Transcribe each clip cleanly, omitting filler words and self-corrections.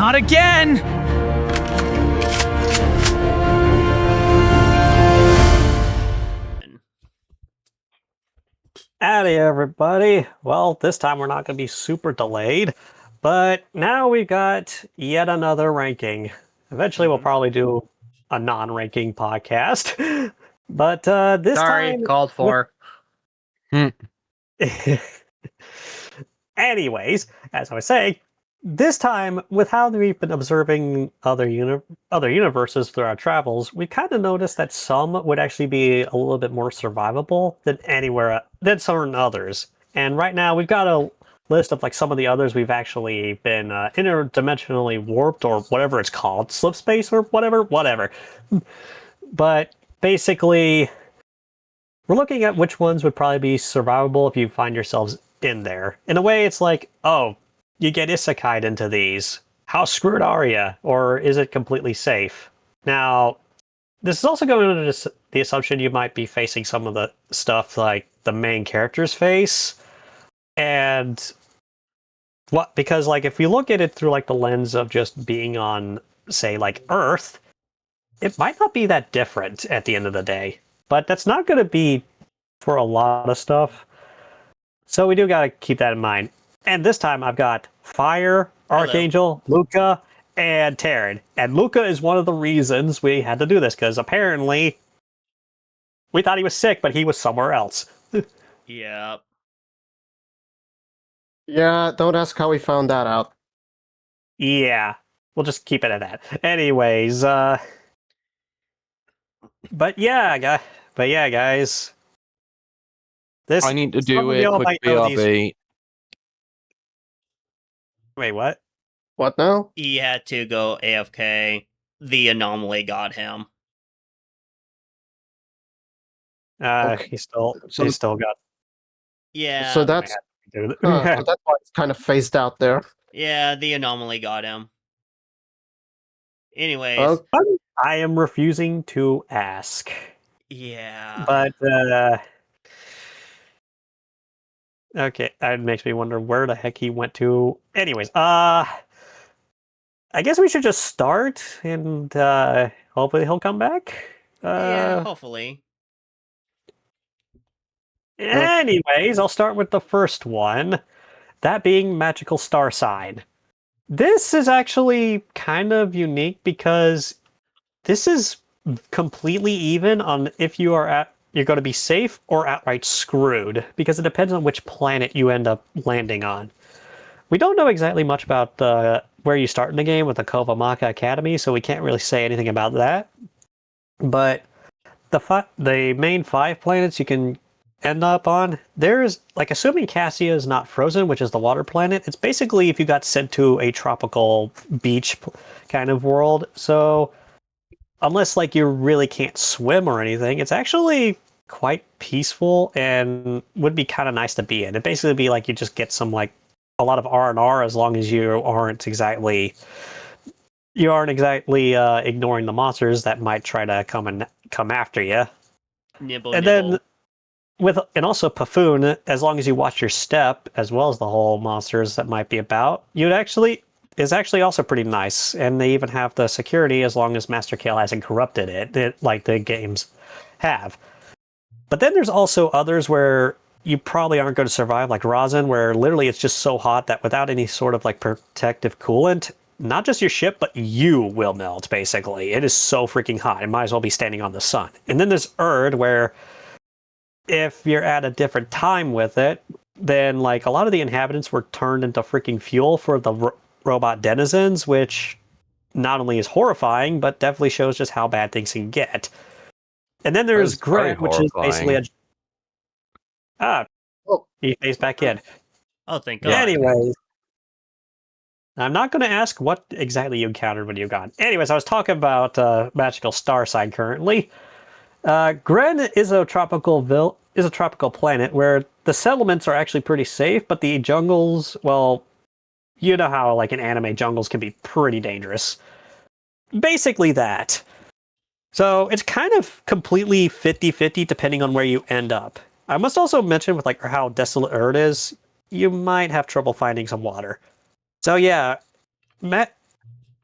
Not again! Howdy, everybody. Well, this time we're not going to be super delayed, but now we've got yet another ranking. Eventually, we'll probably do a non-ranking podcast, but this Sorry, time... called for. Anyways, as I was saying, this time, with how we've been observing other universes through our travels, we kind of noticed that some would actually be a little bit more survivable than certain others. And right now, we've got a list of like some of the others we've actually been interdimensionally warped, or whatever it's called, slip space or whatever. But basically, we're looking at which ones would probably be survivable if you find yourselves in there. In a way, it's like, oh, you get isekai'd into these. How screwed are you? Or is it completely safe? Now, this is also going into the assumption you might be facing some of the stuff like the main characters face. And because like if you look at it through like the lens of just being on, say, like Earth, it might not be that different at the end of the day. But that's not going to be for a lot of stuff. So we do got to keep that in mind. And this time I've got Fire, Archangel, Luca, and Terran. And Luca is one of the reasons we had to do this, because apparently we thought he was sick, but he was somewhere else. Yeah. Yeah, don't ask how we found that out. Yeah, we'll just keep it at that. Anyways, but yeah, guys. I need to do a quick BRB. Wait, what? What now? He had to go AFK. The anomaly got him. Okay. He still got. Yeah. So that's that's why it's kind of phased out there. Yeah, the anomaly got him. Anyways. I am refusing to ask. Yeah. But okay, that makes me wonder where the heck he went to. Anyways, I guess we should just start, and hopefully he'll come back. Yeah, hopefully. Anyways, I'll start with the first one, that being magical star sign. This is actually kind of unique because this is completely even on if you're going to be safe or outright screwed, because it depends on which planet you end up landing on. We don't know exactly much about where you start in the game with the Kovamaka Academy, so we can't really say anything about that. But the main 5 planets you can end up on, there's, like, assuming Cassia is not frozen, which is the water planet, it's basically if you got sent to a tropical beach kind of world. So unless like you really can't swim or anything, it's actually quite peaceful and would be kind of nice to be in. It'd basically be like you just get some like a lot of R&R, as long as you aren't exactly ignoring the monsters that might try to come after you. Nibble. Then and also Paffoon, as long as you watch your step as well as the whole monsters that might be about, is actually also pretty nice. And they even have the security as long as Master Kale hasn't corrupted it like the games have. But then there's also others where you probably aren't going to survive, like Rosin, where literally it's just so hot that without any sort of like protective coolant, not just your ship, but you will melt, basically. It is so freaking hot. It might as well be standing on the sun. And then there's Erd, where if you're at a different time with it, then like a lot of the inhabitants were turned into freaking fuel for the robot denizens, which not only is horrifying, but definitely shows just how bad things can get. And then there's Gret, which is basically he phased back in. Oh, thank God. Anyways, I'm not going to ask what exactly you encountered when you got. Anyways, I was talking about magical star sign currently. Gren is a tropical planet where the settlements are actually pretty safe, but the jungles, well, you know how like in anime jungles can be pretty dangerous. Basically that. So it's kind of completely 50-50 depending on where you end up. I must also mention with like how desolate Earth is, you might have trouble finding some water. So yeah,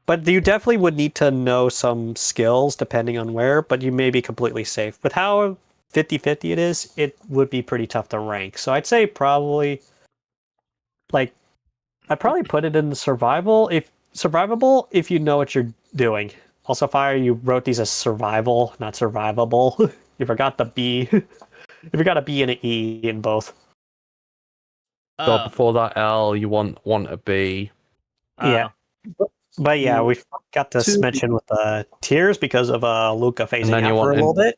But you definitely would need to know some skills depending on where, but you may be completely safe. With how 50-50 it is, it would be pretty tough to rank. So I'd say probably, like, I'd probably put it in the survivable if you know what you're doing. Also, Fire, you wrote these as survival, not survivable. You forgot the B. You forgot a B and an E in both. So before that L, you want a B. Yeah. But yeah, we got to mention with the tiers because of Luca phasing out for a little bit.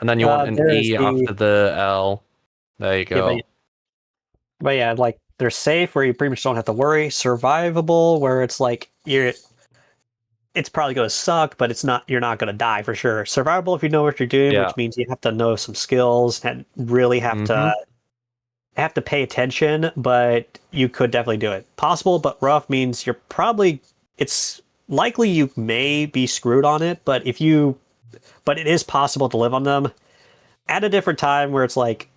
And then you want an E after the L. There you go. Yeah, but yeah, like they're safe where you pretty much don't have to worry. Survivable where it's like it's probably going to suck, but you're not going to die for sure. Survivable if you know what you're doing, which means you have to know some skills and really have to pay attention, but you could definitely do it. Possible but rough means it's likely you may be screwed on it, but it is possible to live on them at a different time where it's like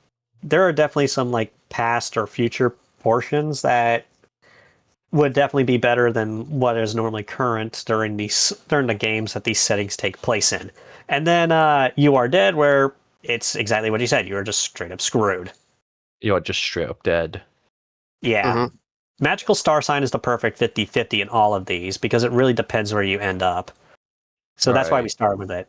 there are definitely some like past or future portions that would definitely be better than what is normally current during the games that these settings take place in. And then You Are Dead, where it's exactly what you said. You are just straight up screwed. You're just straight up dead. Yeah. Magical Star Sign is the perfect 50-50 in all of these because it really depends where you end up. So that's why we start with it.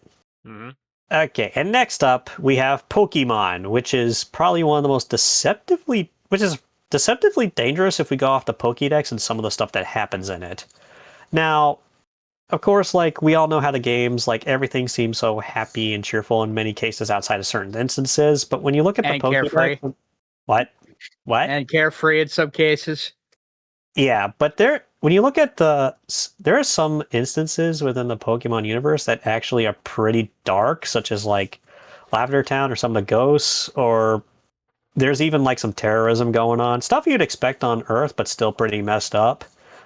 Okay, and next up we have Pokemon, which is probably one of the most deceptively dangerous if we go off the Pokédex and some of the stuff that happens in it. Now, of course, like we all know how the games, like everything seems so happy and cheerful in many cases outside of certain instances, but when you look at the Pokédex, carefree. What? And carefree in some cases. Yeah, but when you look at there are some instances within the Pokemon universe that actually are pretty dark, such as like Lavender Town or some of the ghosts, or there's even like some terrorism going on. Stuff you'd expect on Earth, but still pretty messed up.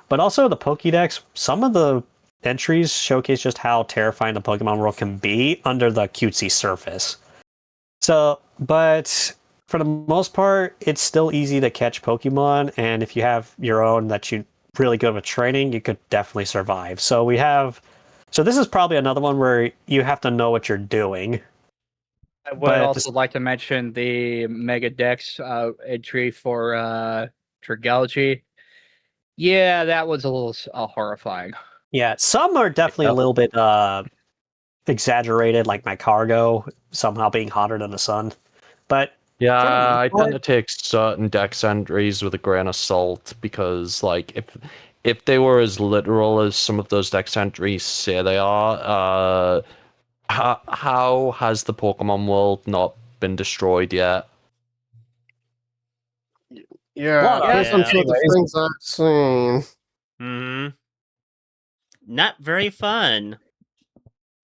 But also the Pokédex, some of the entries showcase just how terrifying the Pokemon world can be under the cutesy surface. So, but for the most part, it's still easy to catch Pokemon, and if you have your own that you really good with training, you could definitely survive. So this is probably another one where you have to know what you're doing. I would also like to mention the Mega Dex entry for Dragalge. Yeah, that was a little horrifying. Yeah, some are definitely a little bit exaggerated, like my cargo somehow being hotter than the sun. But yeah, I tend to take certain dex entries with a grain of salt because, like, if they were as literal as some of those dex entries say they are, how has the Pokemon world not been destroyed yet? Yeah, some of the things I've seen. Not very fun.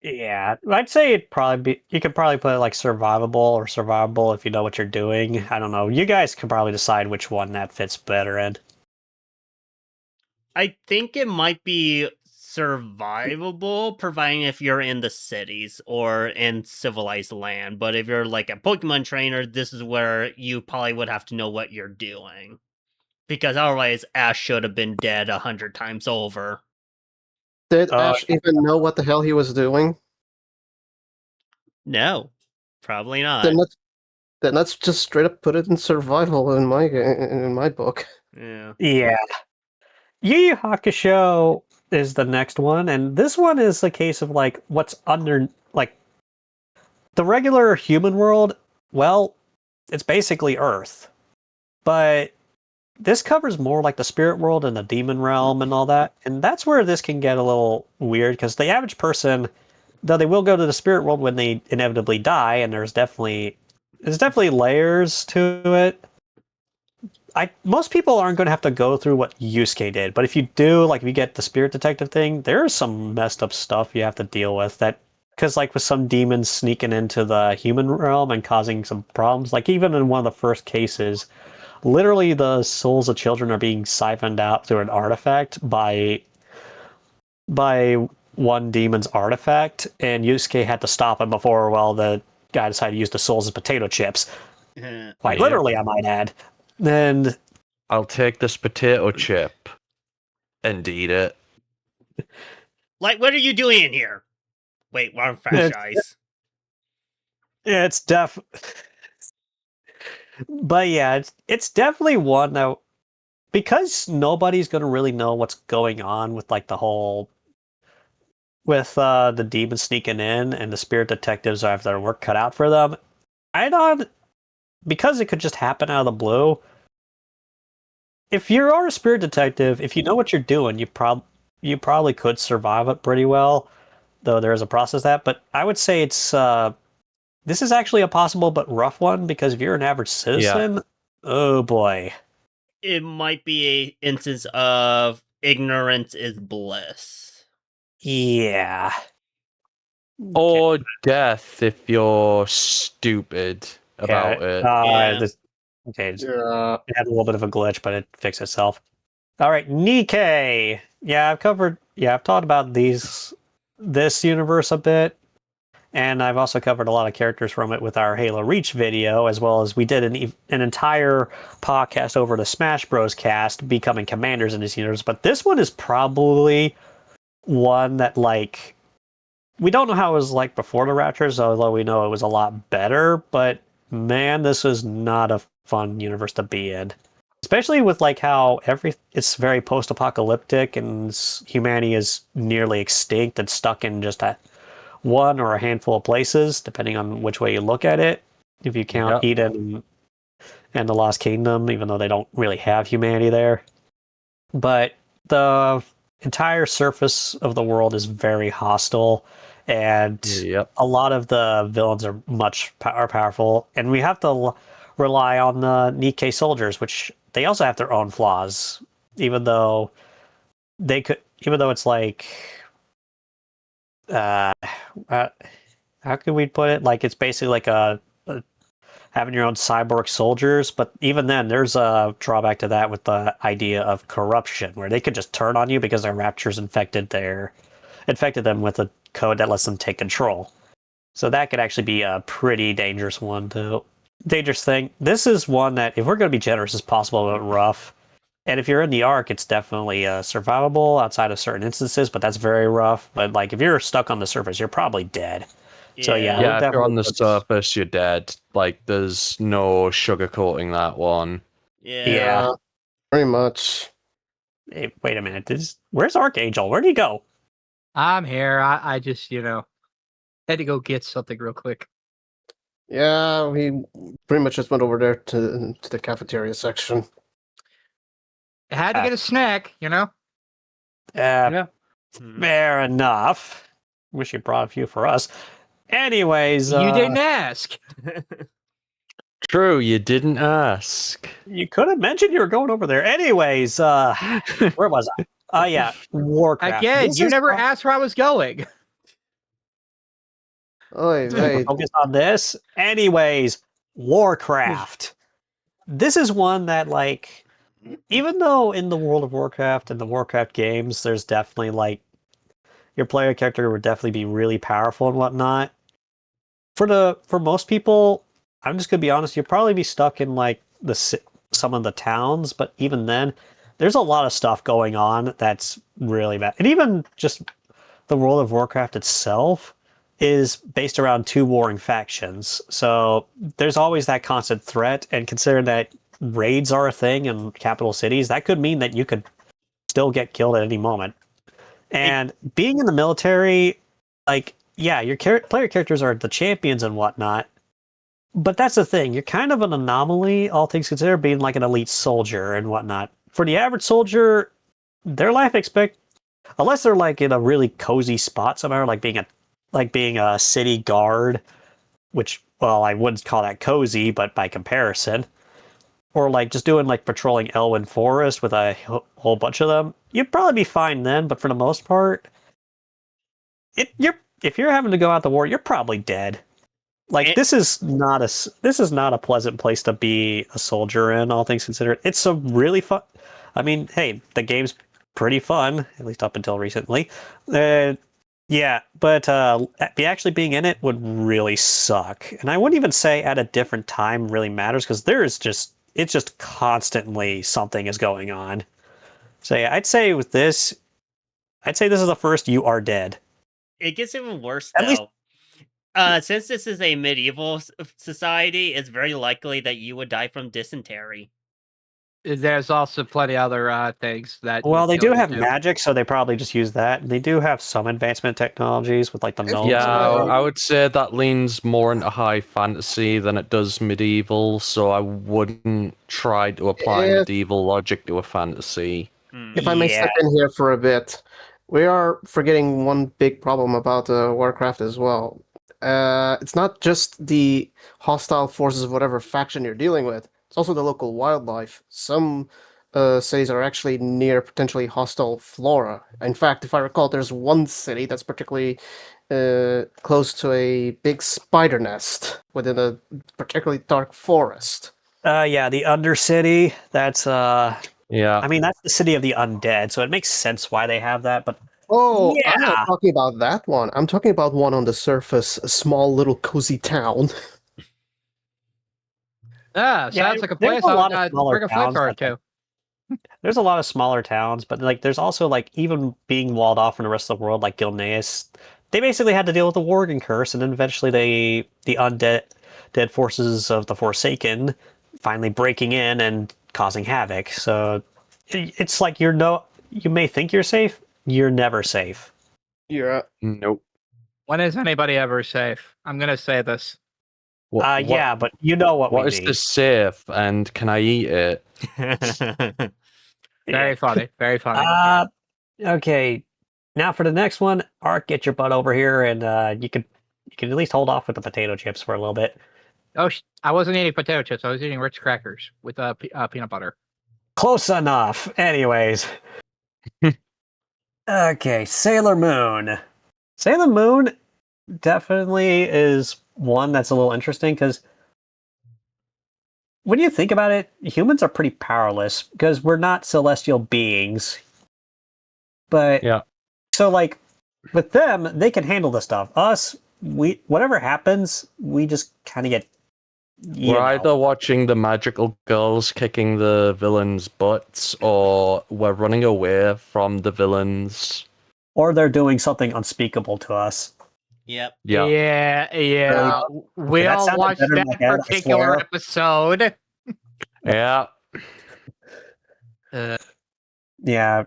Yeah, I'd say you could probably put it like survivable if you know what you're doing. I don't know. You guys could probably decide which one that fits better in. I think it might be survivable, providing if you're in the cities or in civilized land. But if you're like a Pokemon trainer, this is where you probably would have to know what you're doing. Because otherwise, Ash should have been dead 100 times over. Did Ash even know what the hell he was doing? No, probably not. Then let's just straight up put it in survival in my book. Yeah. Yeah. Yu Yu Hakusho is the next one, and this one is a case of like what's under like the regular human world. Well, it's basically Earth, but this covers more like the spirit world and the demon realm and all that, and that's where this can get a little weird because the average person, though they will go to the spirit world when they inevitably die, and there's definitely layers to it. Most people aren't going to have to go through what Yusuke did, but if you do, like if you get the spirit detective thing, there's some messed up stuff you have to deal with that, because like with some demons sneaking into the human realm and causing some problems, like even in one of the first cases, literally the souls of children are being siphoned out through an artifact by one demon's artifact, and Yusuke had to stop him before, well, the guy decided to use the souls as potato chips. Quite literally, I might add. Then I'll take this potato chip and eat it. Like, what are you doing in here? Wait, wrong franchise. It's but yeah, it's definitely one that, because nobody's gonna really know what's going on with like the whole with the demons sneaking in and the spirit detectives have their work cut out for them. I don't, because it could just happen out of the blue. If you are a spirit detective, if you know what you're doing, you probably could survive it pretty well. Though there is a process that, but I would say it's this is actually a possible but rough one, because if you're an average citizen, oh boy. It might be a instance of ignorance is bliss. Yeah. Or death if you're stupid about it. Yeah. Okay, Yeah. it had a little bit of a glitch, but it fixed itself. All right, Nikke. Yeah, I've talked about this universe a bit, and I've also covered a lot of characters from it with our Halo Reach video, as well as we did an entire podcast over the Smash Bros. Cast, becoming commanders in this universe. But this one is probably one that, like, we don't know how it was like before the Raptors, although we know it was a lot better. But man, this is not a fun universe to be in, especially with like how it's very post-apocalyptic and humanity is nearly extinct and stuck in just one or a handful of places, depending on which way you look at it. If you count Eden and the Lost Kingdom, even though they don't really have humanity there. But the entire surface of the world is very hostile, and a lot of the villains are are powerful, and we have to rely on the Nikke soldiers, which they also have their own flaws, even though it's like how could we put it? Like, it's basically like having your own cyborg soldiers, but even then, there's a drawback to that with the idea of corruption, where they could just turn on you because their raptures infected them with a code that lets them take control. So that could actually be a pretty dangerous thing. This is one that, if we're going to be generous as possible, but rough. And if you're in the Ark, it's definitely survivable outside of certain instances, but that's very rough. But like, if you're stuck on the surface, you're probably dead. So yeah, if you're on the surface, you're dead. Like, there's no sugarcoating that one. Yeah. Pretty much. Hey, wait a minute. Where's Archangel? Where'd he go? I'm here. I just, had to go get something real quick. Yeah, we pretty much just went over there to the cafeteria section. I had to get a snack, Yeah. Fair enough. Wish you brought a few for us. Anyways, you didn't ask. True, you didn't ask. You could have mentioned you were going over there. Anyways, where was I? Yeah, Warcraft. Again, you never asked where I was going. Focus on this. Anyways, Warcraft. This is one that, like, even though in the World of Warcraft and the Warcraft games, there's definitely like your player character would definitely be really powerful and whatnot. For most people, I'm just gonna be honest, you'll probably be stuck in like some of the towns, but even then, there's a lot of stuff going on that's really bad. And even just the World of Warcraft itself is based around two warring factions. So there's always that constant threat, and considering that raids are a thing in capital cities, that could mean that you could still get killed at any moment. And being in the military, like, yeah, your player characters are the champions and whatnot, but that's the thing. You're kind of an anomaly, all things considered, being like an elite soldier and whatnot. For the average soldier, their life unless they're like in a really cozy spot somewhere, like being a city guard, which, well, I wouldn't call that cozy, but by comparison, or like just doing like patrolling Elwyn Forest with a whole bunch of them, you'd probably be fine then. But for the most part, if you're having to go out to war, you're probably dead. Like, this is not a pleasant place to be a soldier in, all things considered. It's a really fun. I mean, hey, the game's pretty fun, at least up until recently. Yeah, but actually being in it would really suck. And I wouldn't even say at a different time really matters, because it's just constantly something is going on. So yeah, I'd say with this, I'd say this is the first you are dead. It gets even worse At least- though. Since this is a medieval society, it's very likely that you would die from dysentery. There's also plenty other things that. Well, would they kill do you, have too. magic, so they probably just use that. They do have some advancement technologies with like the gnomes. Yeah, Oh. I would say that leans more into high fantasy than it does medieval, so I wouldn't try to apply If- medieval logic to a fantasy. If I may Yeah. step in here for a bit, we are forgetting one big problem about Warcraft as well. It's not just the hostile forces of whatever faction you're dealing with, it's also the local wildlife. Some cities are actually near potentially hostile flora. In fact, if I recall, there's one city that's particularly close to a big spider nest within a particularly dark forest. Yeah, the Undercity. That's Yeah. I mean, that's the city of the undead, so it makes sense why they have that. But Oh, I'm Yeah. not talking about that one. I'm talking about one on the surface, a small little cozy town. Yeah, Yeah, sounds like a there's place a I lot would of smaller bring a towns flamethrower that, to. there's a lot of smaller towns, but like there's also like even being walled off from the rest of the world, like Gilneas, they basically had to deal with the Worgen curse, and then eventually the dead forces of the Forsaken finally breaking in and causing havoc. So it's like you may think you're safe, you're never safe. Yeah. Nope. When is anybody ever safe? I'm gonna say this. Yeah, but you know what What we is mean. this safe, and can I eat it? Very funny. Very funny. Okay. Now for the next one, Art, get your butt over here, and you can at least hold off with the potato chips for a little bit. Oh, I wasn't eating potato chips. I was eating Ritz crackers with peanut butter. Close enough. Anyways. Okay, Sailor Moon. Sailor Moon definitely is one that's a little interesting because when you think about it, humans are pretty powerless because we're not celestial beings. But Yeah. so like with them, they can handle the stuff. Us, whatever happens, we just kind of get. We're either watching the magical girls kicking the villains' butts, or we're running away from the villains. Or they're doing something unspeakable to us. Yep. Yeah. Yeah. We that all sounded watched better in that my head, I particular swear. episode. Yeah. Yeah.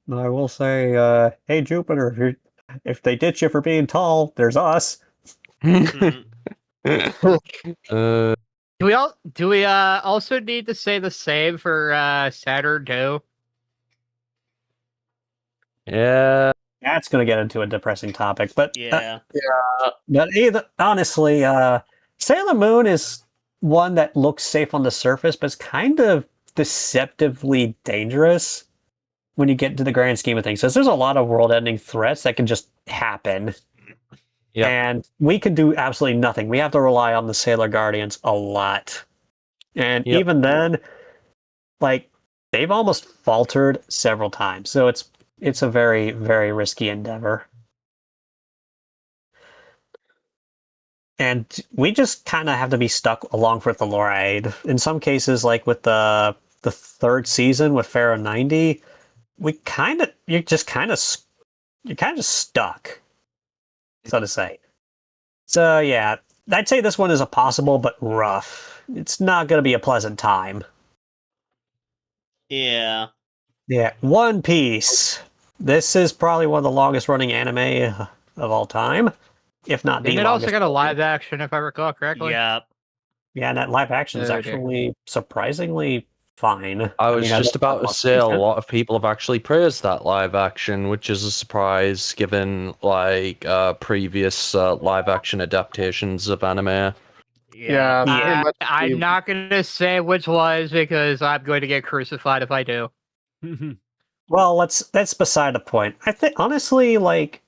No, I will say, hey Jupiter, if they ditch you for being tall, there's us. Mhm. Do we also need to say the same for Saturn too? Yeah. That's going to get into a depressing topic, but Yeah. honestly, Sailor Moon is one that looks safe on the surface, but it's kind of deceptively dangerous when you get into the grand scheme of things. So there's a lot of world-ending threats that can just happen. Yeah. And we can do absolutely nothing. We have to rely on the Sailor Guardians a lot. And Yep. even then, like, they've almost faltered several times. So it's a very, very risky endeavor. And we just kind of have to be stuck along for the ride. In some cases, like with the third season with Pharaoh 90, you're kind of stuck, so to say. So yeah, I'd say this one is a possible but rough. It's not going to be a pleasant time. Yeah. Yeah, One Piece. This is probably one of the longest running anime of all time, if not the Didn't it longest. also got a live action, if I recall correctly? Yep. Yeah, and that live action is Oh, dear. actually surprisingly fine. I was mean, just about to say a decent. lot of people have actually praised that live action, which is a surprise given like previous live action adaptations of anime. Yeah. pretty much I'm the- not going to say which was because I'm going to get crucified if I do. Well, that's beside the point. I think honestly, like,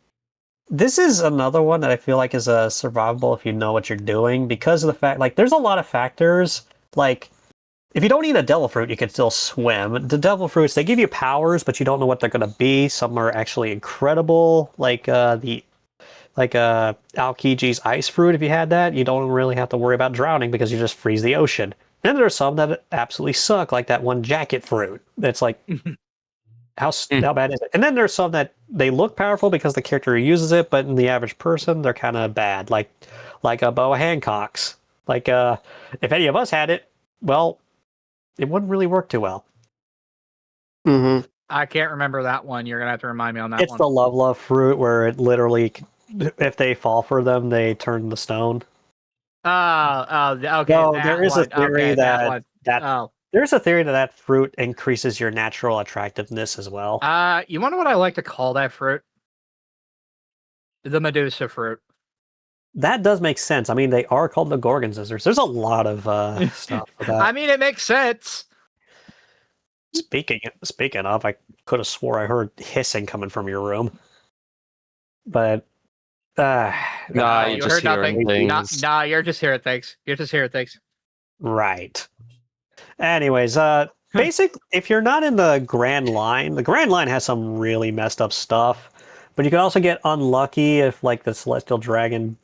this is another one that I feel like is a survivable if you know what you're doing, because of the fact, like, there's a lot of factors. Like, if you don't eat a devil fruit, you can still swim. The devil fruits, they give you powers, but you don't know what they're going to be. Some are actually incredible, like Aokiji's ice fruit. If you had that, you don't really have to worry about drowning because you just freeze the ocean. And there are some that absolutely suck, like that one jacket fruit. That's like how bad is it? And then there's some that they look powerful because the character uses it, but in the average person, they're kind of bad. Like a Boa Hancock's. Like if any of us had it, well, it wouldn't really work too well. Mm-hmm. I can't remember that one. You're gonna have to remind me on that It's one. the love fruit where it literally, if they fall for them, they turn to stone. Okay. No, that there is a one. theory Okay, that one. that Oh, there's a theory that fruit increases your natural attractiveness as well. you wonder what I like to call that fruit? The Medusa fruit. That does make sense. I mean, they are called the Gorgon scissors. There's a lot of stuff for that. I mean, it makes sense. Speaking of, I could have swore I heard hissing coming from your room, but Nah, you you're just heard nothing. hearing things. Nah, you're just hearing things. You're just hearing things. right. Anyways, if you're not in the Grand Line, the Grand Line has some really messed up stuff, but you can also get unlucky if like the Celestial Dragon,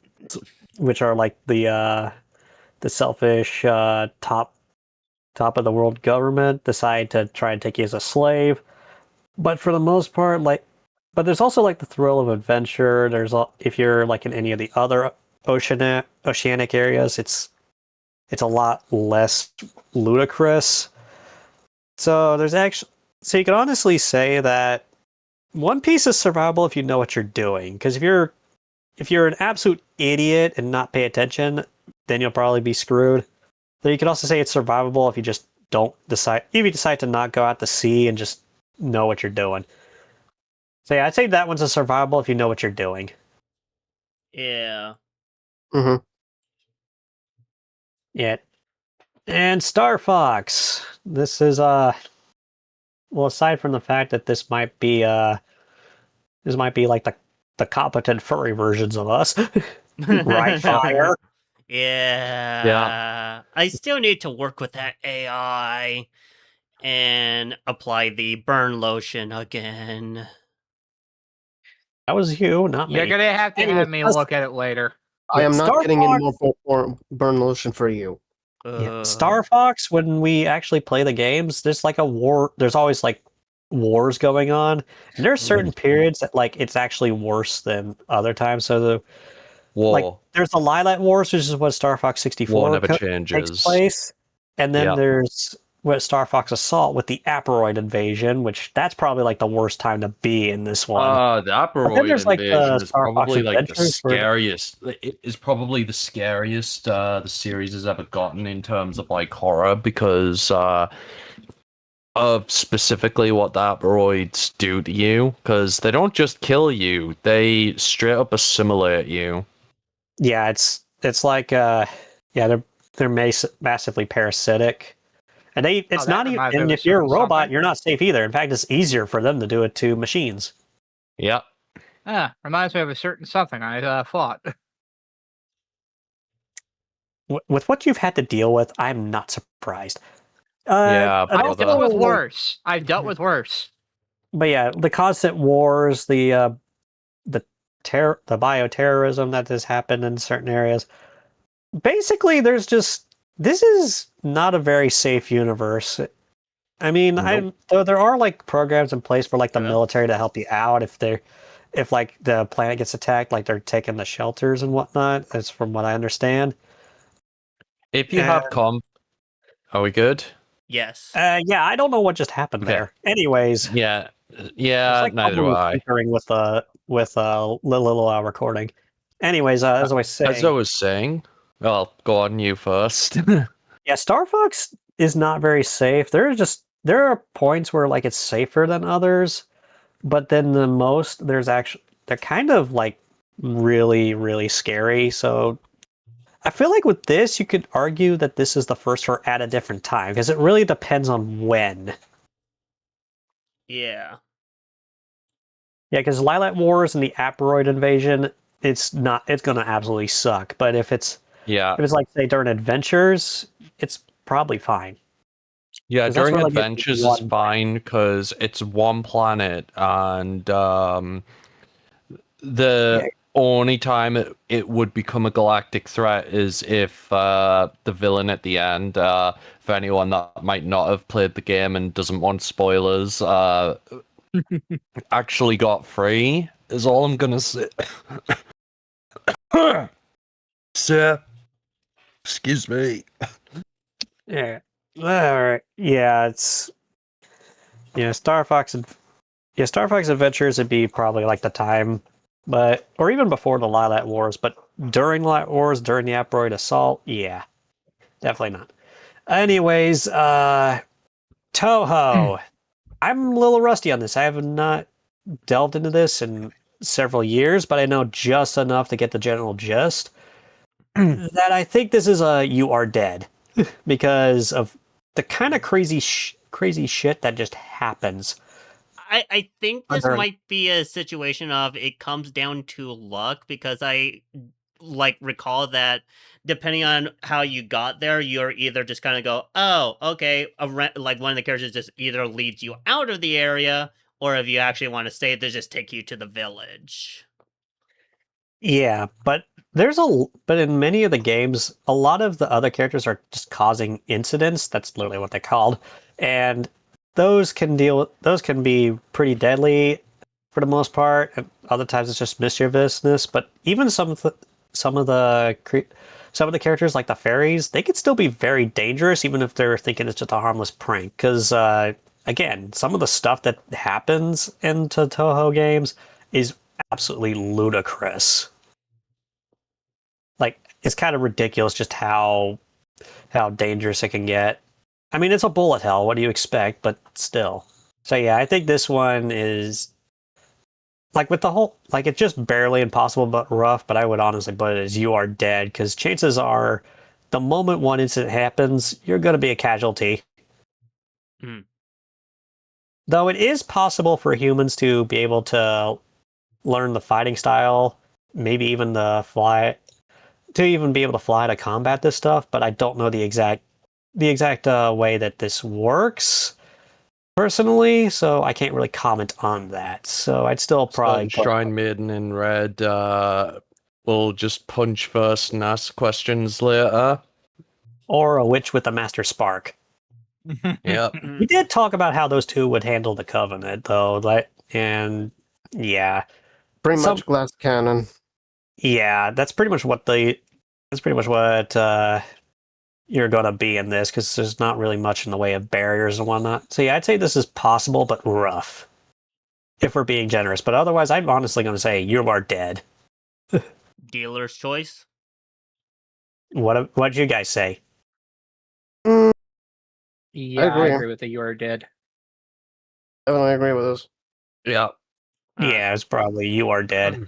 which are like the selfish top of the world government, decide to try and take you as a slave. But for the most part, but there's also like the thrill of adventure. If you're like in any of the other oceanic areas, it's a lot less ludicrous. So so you can honestly say that One Piece is survivable if you know what you're doing. Because if you're an absolute idiot and not pay attention, then you'll probably be screwed. Then you can also say it's survivable if you just if you decide to not go out to sea and just know what you're doing. So yeah, I'd say that one's a survivable if you know what you're doing. Yeah. Mm-hmm. Yeah. And Star Fox. This is well, aside from the fact that this might be like the competent furry versions of us. Right, Fire? Yeah. I still need to work with that AI and apply the burn lotion again. That was you, not me. You're gonna have to Anyway, have me look at it later. I am not Star getting any Fox- more burn lotion for you. Yeah. Star Fox, when we actually play the games, there's like a war. There's always like wars going on, and there's certain periods that like it's actually worse than other times. So there's the Lilac Wars, which is what Star Fox 64 War never takes changes. place, and then Yeah. there's what Star Fox Assault with the Aperoid invasion, which that's probably like the worst time to be in this one. The Aperoid there's, like, the invasion is Star Fox probably like the Adventures where- scariest. It is probably the scariest the series has ever gotten in terms of like horror because of specifically what the Aperoids do to you. Because they don't just kill you; they straight up assimilate you. Yeah, it's like they're massively parasitic, and it's that not even. reminds me And of a if you're a certain robot, something. you're not safe either. In fact, it's easier for them to do it to machines. Yep. Reminds me of a certain something I fought. With what you've had to deal with, I'm not surprised. Yeah, and I've dealt with worse. I've dealt with worse. But yeah, the constant wars, the bioterrorism that has happened in certain areas. Basically, this is not a very safe universe. I mean, Nope. though there are like programs in place for like the Yeah. military to help you out if like the planet gets attacked, like they're taking the shelters and whatnot. That's from what I understand. If you have are we good? Yes. Yeah, I don't know what just happened Okay. there. Anyways, Yeah. it's Yeah. like Neither do someone was I. tinkering with little recording. Anyways, as I was saying, As I was saying, well, go on, you first. yeah, Star Fox is not very safe. There are points where like it's safer than others, but then they're kind of like really, really scary. So I feel like with this, you could argue that this is the first or at a different time because it really depends on when. Yeah. Yeah, because Lilac Wars and the Aperoid invasion, it's gonna absolutely suck. But if it's like say during adventures, it's probably fine. Yeah, 'Cause that's during where, like, it's adventures is one fine because it's one planet, and the only time it would become a galactic threat is if the villain at the end, for anyone that might not have played the game and doesn't want spoilers, actually got free, is all I'm gonna say. Sir, excuse me. Yeah. All right. Yeah, it's Star Fox Adventures would be probably like the time, but or even before the Lilac Wars, but during Lilac Wars, during the Asteroid Assault, yeah, definitely not. Anyways, Toho. I'm a little rusty on this. I have not delved into this in several years, but I know just enough to get the general gist that I think this is a You Are Dead because of the kind of crazy shit that just happens. I think this Under- might be a situation of it comes down to luck, because I recall that depending on how you got there, you're either just kind of go, oh, okay, like one of the characters just either leads you out of the area, or if you actually want to stay, they just take you to the village. Yeah, but but in many of the games, a lot of the other characters are just causing incidents. That's literally what they're called, and those can be pretty deadly for the most part. And other times it's just mischievousness. But even some of the characters like the fairies, they could still be very dangerous, even if they're thinking it's just a harmless prank. Because again, some of the stuff that happens into Toho games is absolutely ludicrous. Like, it's kind of ridiculous just how dangerous it can get. I mean, it's a bullet hell. What do you expect? But still. So yeah, I think this one is like with the whole it's just barely impossible but rough. But I would honestly put it as You Are Dead, because chances are, the moment one incident happens, you're going to be a casualty. Mm. Though it is possible for humans to be able to learn the fighting style, maybe even the fly, to even be able to fly to combat this stuff, but I don't know the exact way that this works personally, so I can't really comment on that. So I'd still probably Shrine Maiden in red will just punch first and ask questions later. Or a witch with a master spark. Yep. We did talk about how those two would handle the Covenant, though, and yeah, Pretty much glass cannon. yeah, that's pretty much what you're gonna be in this, because there's not really much in the way of barriers and whatnot. So yeah, I'd say this is possible but rough, if we're being generous. But otherwise, I'm honestly gonna say You Are Dead. Dealer's choice. What did you guys say? Yeah, I agree with the You Are Dead. Definitely agree with this. Yeah. Yeah, it's probably You Are Dead.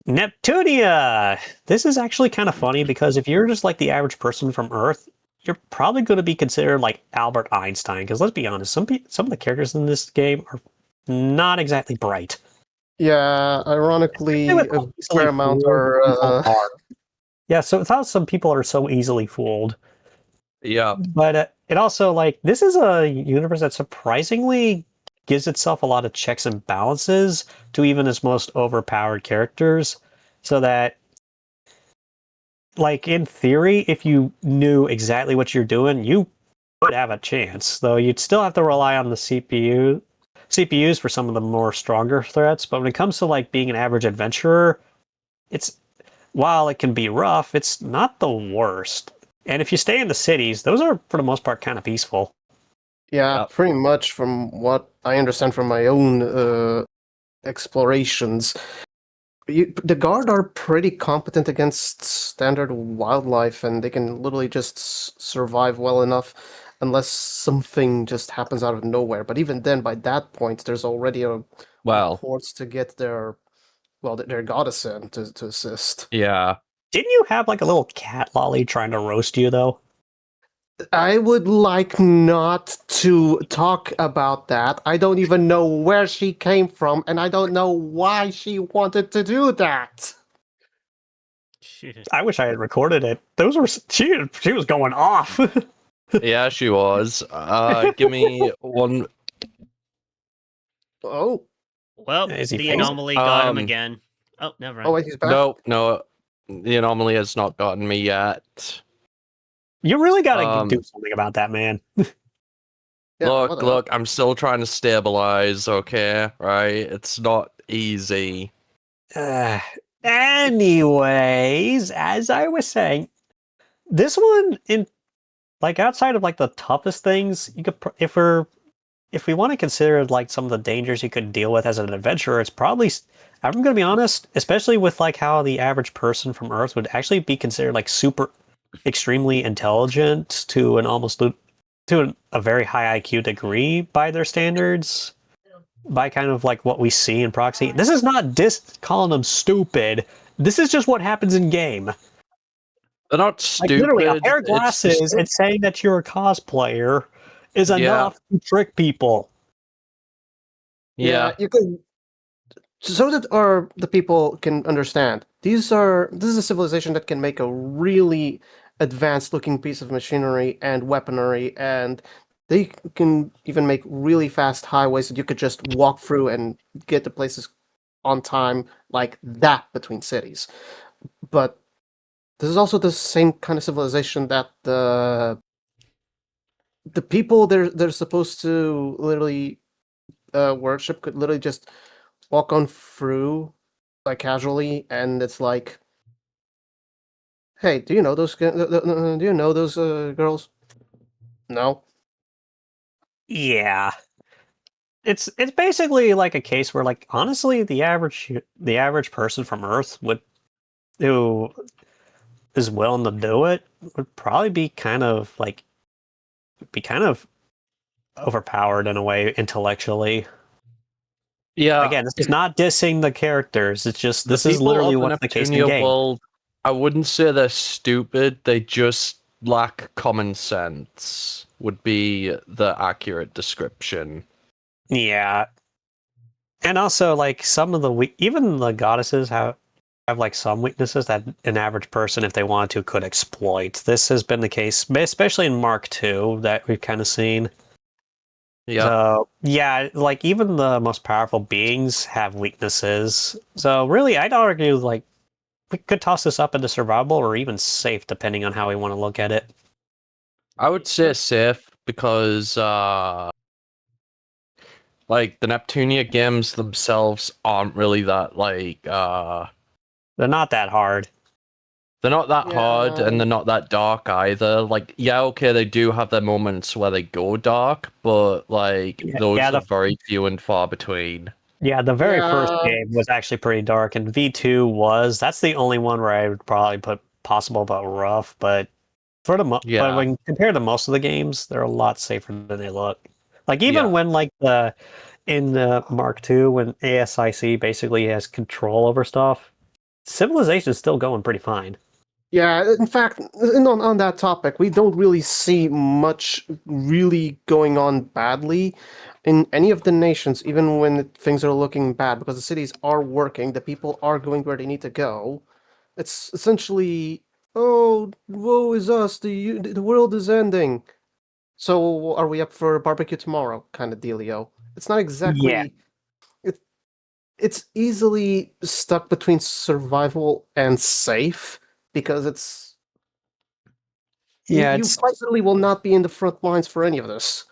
Neptunia! This is actually kind of funny, because if you're just like the average person from Earth, you're probably going to be considered like Albert Einstein. Because let's be honest, some of the characters in this game are not exactly bright. Yeah, ironically, a fair amount are. Yeah, so it's how some people are so easily fooled. Yeah. But it also, this is a universe that surprisingly gives itself a lot of checks and balances to even its most overpowered characters, so that, in theory, if you knew exactly what you're doing, you would have a chance. Though you'd still have to rely on the CPUs for some of the more stronger threats. But when it comes to being an average adventurer, while it can be rough, it's not the worst. And if you stay in the cities, those are for the most part kind of peaceful. Yeah, pretty much from what I understand from my own explorations. The guard are pretty competent against standard wildlife, and they can literally just survive well enough unless something just happens out of nowhere. But even then, by that point, there's already reports to get their goddess in to assist. Yeah. Didn't you have a little cat lolly trying to roast you, though? I would like not to talk about that. I don't even know where she came from, and I don't know why she wanted to do that. I wish I had recorded it. She was going off. Yeah, she was. Give me one. Oh. Well, the anomaly got him again. Oh, never mind. Oh, wait, he's back? No. The anomaly has not gotten me yet. You really gotta do something about that, man. Yeah, look, what the look, I'm still trying to stabilize, okay? Right? It's not easy. Anyways, as I was saying, this one in like outside of like the toughest things, you could if we want to consider like some of the dangers you could deal with as an adventurer, it's probably I'm going to be honest, especially with like how the average person from Earth would actually be considered like super extremely intelligent to an almost to a very high IQ degree by their standards, by kind of like what we see in Proxy. This is not calling them stupid. This is just what happens in game. They're not Like stupid. literally, a pair of It's glasses just, and saying that you're a cosplayer is enough to trick people. Yeah, you could, so that the people can understand. This is a civilization that can make a really advanced looking piece of machinery and weaponry, and they can even make really fast highways that you could just walk through and get to places on time like that between cities. But this is also the same kind of civilization that the people they're supposed to literally worship could literally just walk on through like casually, and it's like, hey, do you know those girls? No. Yeah. It's basically like a case where like honestly the average person from Earth would who is willing to do it would probably be kind of overpowered in a way intellectually. yeah. Again, this is not dissing the characters. It's just this is people literally of the what's the case in Neptunia game. world, I wouldn't say they're stupid. They just lack common sense. Would be the accurate description. Yeah. And also like some of the even the goddesses have like some weaknesses that an average person, if they wanted to, could exploit. This has been the case, especially in Mark II, that we've kind of seen. Yeah. So yeah, like even the most powerful beings have weaknesses. So really, I'd argue like we could toss this up into survival or even safe, depending on how we want to look at it. I would say safe because like the Neptunia games themselves aren't really that like They're not that hard. they're not that hard and Yeah. they're not that dark either. Like yeah, okay, they do have their moments where they go dark, but like those Yeah, are very few and far between. the very first Yeah. game was actually pretty dark, and V2 was. That's the only one where I would probably put possible but rough. But for the but Yeah. when compared to most of the games, they're a lot safer than they look. Like even Yeah. when like the in the Mark II, when ASIC basically has control over stuff, civilization is still going pretty fine. Yeah, in fact, on that topic, we don't really see much really going on badly in any of the nations, even when things are looking bad, because the cities are working, the people are going where they need to go. It's essentially, oh, woe is us, the world is ending. So are we up for a barbecue tomorrow? Kind of dealio. It's not Yeah, exactly. It, it's easily stuck between survival and safe because yeah, you it's quite literally will not be in the front lines for any of this.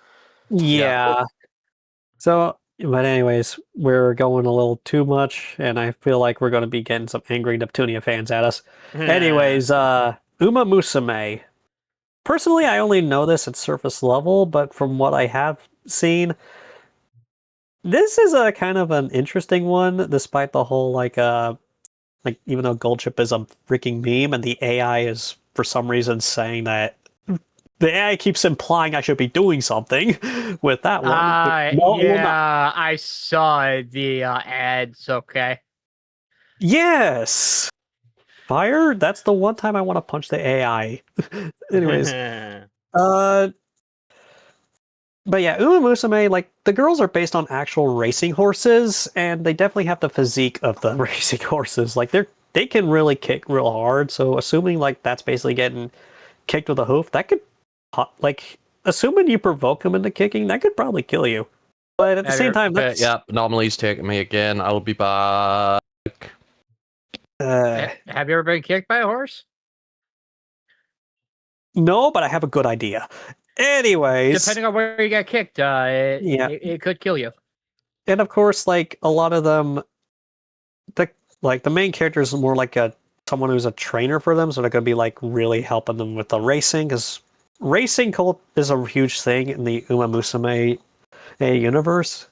yeah. So, but anyways, we're going a little too much, and I feel like we're going to be getting some angry Neptunia fans at us. Anyways, Uma Musume. Personally, I only know this at surface level, but from what I have seen, this is a kind of an interesting one, despite the whole like even though Goldchip is a freaking meme, and the AI is for some reason saying that the AI keeps implying I should be doing something with that one. No, it will not. Yeah, I saw the ads. Okay. Yes. Fire? That's the one time I want to punch the AI. Anyways, but yeah, Uma Musume, like the girls are based on actual racing horses, and they definitely have the physique of the racing horses. Like they can really kick real hard. So assuming like that's basically getting kicked with a hoof, that could like assuming you provoke them into kicking, that could probably kill you. But at the same time, Okay, that's yeah, anomaly's taking me again. I'll be back. Have you ever been kicked by a horse? no, but I have a good idea. Anyways, Depending on where you get kicked, it could kill you. and of course, like a lot of them, the main character is more like someone who's a trainer for them, so they're gonna be like really helping them with the racing, because racing cult is a huge thing in the Uma Musume universe,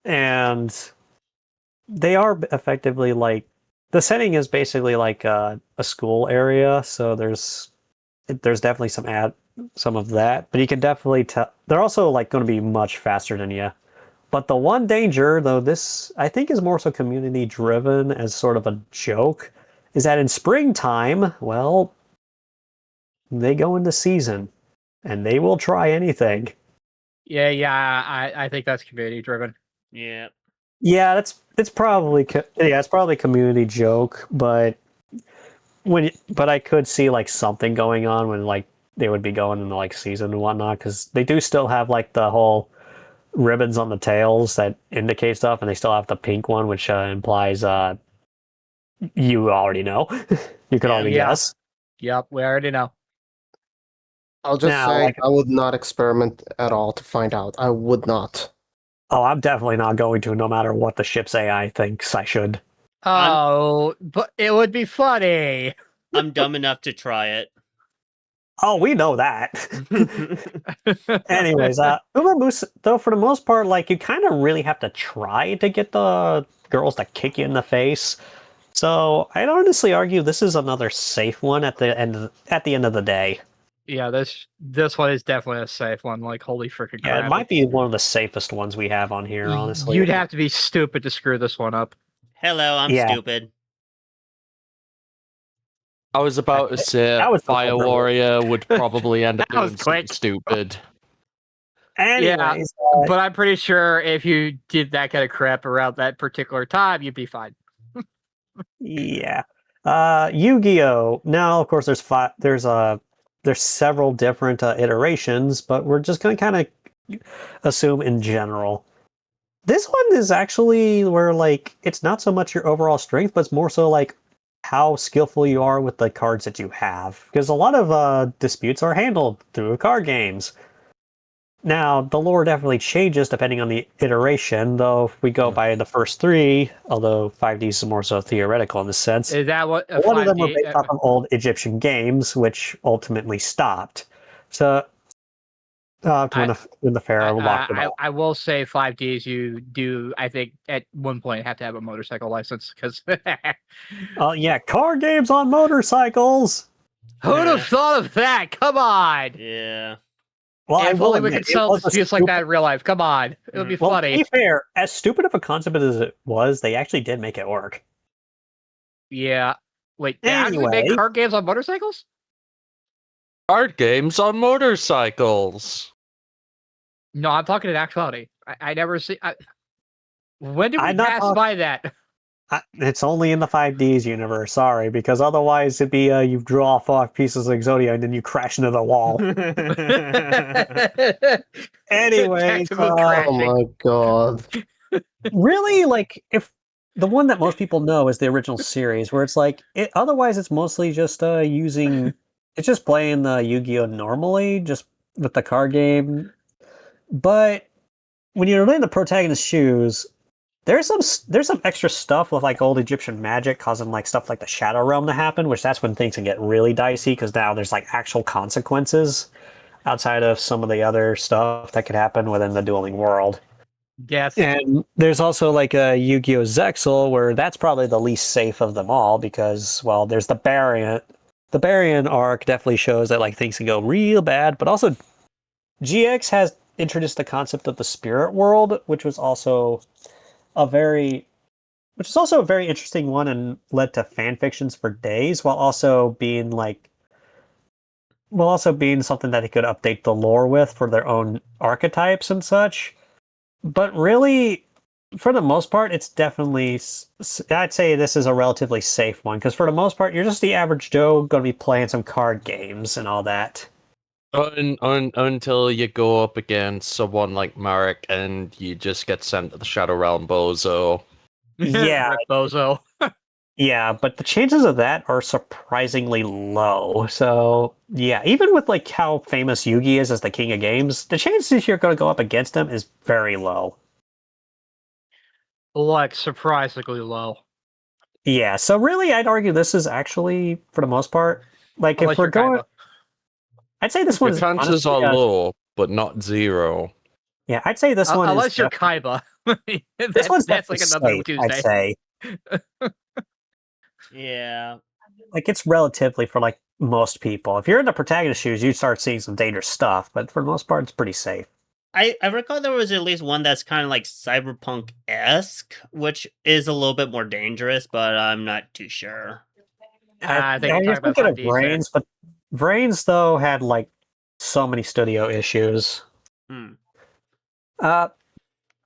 and they are effectively like the setting is basically like a school area, so there's definitely some of that, but you can definitely tell they're also like going to be much faster than you. But the one danger, though, this I think is more so community driven as sort of a joke, is that in springtime, well, they go into season and they will try anything. Yeah, I think that's community driven. Yeah. Yeah, it's probably it's probably a community joke, but I could see like something going on when like they would be going into like season and whatnot, because they do still have like the whole ribbons on the tails that indicate stuff, and they still have the pink one, which implies you already know. You could already guess. Yep, we already know. I'll just Now, say like- I would not experiment at all to find out. I would not. Oh, I'm definitely not going to, no matter what the ship's AI thinks I should. Oh, but it would be funny. I'm dumb enough to try it. Oh, we know that. Anyways, Uma Musume, though, for the most part, like you kind of really have to try to get the girls to kick you in the face. So I'd honestly argue this is another safe one at the end of the day. Yeah, this one is definitely a safe one. Like, holy freaking crap! Yeah, it might be one of the safest ones we have on here, honestly. You'd have to be stupid to screw this one up. Hello, I'm Yeah. stupid. I was about to say That was Fire over. Warrior would probably end up That was doing something quick. stupid. Anyways, But I'm pretty sure if you did that kind of crap around that particular time, you'd be fine. yeah. Yu-Gi-Oh! Now, of course, there's several different iterations, but we're just going to kind of assume in general. This one is actually where, like, it's not so much your overall strength, but it's more so, like, how skillful you are with the cards that you have. Because a lot of disputes are handled through card games. Now, the lore definitely changes depending on the iteration, though if we go by the first three, although 5D is more so theoretical in this sense. Is that what A lot of them were 5D based off of old Egyptian games, which ultimately stopped. So, when the pharaoh locked it up. I will say 5Ds you do, I think, at one point have to have a motorcycle license, because Oh yeah, card games on motorcycles. who'd have thought of that? Come on! Yeah. Well, I If will only we admit, could sell it was a disputes like that in real life. Come on. It would be Well, to funny. be fair, as stupid of a concept as it was, they actually did make it work. Yeah. Wait, they actually Anyway. make card games on motorcycles? Card games on motorcycles. No, I'm talking in actuality. I never see. When did we I'm not pass talk- by that? It's only in the 5Ds universe, sorry, because otherwise it'd be you draw 5 pieces of Exodia and then you crash into the wall. Anyways, Tactical Oh crashing. my god. really, like, if the one that most people know is the original series, where it's like, otherwise it's mostly just it's just playing the Yu-Gi-Oh! Normally, just with the card game. But when you're in the protagonist's shoes, there's some extra stuff with like old Egyptian magic causing like stuff like the Shadow Realm to happen, which that's when things can get really dicey, because now there's like actual consequences outside of some of the other stuff that could happen within the dueling world. Yes. And there's also like a Yu-Gi-Oh! Zexal, where that's probably the least safe of them all, because, well, there's the Barian. The Barian arc definitely shows that like things can go real bad, but also GX has introduced the concept of the spirit world, which was also a very interesting one and led to fan fictions for days, while also being something that they could update the lore with for their own archetypes and such. But really, for the most part, it's definitely, I'd say this is a relatively safe one, because for the most part, you're just the average Joe going to be playing some card games and all that. Until you go up against someone like Marek and you just get sent to the Shadow Realm bozo. Yeah. Rip Bozo. Yeah, but the chances of that are surprisingly low. So yeah, even with like how famous Yugi is as the king of games, the chances you're going to go up against him is very low. Like surprisingly low. Yeah, so really, I'd argue this is actually, for the most part, like Unless if we're you're going, Kaiba. I'd say this The one's chances honestly, are low, but not zero. yeah, I'd say this one is Unless you're Kaiba. this one's That's definitely like another safe. I'd Tuesday. say Yeah. like it's relatively for like most people. If you're in the protagonist shoes, you start seeing some dangerous stuff, but for the most part, it's pretty safe. I recall there was at least one that's kind of like cyberpunk-esque, which is a little bit more dangerous, but I'm not too sure. I think I you're just talking about thinking of 5Ds there. Brains, but Brains though had like so many studio issues. Hmm.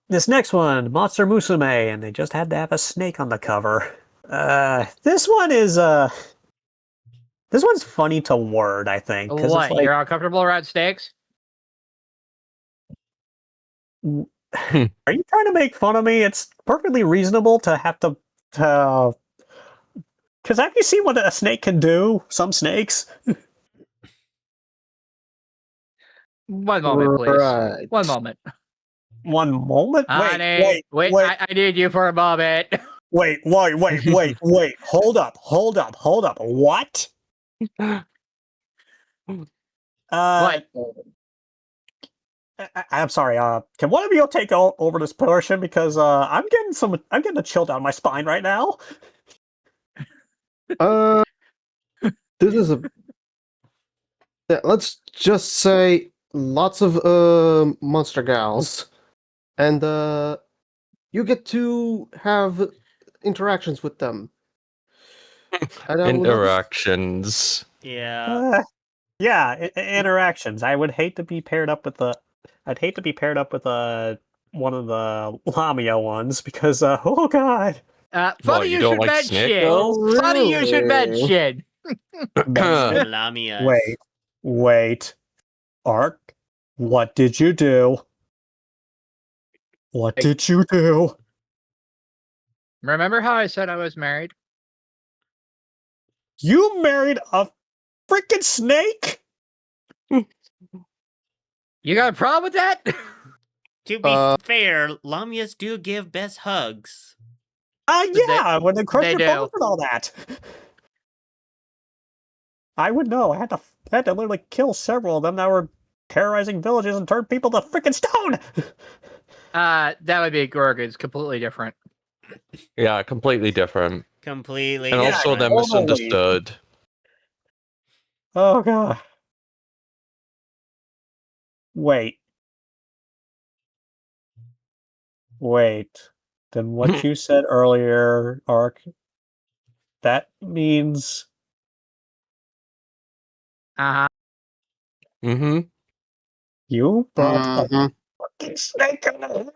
This next one, Monster Musume, and they just had to have a snake on the cover. This one is this one's funny to word, I think, because it's What? like, You're uncomfortable around snakes? are you trying to make fun of me? It's perfectly reasonable to have to, because have you seen what a snake can do? Some snakes. One moment, please. Right. One moment. One moment. Honey, Wait. I need you for a moment. Wait. Hold up. What? What? I'm sorry. Can one of you take over this portion because I'm getting a chill down my spine right now. This is a. Yeah, let's just say lots of monster gals, and you get to have interactions with them. I don't know. Interactions. Yeah. Yeah, interactions. I would hate to be paired up with the. I'd hate to be paired up with one of the Lamia ones because oh god. Funny you you don't should like snake mention. girls? Funny you should Really? mention. Lamias. Wait. Ark, what did you do? What did you do? Remember how I said I was married? You married a freaking snake? You got a problem with that? To be fair, Lamias do give best hugs. Yeah, when they crush they your do. bones and all that. I would know. I had to literally kill several of them that were terrorizing villages and turned people to freaking stone. That would be Gorgon's completely different. Yeah, completely different. Completely And also different. they're misunderstood. Oh god. Wait. Then what you said earlier, Ark, that means Uh-huh. Mm-hmm. you brought a Mhm. fucking snake in the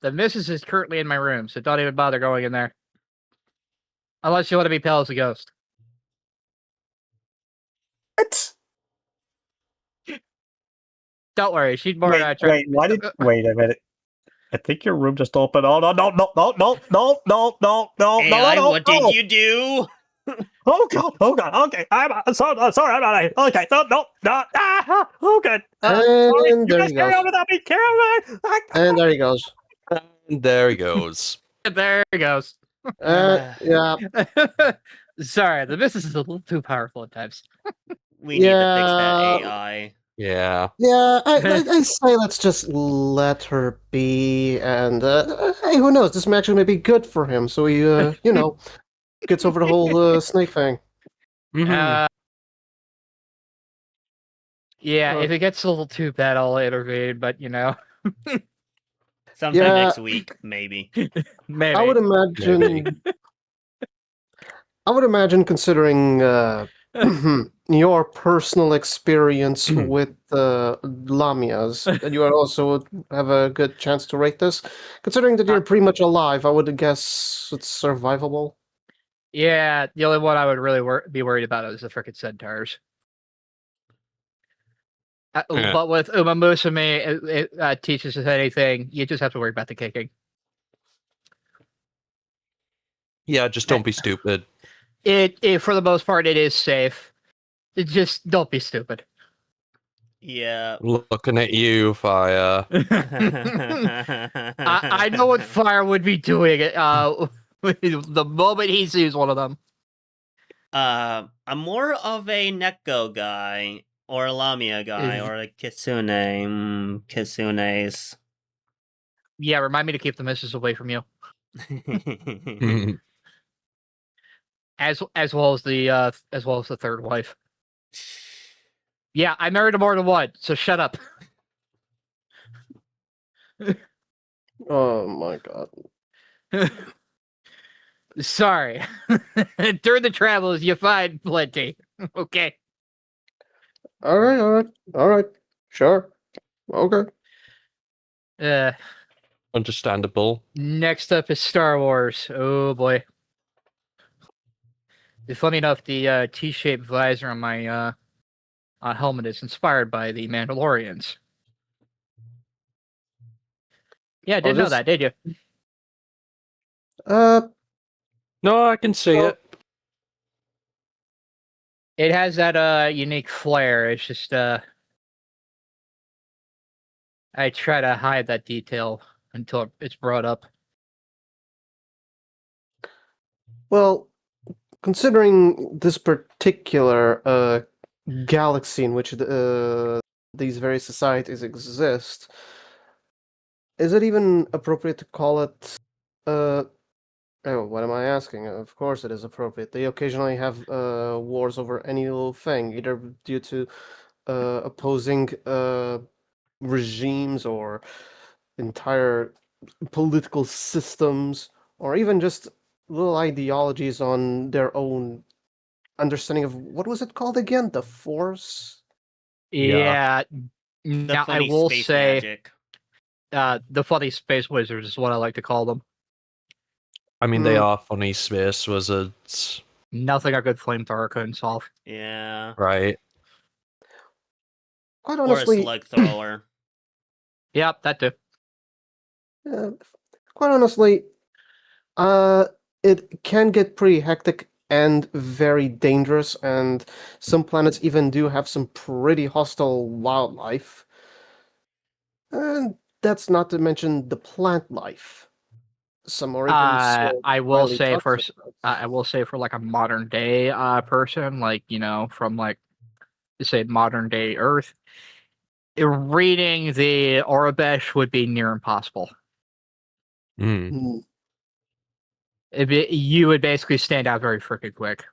The missus is currently in my room, so don't even bother going in there. Unless you want to be pale as a ghost. What? Don't worry, she'd more Wait a minute. I think your room just opened. Oh no. AI, what did you do? Oh god. Okay, I'm sorry. I'm not. Okay, no. Oh god. Sorry. And You there guys he carry goes. on without me. Carry on. And there he goes. And there he goes. There he goes. Yeah. Sorry, the missus is a little too powerful at times. We need to fix that Yeah. AI. Yeah. Yeah, I say let's just let her be, and hey, who knows? This match may be good for him, so he, gets over the whole snake thing. Mm-hmm. Yeah, if it gets a little too bad, I'll intervene, but Sometime Yeah. next week, maybe. maybe. I would imagine. I would imagine, considering your personal experience with Lamias, that you also have a good chance to rate this. Considering that you're pretty much alive, I would guess it's survivable. Yeah, the only one I would really be worried about is the frickin' centaurs. Yeah. But with Uma Musume, it teaches us anything. You just have to worry about the kicking. Yeah, just don't be stupid. It for the most part, it is safe. Just don't be stupid. Yeah. Looking at you, Fire. I know what Fire would be doing the moment he sees one of them. I'm more of a Neko guy, or a Lamia guy, or a Kitsune. Kitsunes. Yeah, remind me to keep the misses away from you. As well as the third wife. Yeah, I married a more than one, so shut up. Oh my god. Sorry. During the travels, you find plenty. Okay. Alright. Sure. Okay. Understandable. Next up is Star Wars. Oh boy. Funny enough, the T-shaped visor on my helmet is inspired by the Mandalorians. Yeah, didn't know that, did you? No, I can see it. It has that unique flair. It's just I try to hide that detail until it's brought up. Well, considering this particular galaxy in which these various societies exist, is it even appropriate to call it? Oh, what am I asking? Of course, it is appropriate. They occasionally have wars over any little thing, either due to opposing regimes or entire political systems, or even just little ideologies on their own understanding of what was it called again? The Force? Yeah. The Now I funny will space say magic. the funny space wizards is what I like to call them. I mean, they are funny space wizards. Nothing a good flamethrower couldn't solve. Yeah. Right. Quite Or a honestly, slug thrower. Yep, that too. quite honestly, it can get pretty hectic and very dangerous, and some planets even do have some pretty hostile wildlife. And that's not to mention the plant life. Some are even so I will highly say for toxic. I will say for like a modern day person, like from like say modern day Earth, reading the Orabesh would be near impossible. Mm. You would basically stand out very freaking quick.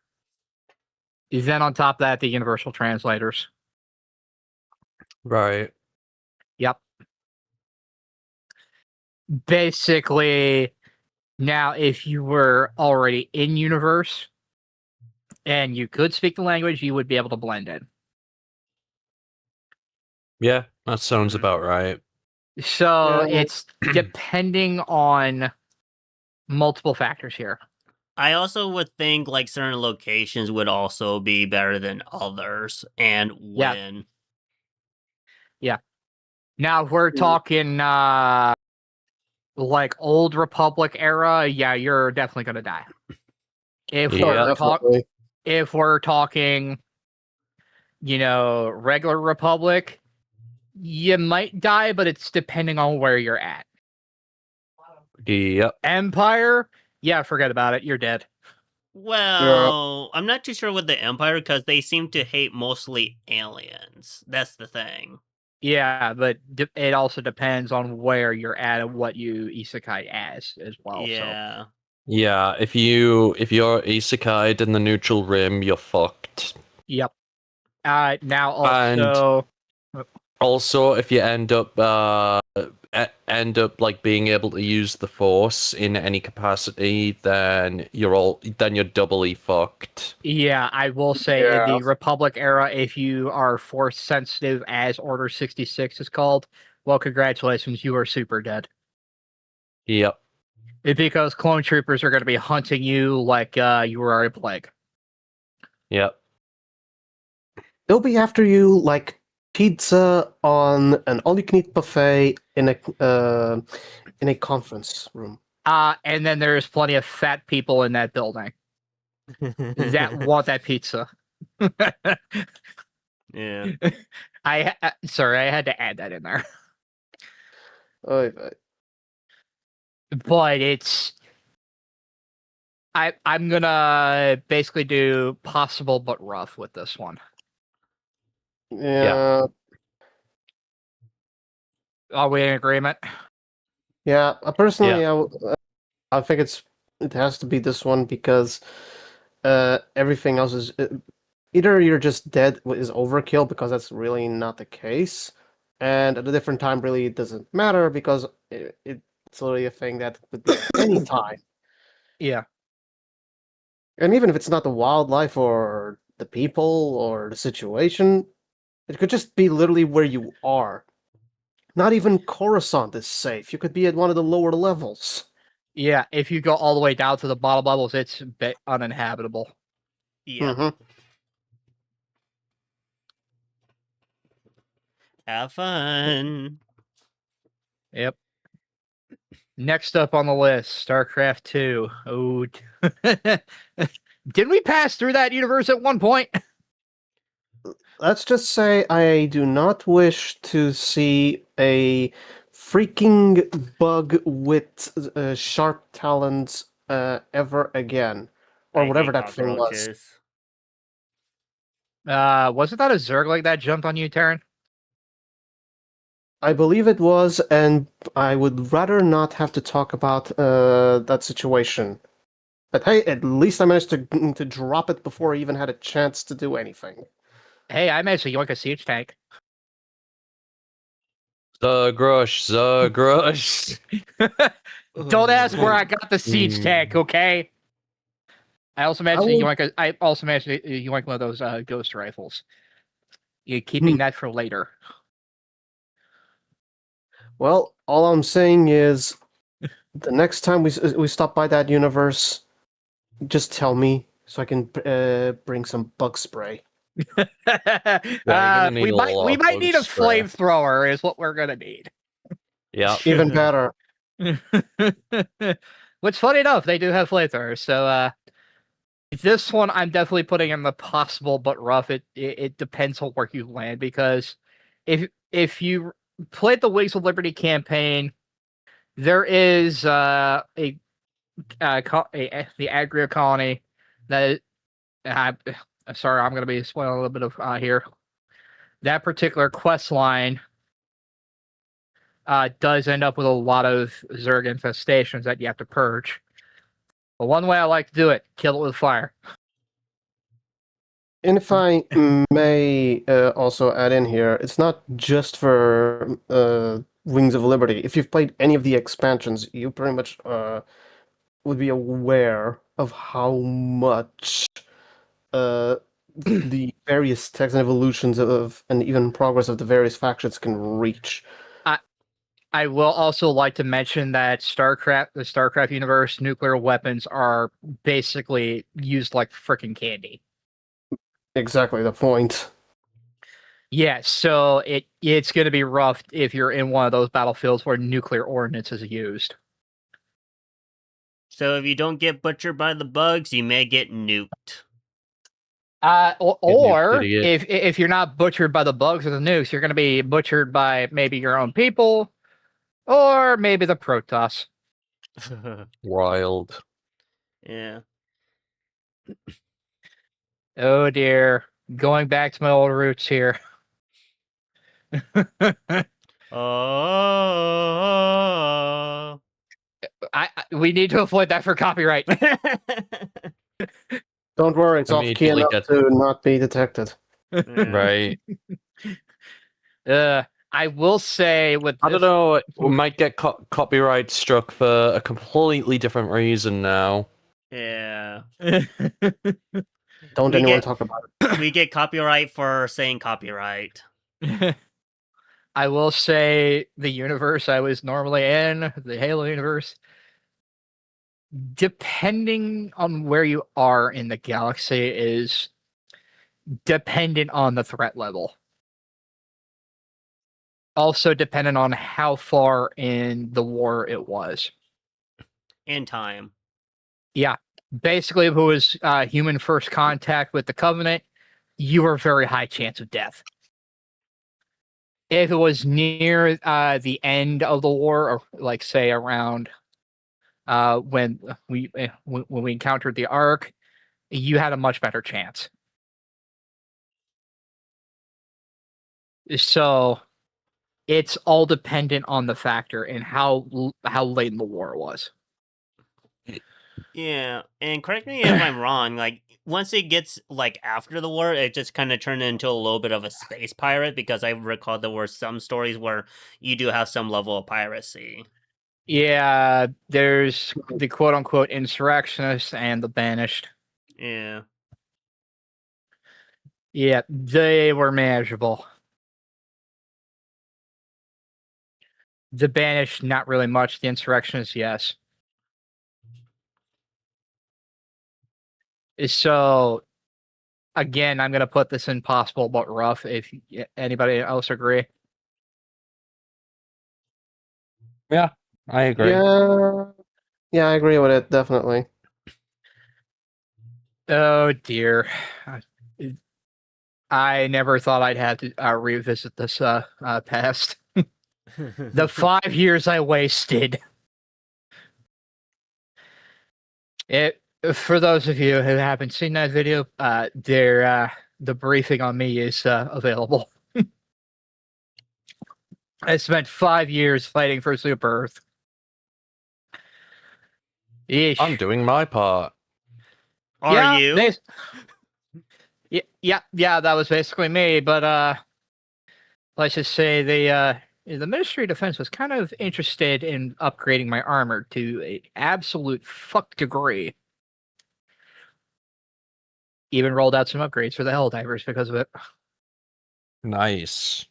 Then on top of that, the universal translators. Right. Yep. Basically, now if you were already in universe and you could speak the language, you would be able to blend in. Yeah, that sounds Mhm. about right. So Yeah. it's depending on multiple factors here. I also would think like certain locations would also be better than others and win. Yeah. Now if we're talking like old Republic era, yeah, you're definitely gonna die. If Yeah. if we're talking, regular Republic, you might die, but it's depending on where you're at. Yep. Empire, yeah, forget about it. You're dead. Well, I'm not too sure with the Empire because they seem to hate mostly aliens. That's the thing. Yeah, but it also depends on where you're at and what you isekai as well. Yeah. Yeah, if you're isekai in the neutral rim, you're fucked. Yep. Now also, Also, if you end up like being able to use the force in any capacity, then you're doubly fucked. yeah, I will say in the Republic era, if you are force sensitive, as Order 66 is called, well, congratulations, you are super dead. Yep. Because clone troopers are going to be hunting you like you were a plague. Yep. They'll be after you like pizza on an all-you-can-eat buffet in a conference room. And then there's plenty of fat people in that building that want that pizza. Yeah. Sorry, I had to add that in there. Oy, But I'm gonna basically do possible but rough with this one. yeah. Are we in agreement? Yeah, personally, I think it has to be this one because everything else is either you're just dead is overkill because that's really not the case, and at a different time really it doesn't matter because it's literally a thing that could be at any time. Yeah. And even if it's not the wildlife or the people or the situation, it could just be literally where you are. Not even Coruscant is safe. You could be at one of the lower levels. Yeah, if you go all the way down to the bottom levels, it's uninhabitable. Yeah. Mhm. Have fun. Yep. Next up on the list, StarCraft 2. Oh, didn't we pass through that universe at one point? Let's just say I do not wish to see a freaking bug with sharp talons ever again, or I whatever hate that thing was. cockroaches. Wasn't that a Zergling that jumped on you, Taryn? I believe it was, and I would rather not have to talk about that situation. But hey, at least I managed to drop it before I even had a chance to do anything. Hey, I managed to yoink a siege tank. Zagrush. Don't ask where I got the siege tank, okay? I also managed to yoink. I also managed to yoink one of those ghost rifles. You're keeping that for later. Well, all I'm saying is, the next time we stop by that universe, just tell me so I can bring some bug spray. You're gonna need we a might lot we of might bug need a spray. flamethrower is what we're gonna need. Yeah. Even better. Which, funny enough, they do have flamethrowers. So this one I'm definitely putting in the possible but rough. It depends on where you land, because if you played the Wings of Liberty campaign, there is the Agria colony that sorry, I'm going to be spoiling a little bit of here. That particular quest line does end up with a lot of Zerg infestations that you have to purge. But one way I like to do it, kill it with fire. And if I may also add in here, it's not just for Wings of Liberty. If you've played any of the expansions, you pretty much would be aware of how much the various techs and evolutions of, and even progress of the various factions can reach. I will also like to mention that the StarCraft universe, nuclear weapons are basically used like freaking candy. Exactly the point. Yeah, so it's going to be rough if you're in one of those battlefields where nuclear ordnance is used. So if you don't get butchered by the bugs, you may get nuked. Or if you're not butchered by the bugs or the nukes, you're going to be butchered by maybe your own people, or maybe the Protoss. Wild. Yeah. Oh dear, going back to my old roots here. Oh. We need to avoid that for copyright. Don't worry, it's off key enough to not be detected. Right. I will say with I don't know, we might get copyright struck for a completely different reason now. Yeah. Don't anyone talk about it. We get copyright for saying copyright. I will say the universe I was normally in, the Halo universe, depending on where you are in the galaxy, is dependent on the threat level. Also dependent on how far in the war it was. in time. Yeah. Basically, if it was human first contact with the Covenant, you were very high chance of death. If it was near the end of the war, or like say around when we encountered the Ark, you had a much better chance. So it's all dependent on the factor and how late in the war it was. Yeah, and correct me if I'm wrong, like, once it gets, like, after the war, it just kind of turned into a little bit of a space pirate, because I recall there were some stories where you do have some level of piracy. Yeah, there's the quote unquote insurrectionists and the banished. Yeah. Yeah, they were manageable. The banished, not really much. The insurrectionists, yes. So, again, I'm going to put this in possible but rough, if anybody else agree. Yeah, I agree. Yeah, I agree with it, definitely. Oh, dear. I never thought I'd have to revisit this past. The 5 years I wasted. For those of you who haven't seen that video, the briefing on me is available. I spent 5 years fighting for Super Earth. Yeesh. I'm doing my part. Are you? Yeah, that was basically me. But let's just say the Ministry of Defense was kind of interested in upgrading my armor to an absolute fuck degree. Even rolled out some upgrades for the Helldivers because of it. Nice.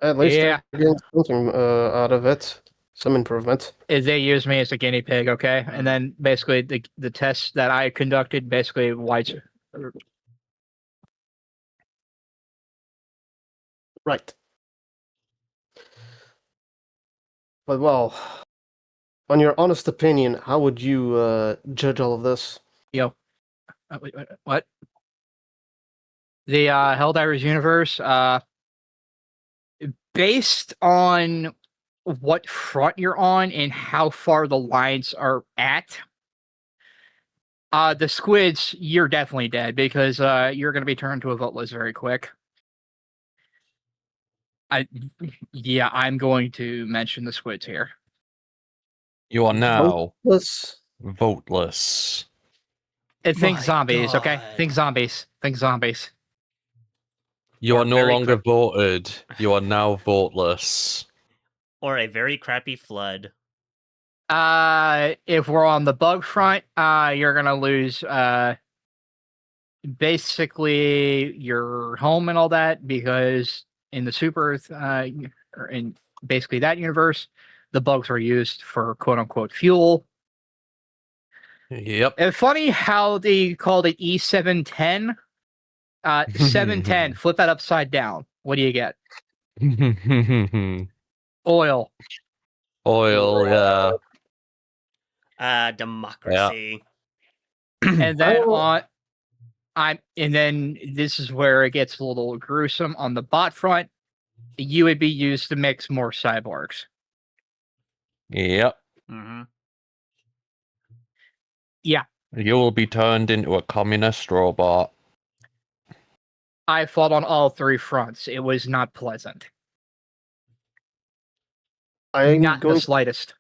At least Yeah. they're getting something out of it. Some improvement. They used me as a guinea pig, okay? And then basically the tests that I conducted basically Right. But well, on your honest opinion, how would you judge all of this? wait, what? The Helldivers universe, based on what front you're on and how far the lines are at, the squids, you're definitely dead because you're going to be turned to a voteless very quick. I'm going to mention the squids here. You are now Voteless? voteless. And think My zombies, okay? God. Think zombies. Think zombies. You Or are no very longer quick- voted. You are now voteless. Or a very crappy flood. If we're on the bug front, you're gonna lose basically your home and all that, because in the Super Earth, or in basically that universe, the bugs are used for quote unquote fuel. Yep. And funny how they called it E710. 710, flip that upside down. What do you get? Oil. Oil, yeah. Democracy. And then Oh. and then this is where it gets a little gruesome. On the bot front, you would be used to mix more cyborgs. Yep. Mm-hmm. Yeah, You will be turned into a communist robot. I fought on all 3 fronts. It was not pleasant. Not the slightest.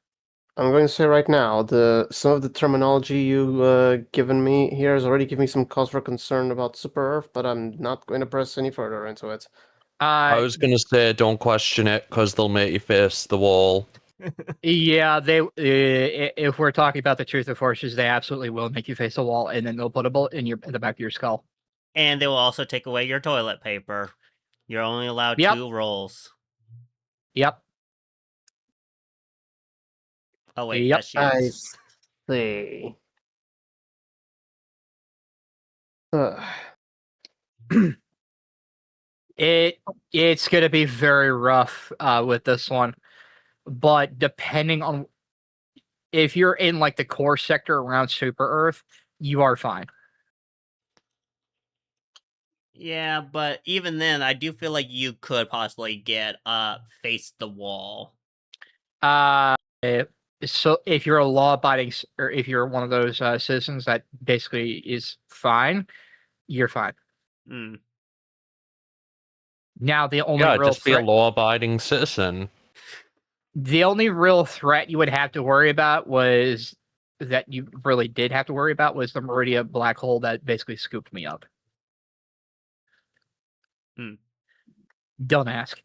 I'm going to say right now, some of the terminology you given me here has already given me some cause for concern about Super Earth, but I'm not going to press any further into it. I was gonna say, don't question it, because they'll make you face the wall. Yeah, they. If we're talking about the truth of forces, they absolutely will make you face a wall, and then they'll put a bullet in the back of your skull. And they will also take away your toilet paper. You're only allowed Yep. 2 rolls. Yep. Oh wait, Yep. that's I shields. see. It's gonna be very rough with this one, but depending on if you're in like the core sector around Super Earth, you are fine. Yeah, but even then, I do feel like you could possibly get face the wall. So if you're a law-abiding, or if you're one of those citizens that basically is fine, you're fine. Hmm. Now the only Yeah, real just be a threat, law-abiding citizen. the only real threat you would have to worry about was that you really did have to worry about was the Meridia black hole that basically scooped me up. Hmm. Don't ask.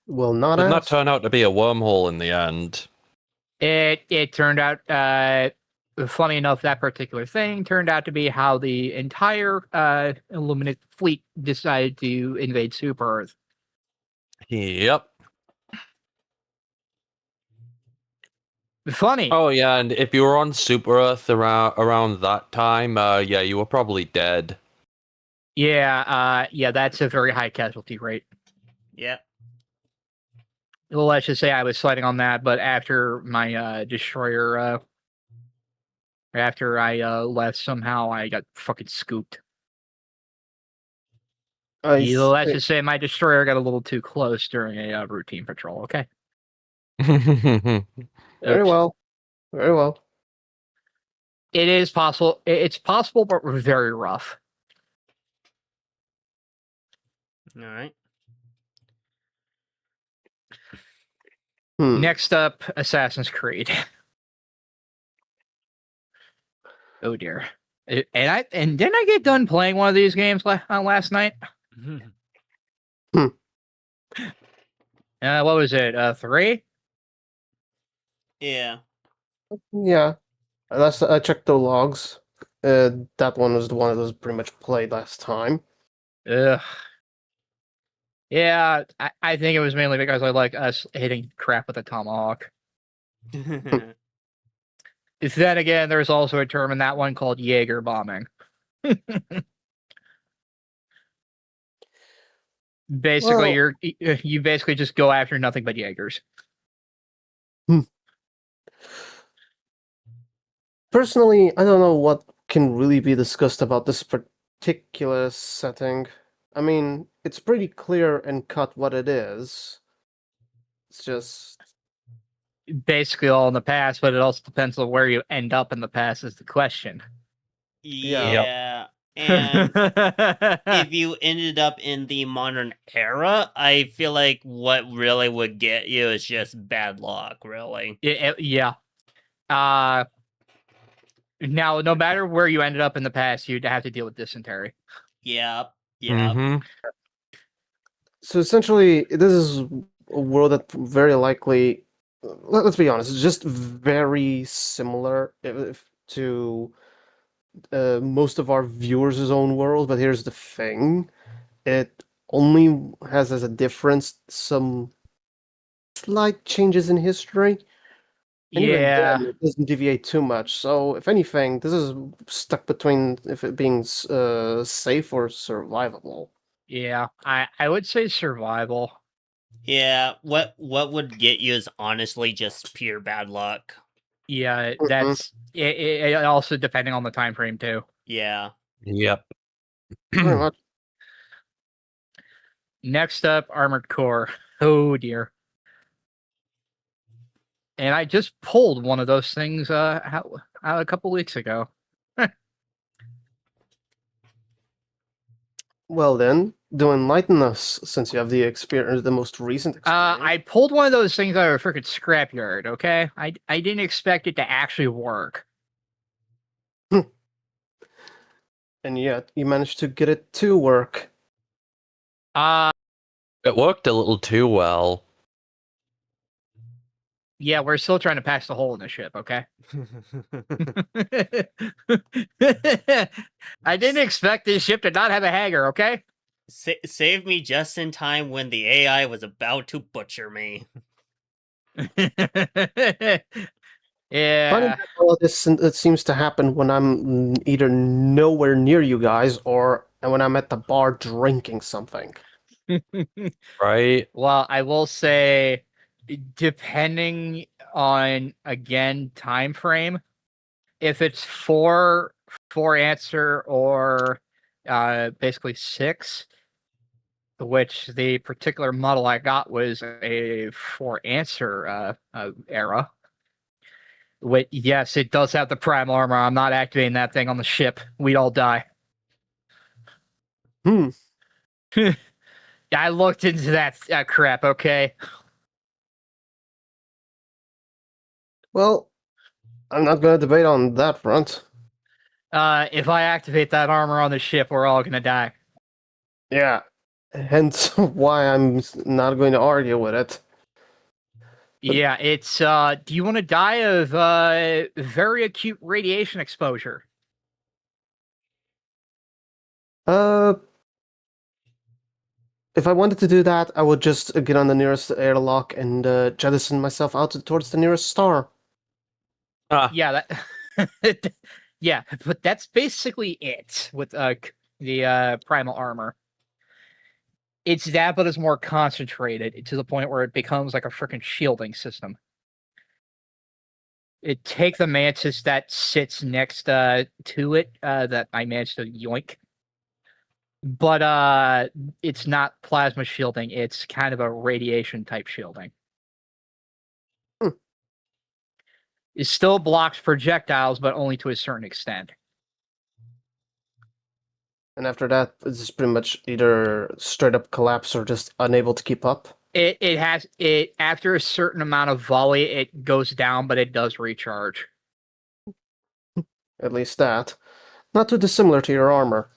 Will not Did not ask. turn out to be a wormhole in the end. It turned out, funny enough, that particular thing turned out to be how the entire Illuminate fleet decided to invade Super Earth. Yep. Funny. Oh yeah, and if you were on Super Earth around that time, yeah, you were probably dead. Yeah, that's a very high casualty rate. Yeah. Well, let's just say I was sliding on that, but after my destroyer, after I left, somehow I got fucking scooped. Let's just say my destroyer got a little too close during a routine patrol. Okay. Very Oops. well. Very well. It is possible. It's possible, but very rough. All right. Next up, Assassin's Creed. Oh dear. And didn't I get done playing one of these games last night? What was it? 3? Yeah. Yeah. Unless I checked the logs. That one was the one that was pretty much played last time. Ugh. Yeah, I think it was mainly because I like us hitting crap with a tomahawk. Then again, there's also a term in that one called Jaeger bombing. Basically, you basically just go after nothing but Jaegers. Personally, I don't know what can really be discussed about this particular setting. I mean, it's pretty clear and cut what it is. It's just Basically all in the past, but it also depends on where you end up in the past is the question. Yeah. And if you ended up in the modern era, I feel like what really would get you is just bad luck, really. Yeah. Now, no matter where you ended up in the past, you'd have to deal with dysentery. Yep. Mm-hmm. so essentially, this is a world that very likely, let's be honest, it's just very similar to most of our viewers' own world. But here's the thing: it only has as a difference some slight changes in history. And even Yeah. then, it doesn't deviate too much. So, if anything, this is stuck between if it being safe or survivable. Yeah. I would say survival. Yeah. What would get you is honestly just pure bad luck. Yeah, that's it also depending on the time frame too. Yeah. Yep. Pretty much. Next up, Armored Core. Oh dear. And I just pulled one of those things out a couple weeks ago. Well then, do enlighten us since you have the experience, the most recent experience. I pulled one of those things out of a freaking scrapyard, okay? I didn't expect it to actually work. And yet, you managed to get it to work. It worked a little too well. Yeah, we're still trying to patch the hole in the ship, okay? I didn't expect this ship to not have a hangar, okay? Save me just in time when the AI was about to butcher me. Funny Yeah. that all this it seems to happen when I'm either nowhere near you guys or when I'm at the bar drinking something. Right? Well, I will say Depending on, again, time frame. If it's four answer or basically 6, which the particular model I got was a 4 answer era. Yes, it does have the prime armor. I'm not activating that thing on the ship. We'd all die. I looked into that crap, okay? Well, I'm not going to debate on that front. If I activate that armor on the ship, we're all gonna die. Yeah. Hence why I'm not going to argue with it. Yeah, it's do you want to die of very acute radiation exposure? Uh, if I wanted to do that, I would just get on the nearest airlock and jettison myself out towards the nearest star. Yeah, that yeah, but that's basically it with the primal armor. It's that, but it's more concentrated to the point where it becomes like a freaking shielding system. It take the mantis that sits next to it that I managed to yoink. But it's not plasma shielding, it's kind of a radiation type shielding. It still blocks projectiles, but only to a certain extent. And after that, it's pretty much either straight up collapse or just unable to keep up. It has it after a certain amount of volley, it goes down, but it does recharge. At least that. Not too dissimilar to your armor.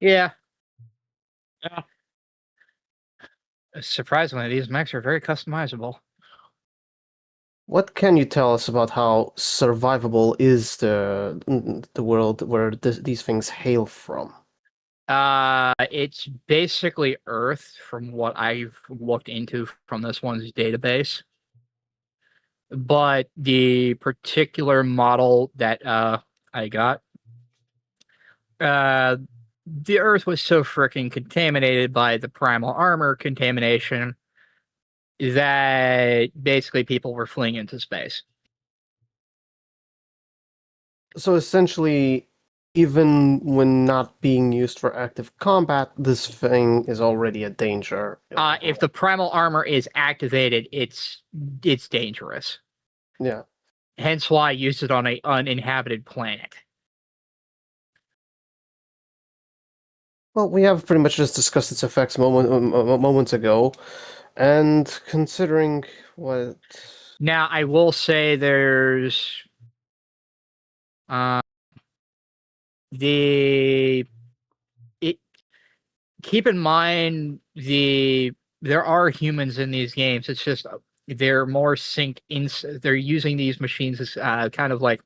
Yeah. Surprisingly, these mechs are very customizable. What can you tell us about how survivable is the world where these things hail from? It's basically Earth from what I've looked into from this one's database. But the particular model that I got, the Earth was so freaking contaminated by the primal armor contamination that basically people were fleeing into space. So essentially, even when not being used for active combat, this thing is already a danger. If the primal armor is activated, it's dangerous. Yeah. Hence why I used it on an uninhabited planet. Well, we have pretty much just discussed its effects moments ago, and considering what... Now, I will say there's the it. Keep in mind there are humans in these games. It's just they're more sync in. They're using these machines as kind of like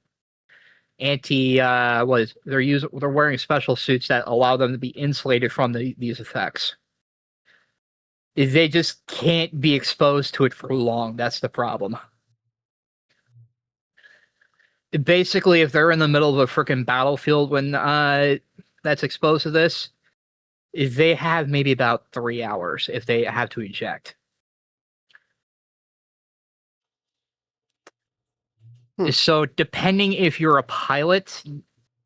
they're wearing special suits that allow them to be insulated from these effects. They just can't be exposed to it for long. That's the problem. Basically, if they're in the middle of a freaking battlefield when that's exposed to this, they have maybe about 3 hours if they have to eject. So, depending if you're a pilot,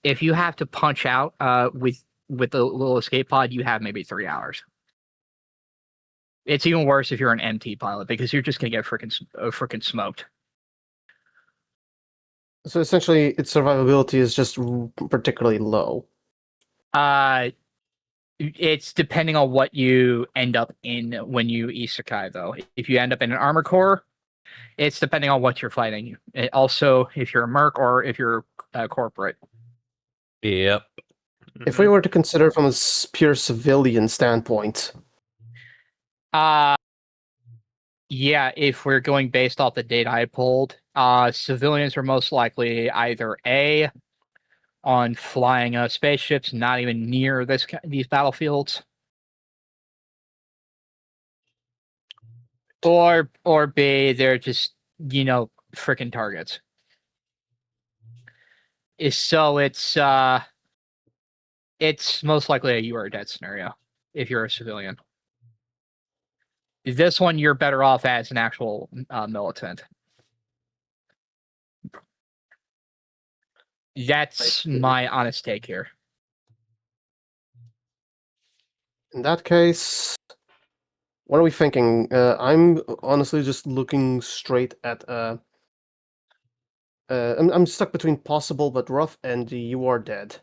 if you have to punch out with the little escape pod, you have maybe 3 hours. It's even worse if you're an MT pilot because you're just gonna get freaking smoked. So essentially, its survivability is just particularly low. It's depending on what you end up in when you isekai, though. If you end up in an armor core, it's depending on what you're fighting. Also, if you're a merc or if you're corporate. Yep. If we were to consider from a pure civilian standpoint, yeah, if we're going based off the data I pulled, civilians are most likely either A, on flying spaceships not even near these battlefields, or B, they're just freaking targets. So it's most likely a you are dead scenario if you're a civilian. This one, you're better off as an actual militant. That's my honest take here. In that case, what are we thinking? I'm honestly just looking straight at. I'm stuck between possible but rough and the you are dead.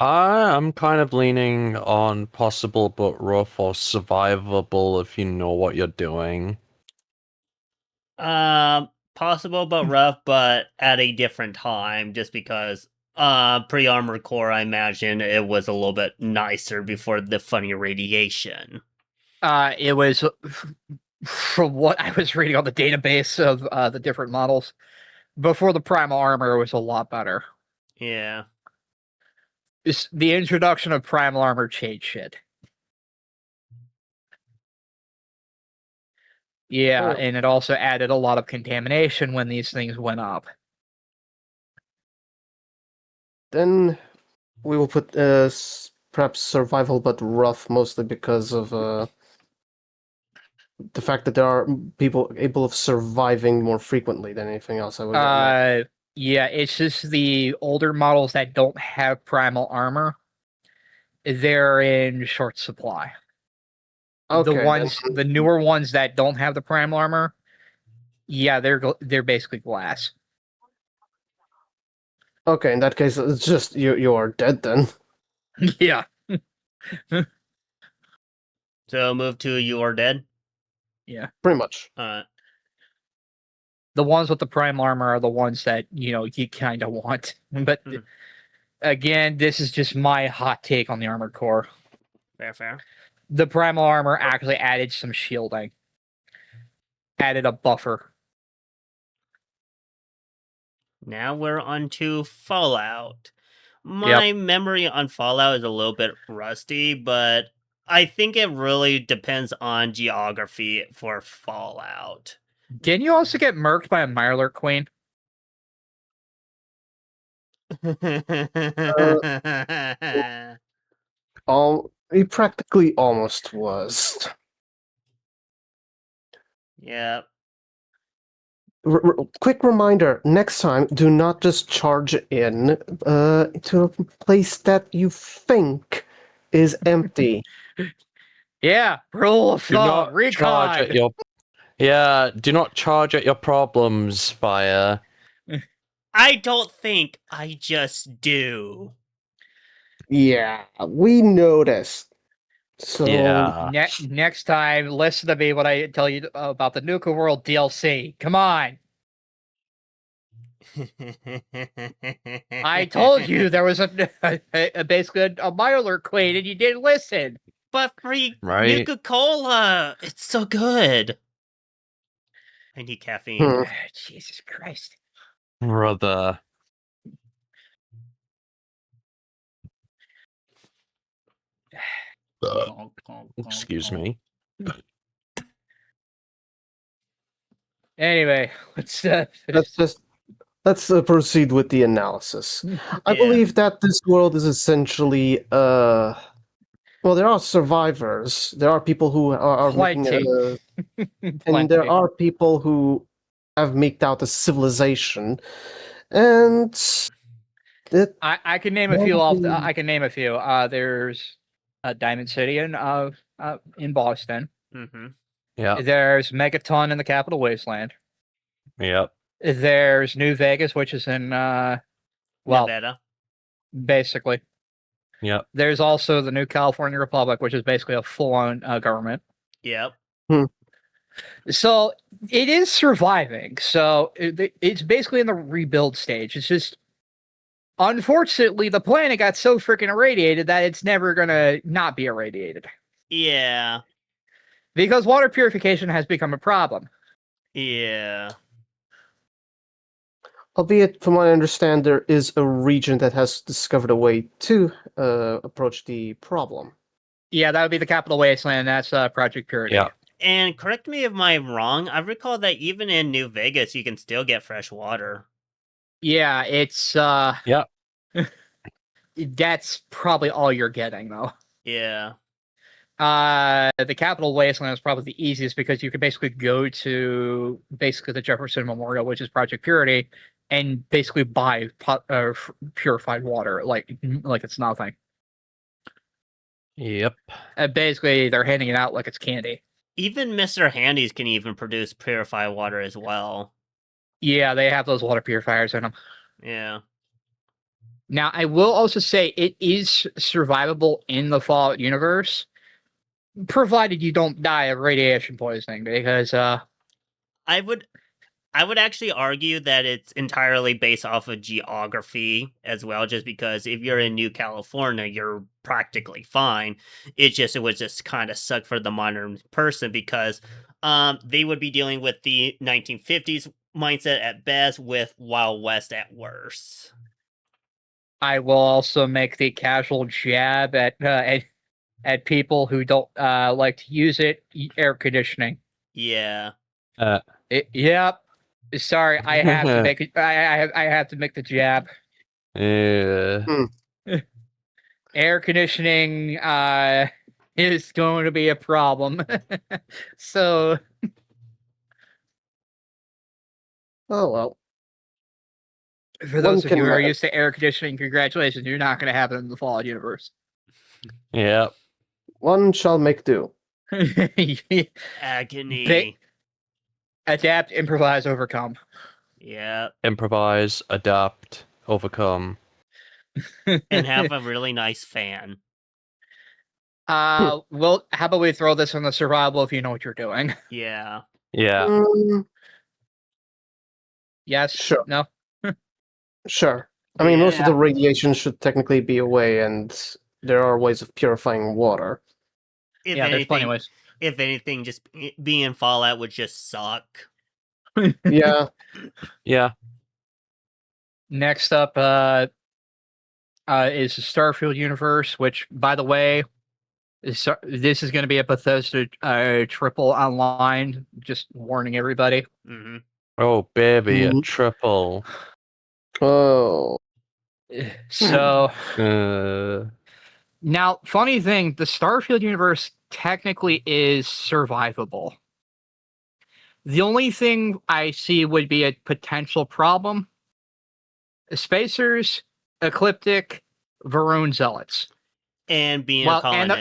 I'm kind of leaning on possible but rough or survivable if you know what you're doing. Possible but rough, but at a different time, just because pre-armored core, I imagine it was a little bit nicer before the funny radiation. It was, from what I was reading on the database of the different models, before the primal armor was a lot better. Yeah. The introduction of primal armor changed shit. Yeah, Oh. and it also added a lot of contamination when these things went up. Then we will put perhaps survival but rough, mostly because of the fact that there are people able of surviving more frequently than anything else. I would imagine. Yeah, it's just the older models that don't have primal armor, they're in short supply. Okay, The newer ones that don't have the primal armor, yeah, they're basically glass. Okay, in that case, it's just you are dead then. Yeah. So move to you are dead. Yeah. Pretty much. The ones with the primal armor are the ones that, you kind of want. But again, this is just my hot take on the armored core. Fair. The primal armor actually added some shielding. Added a buffer. Now we're on to Fallout. My memory on Fallout is a little bit rusty, but I think it really depends on geography for Fallout. Didn't you also get murked by a Mirelurk Queen? He practically almost was. Yeah. Quick reminder: next time, do not just charge in to a place that you think is empty. Yeah, rule of Do thumb, not charge recon. at your do not charge at your problems, Fire. I don't think, I just do. Yeah, we noticed. So Yeah. Next time, listen to me when I tell you about the Nuka World DLC. Come on. I told you there was basically a Mirelurk Queen and you didn't listen. But free Right. Nuka-Cola! It's so good. I need caffeine. Jesus Christ. Brother. Excuse me. Anyway, let's let's proceed with the analysis. I believe that this world is essentially well, there are survivors. There are people who are making and there are people who have made out a civilization, and I can name a few off. I can name a few. There's Diamond City in Boston. Mm-hmm. Yeah. There's Megaton in the Capital Wasteland. Yep. There's New Vegas, which is in Nevada. Basically. Yep. There's also the New California Republic, which is basically a full-on government. Yep. So it is surviving. So it's basically in the rebuild stage. It's just, unfortunately, the planet got so freaking irradiated that it's never gonna not be irradiated. Yeah. Because water purification has become a problem. Yeah. Albeit, from what I understand, there is a region that has discovered a way to approach the problem. Yeah, that would be the Capital Wasteland. That's Project Purity. Yeah. And correct me if I'm wrong, I recall that even in New Vegas, you can still get fresh water. Yeah, it's Yeah. That's probably all you're getting, though. Yeah. The Capital Wasteland is probably the easiest because you can basically go to the Jefferson Memorial, which is Project Purity, and basically buy purified water like it's nothing. Yep. Basically, they're handing it out like it's candy. Even Mr. Handy's can even produce purified water as well. Yeah, they have those water purifiers in them. Yeah. Now, I will also say it is survivable in the Fallout universe, provided you don't die of radiation poisoning, because I would actually argue that it's entirely based off of geography as well, just because if you're in New California, you're practically fine. It would just kind of suck for the modern person because they would be dealing with the 1950s mindset at best with Wild West at worst. I will also make the casual jab at people who don't like to use it. Air conditioning. Yeah. Yep. Sorry, I have to make it. I have to make the jab. Yeah. Air conditioning is going to be a problem. So, Oh well. for those of can you who are manage. used to air conditioning, congratulations. You're not going to have it in the Fallout universe. Yep. One shall make do. Agony. Adapt, improvise, overcome. Yeah. Improvise, adapt, overcome. And have a really nice fan. Well, how about we throw this on the survival if you know what you're doing? Yeah. Yeah. Yes? Sure. No? Sure. I mean, most of Yeah. the radiation should technically be away, and there are ways of purifying water. If Yeah, there's plenty of anything, ways. if anything, just being in Fallout would just suck. Yeah. Yeah. Next up is the Starfield universe, which, by the way, this is going to be a Bethesda triple online. Just warning everybody. Mm-hmm. Oh, baby, a Mhm. triple. Oh. So Uh, now, funny thing, the Starfield universe technically is survivable. The only thing I see would be a potential problem: Spacers, Ecliptic, Varun Zealots. And being a colonist.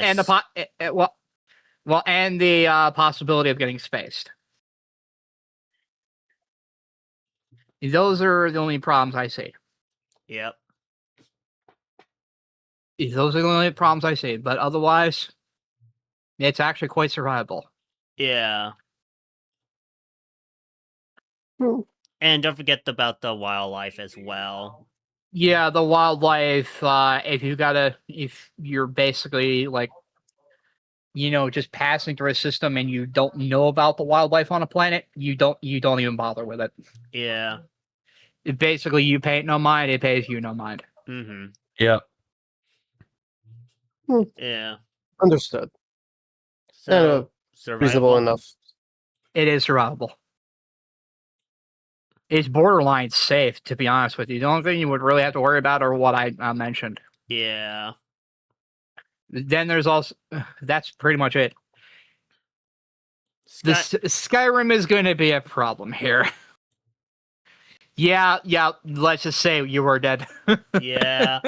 And the possibility of getting spaced. Those are the only problems I see. Yep. Those are the only problems I see. But otherwise, it's actually quite survivable. Yeah. Hmm. And don't forget about the wildlife as well. Yeah, the wildlife. If you're basically like, just passing through a system and you don't know about the wildlife on a planet, you don't even bother with it. Yeah. Basically, you pay it no mind, it pays you no mind. Mm-hmm. yeah. Yeah. Understood. So Reasonable survivable. enough. It is survivable. It's borderline safe, to be honest with you. The only thing you would really have to worry about are what I mentioned. Yeah. Then there's also that's pretty much it. Skyrim is going to be a problem here. Yeah. Let's just say you were dead. Yeah.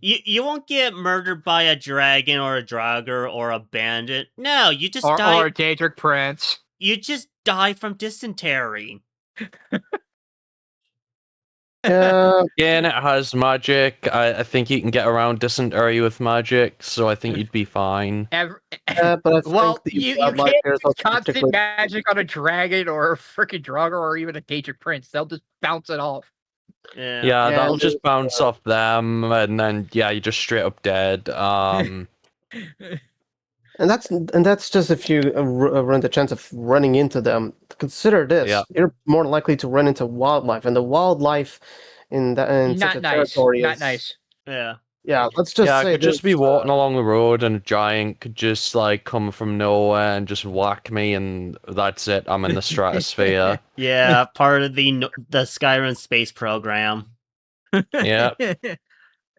You won't get murdered by a dragon or a draugr or a bandit. No, you just die. Or a Daedric Prince. You just die from dysentery. Yeah. Again, it has magic. I think you can get around dysentery with magic, so I think you'd be fine. But I think the you wildlife can't here is use also constant particularly. magic on a dragon or a freaking draugr or even a Daedric Prince. They'll just bounce it off. Yeah. Yeah, Yeah, that'll and just bounce off them, and then yeah, you're just straight up dead. And that's just if you run the chance of running into them. Consider this: Yeah. you're more likely to run into wildlife, and the wildlife in such a Not nice. territory Not is nice. Yeah. Yeah, let's just yeah, I say could just this, be walking along the road, and a giant could just like come from nowhere and just whack me, and that's it. I'm in the stratosphere. Yeah, part of the Skyrim space program. Yeah.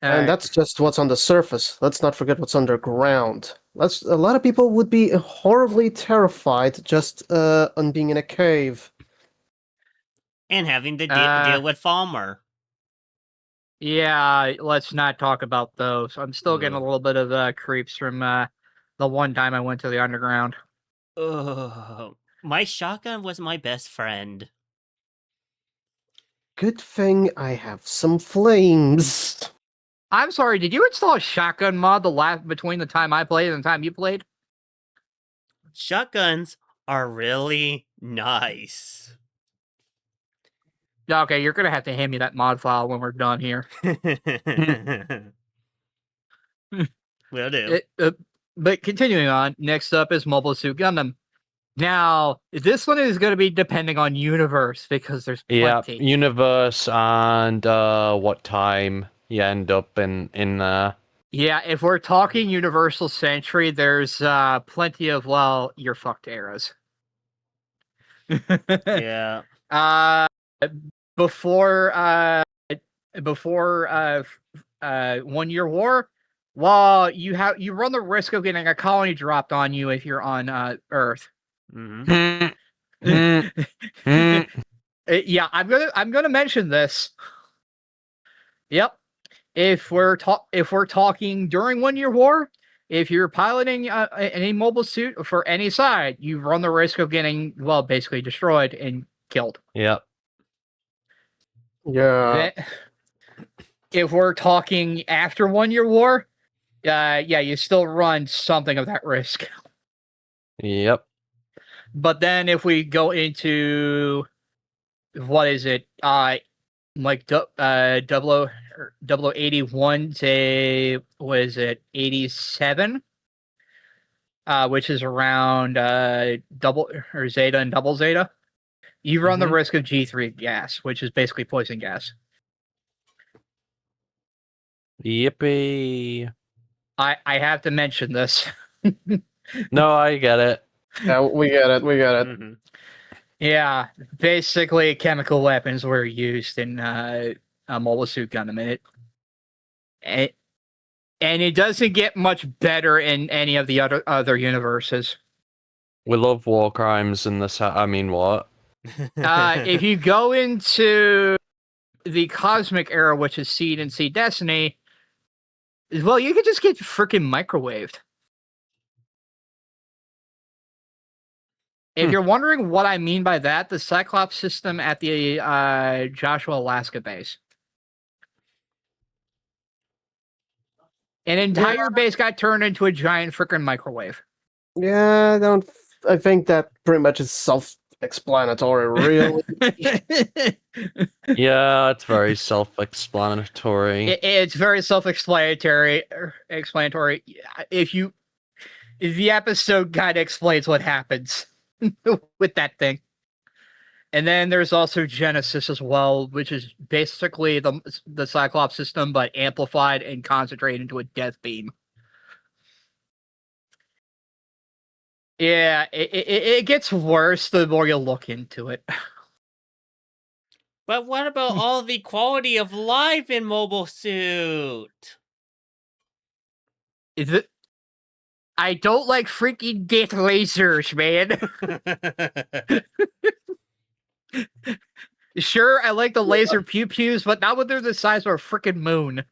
And that's just what's on the surface. Let's not forget what's underground. A lot of people would be horribly terrified just on being in a cave. And having to Uh, deal with Falmer. Yeah, let's not talk about those. I'm still getting a Ugh. little bit of creeps from the one time I went to the underground. Ugh. My shotgun was my best friend. Good thing I have some flames. I'm sorry, did you install a shotgun mod between the time I played and the time you played? Shotguns are really nice. Okay, you're gonna have to hand me that mod file when we're done here. Will do. But continuing on, next up is Mobile Suit Gundam. Now, this one is going to be depending on universe because there's Yeah, plenty. universe and what time you end up in there. Yeah, if we're talking Universal Century, there's plenty of, well, you're fucked eras. Yeah. Before 1 Year War, well, you run the risk of getting a colony dropped on you if you're on Earth. Mm-hmm. Yeah, I'm gonna mention this. Yep. If we're talking during 1 Year War, if you're piloting any mobile suit for any side, you run the risk of getting, well, basically destroyed and killed. Yep. Yeah. If we're talking after 1 Year War, yeah, you still run something of that risk. Yep. But then if we go into, what is it, like double 81 to, what is it, 87, which is around double or Zeta and double Zeta, you run the risk of G3 gas, which is basically poison gas. Yippee. I have to mention this. No, I get it. Yeah, we get it. We get it. Mm-hmm. Yeah, basically chemical weapons were used in a Mobile Suit Gundam, and it doesn't get much better in any of the other universes. We love war crimes in this. I mean, what? If you go into the Cosmic Era, which is Seed and Seed Destiny, well, you could just get freaking microwaved. If you're wondering what I mean by that, the Cyclops system at the Joshua, Alaska base. An entire base got turned into a giant freaking microwave. Yeah, I think that pretty much is self-explanatory, really. Yeah, it's very self-explanatory. It's very self-explanatory. If the episode kind of explains what happens with that thing. And then there's also Genesis as well, which is basically the Cyclops system, but amplified and concentrated into a death beam. Yeah, it gets worse the more you look into it. But what about all the quality of life in Mobile Suit? I don't like freaking death lasers, man. Sure, I like the laser pew-pews, but not when they're the size of a freaking moon.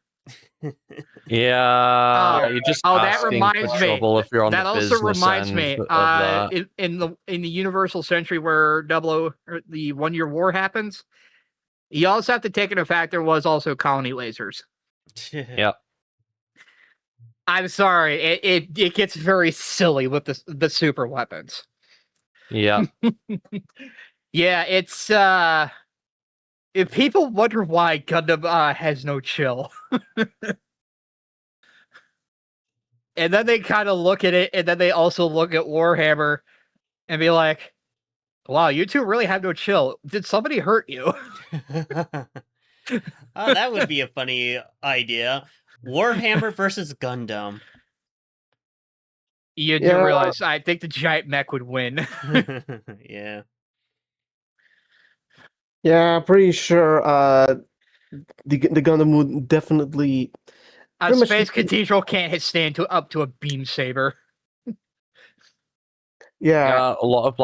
Yeah, Oh. you're just Oh, that asking reminds for me. trouble if you're on That the also business reminds end me. of that. In the Universal Century where the 1 Year War happens, you also have to take into fact there was also colony lasers. Yep. I'm sorry, it gets very silly with the super weapons. Yeah. Yeah, it's if people wonder why Gundam has no chill. And then they kind of look at it, and then they also look at Warhammer and be like, wow, you two really have no chill. Did somebody hurt you? Oh, that would be a funny idea. Warhammer versus Gundam. You do Yeah. realize, I think the giant mech would win. Yeah. Yeah, pretty sure the Gundam would definitely A Pretty much space the- cathedral can't stand up to a beam saber. yeah, A lot of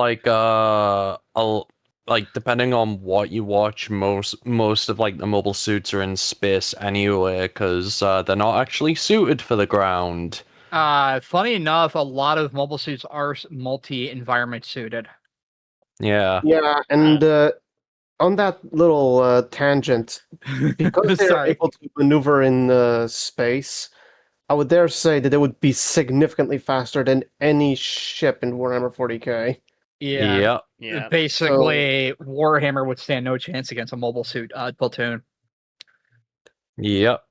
like depending on what you watch, most of like the mobile suits are in space anyway, because they're not actually suited for the ground. Funny enough, a lot of mobile suits are multi-environment suited. Yeah. yeah, and on that little tangent, because they're Sorry. able to maneuver in space, I would dare say that they would be significantly faster than any ship in Warhammer 40k. Yeah. Yeah. Yeah. Basically, Warhammer would stand no chance against a mobile suit platoon. Yep.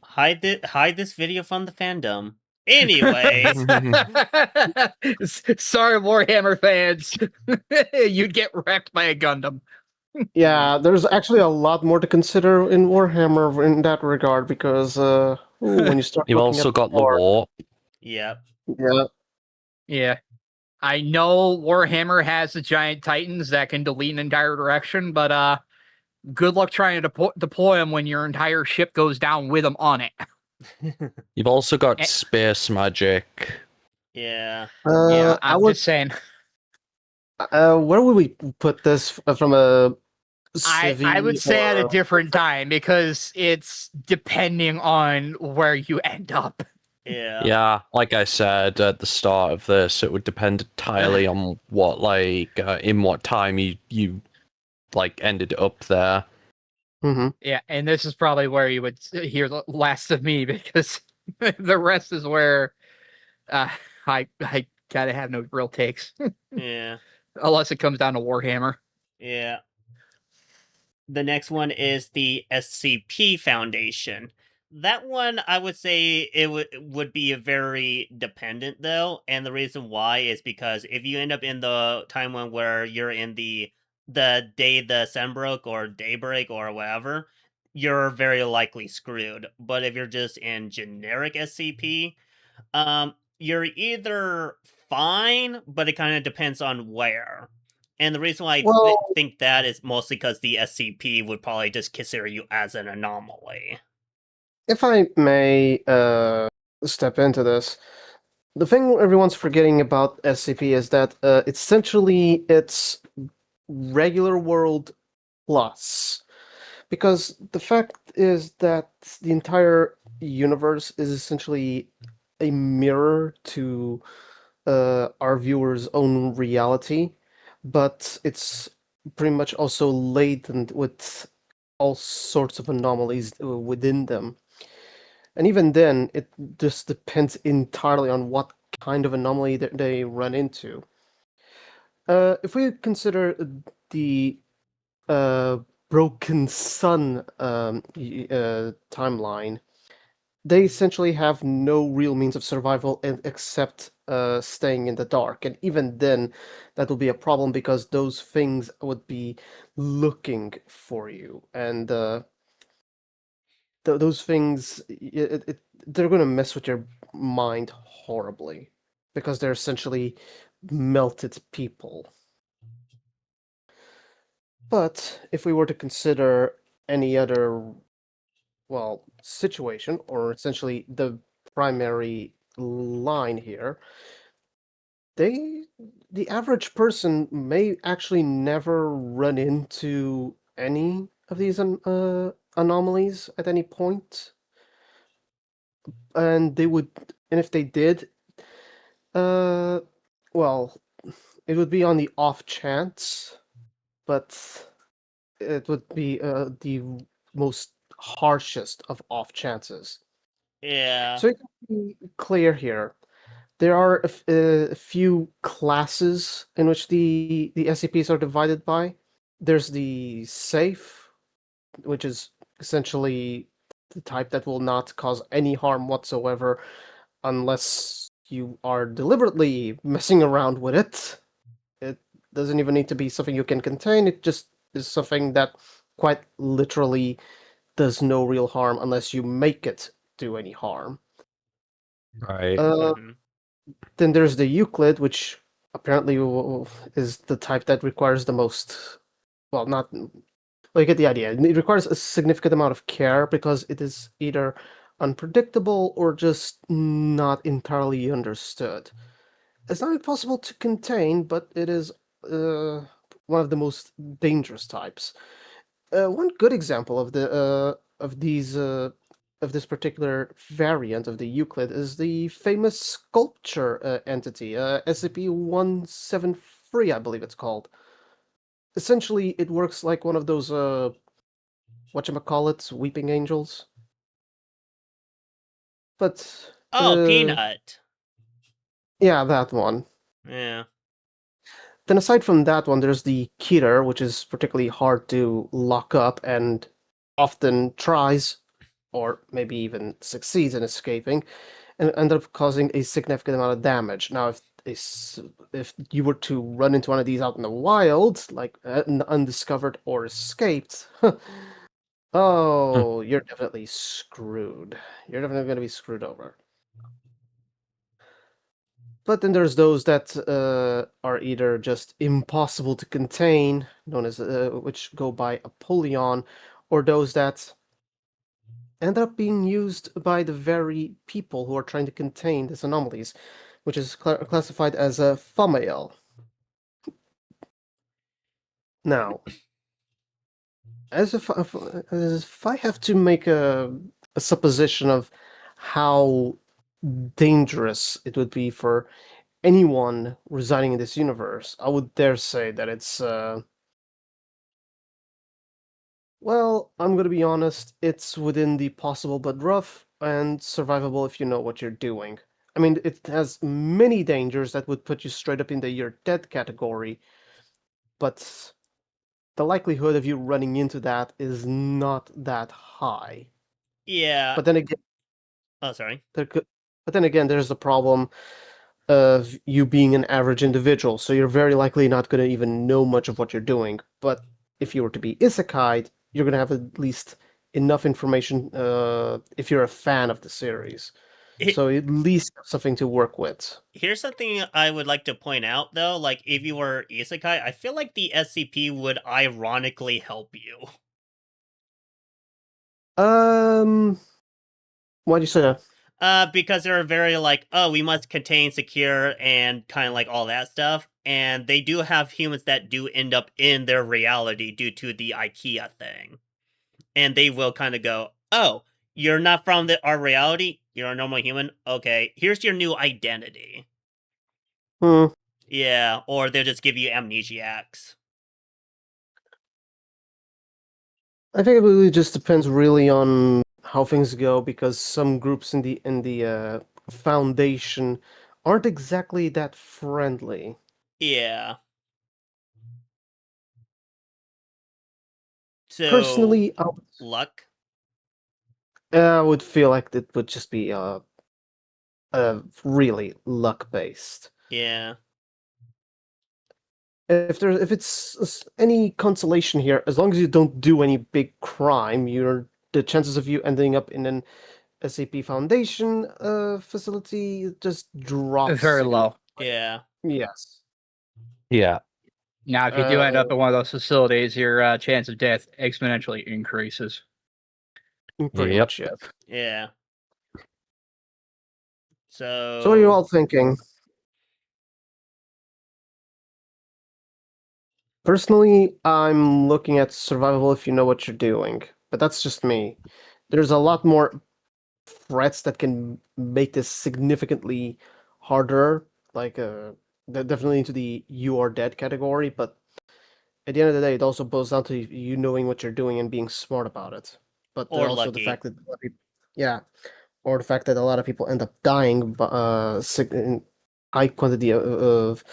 Hide this video from the fandom. Anyways, Sorry, Warhammer fans. You'd get wrecked by a Gundam. Yeah, there's actually a lot more to consider in Warhammer in that regard because when you start You've looking also at got the lore, warp. yep. yeah, Yeah. I know Warhammer has the giant titans that can delete an entire direction, but good luck trying to deploy them when your entire ship goes down with them on it. You've also got Eh. space magic. Yeah. Yeah, I I'm would. just saying. Where would we put this from a I would civvy say at a or different time because it's depending on where you end up. Yeah. Yeah, like I said at the start of this, it would depend entirely on what in what time you like ended up there. Mhm. Yeah, and this is probably where you would hear the last of me because the rest is where I gotta have no real takes Yeah. unless it comes down to Warhammer. Yeah. The next one is the SCP Foundation. That one, I would say it would be a very dependent though, and the reason why is because if you end up in the timeline where you're in the day the sun broke or daybreak or whatever, you're very likely screwed. But if you're just in generic SCP, you're either fine, but it kind of depends on where. And the reason why I Well, think that is mostly because the SCP would probably just consider you as an anomaly. if I may step into this, the thing everyone's forgetting about SCP is that essentially it's regular world plus. Because the fact is that the entire universe is essentially a mirror to our viewers' own reality, but it's pretty much also laden with all sorts of anomalies within them. And even then, it just depends entirely on what kind of anomaly that they run into. If we consider the uh, Broken Sun timeline, they essentially have no real means of survival except staying in the dark. And even then, that will be a problem because those things would be looking for you. And those things, they're going to mess with your mind horribly because they're essentially melted people. But if we were to consider any other, well, situation, or essentially the primary line here, the average person may actually never run into any of these anomalies at any point, and if they did, uh, well, it would be on the off chance, but it would be the most harshest of off chances. Yeah. So it can be clear here. There are a few classes in which the SCPs are divided by. There's the safe, which is essentially the type that will not cause any harm whatsoever unless you are deliberately messing around with it. It doesn't even need to be something you can contain, it just is something that quite literally does no real harm unless you make it do any harm. Right. Mhm. Then there's the Euclid, which apparently is the type that requires the most. Well, not. Well, you get the idea. It requires a significant amount of care because it is either unpredictable, or just not entirely understood. It's not impossible to contain, but it is one of the most dangerous types. One good example of this particular variant of the Euclid is the famous sculpture entity, SCP-173, I believe it's called. Essentially, it works like one of those whatchamacallits, weeping angels. But Oh, Peanut. yeah, that one. Yeah. Then aside from that one, there's the Keter, which is particularly hard to lock up and often tries, or maybe even succeeds in escaping, and end up causing a significant amount of damage. Now, if you were to run into one of these out in the wild, like undiscovered or escaped, oh, you're definitely screwed. You're definitely going to be screwed over. But then there's those that are either just impossible to contain, known as which go by Apollyon, or those that end up being used by the very people who are trying to contain these anomalies, which is classified as a Famael. Now, as if I have to make a supposition of how dangerous it would be for anyone residing in this universe, I would dare say that it's well, I'm gonna be honest, it's within the possible but rough and survivable if you know what you're doing. I mean, it has many dangers that would put you straight up in the you're dead category, but the likelihood of you running into that is not that high. Yeah. But then again, Oh, sorry. but then again, there's the problem of you being an average individual, so you're very likely not going to even know much of what you're doing. But if you were to be isekai, you're going to have at least enough information if you're a fan of the series. So at least have something to work with. Here's something I would like to point out, though. Like, if you were isekai, I feel like the SCP would ironically help you. Why do you say that? Because they're very like, oh, we must contain, secure, and kind of like all that stuff. And they do have humans that do end up in their reality due to the IKEA thing. And they will kind of go, oh, you're not from our reality? You're a normal human? Okay, here's your new identity. Hmm. Yeah, or they'll just give you amnesiacs. I think it really just depends really on how things go, because some groups in the foundation aren't exactly that friendly. Yeah. So, Personally, luck? I would feel like it would just be really luck based. Yeah. If it's any consolation here, as long as you don't do any big crime, the chances of you ending up in an SAP Foundation facility just drops Very low. Yeah. Yes. Yeah. Now, if you do end up in one of those facilities, your chance of death exponentially increases. Pretty Yep. much, yes. Yeah. So So what are you all thinking? Personally, I'm looking at survivable if you know what you're doing, but that's just me. There's a lot more threats that can make this significantly harder, like they're definitely into the you are dead category, but at the end of the day, it also boils down to you knowing what you're doing and being smart about it. But Or also lucky. the fact that yeah, or the fact that a lot of people end up dying in high quantity of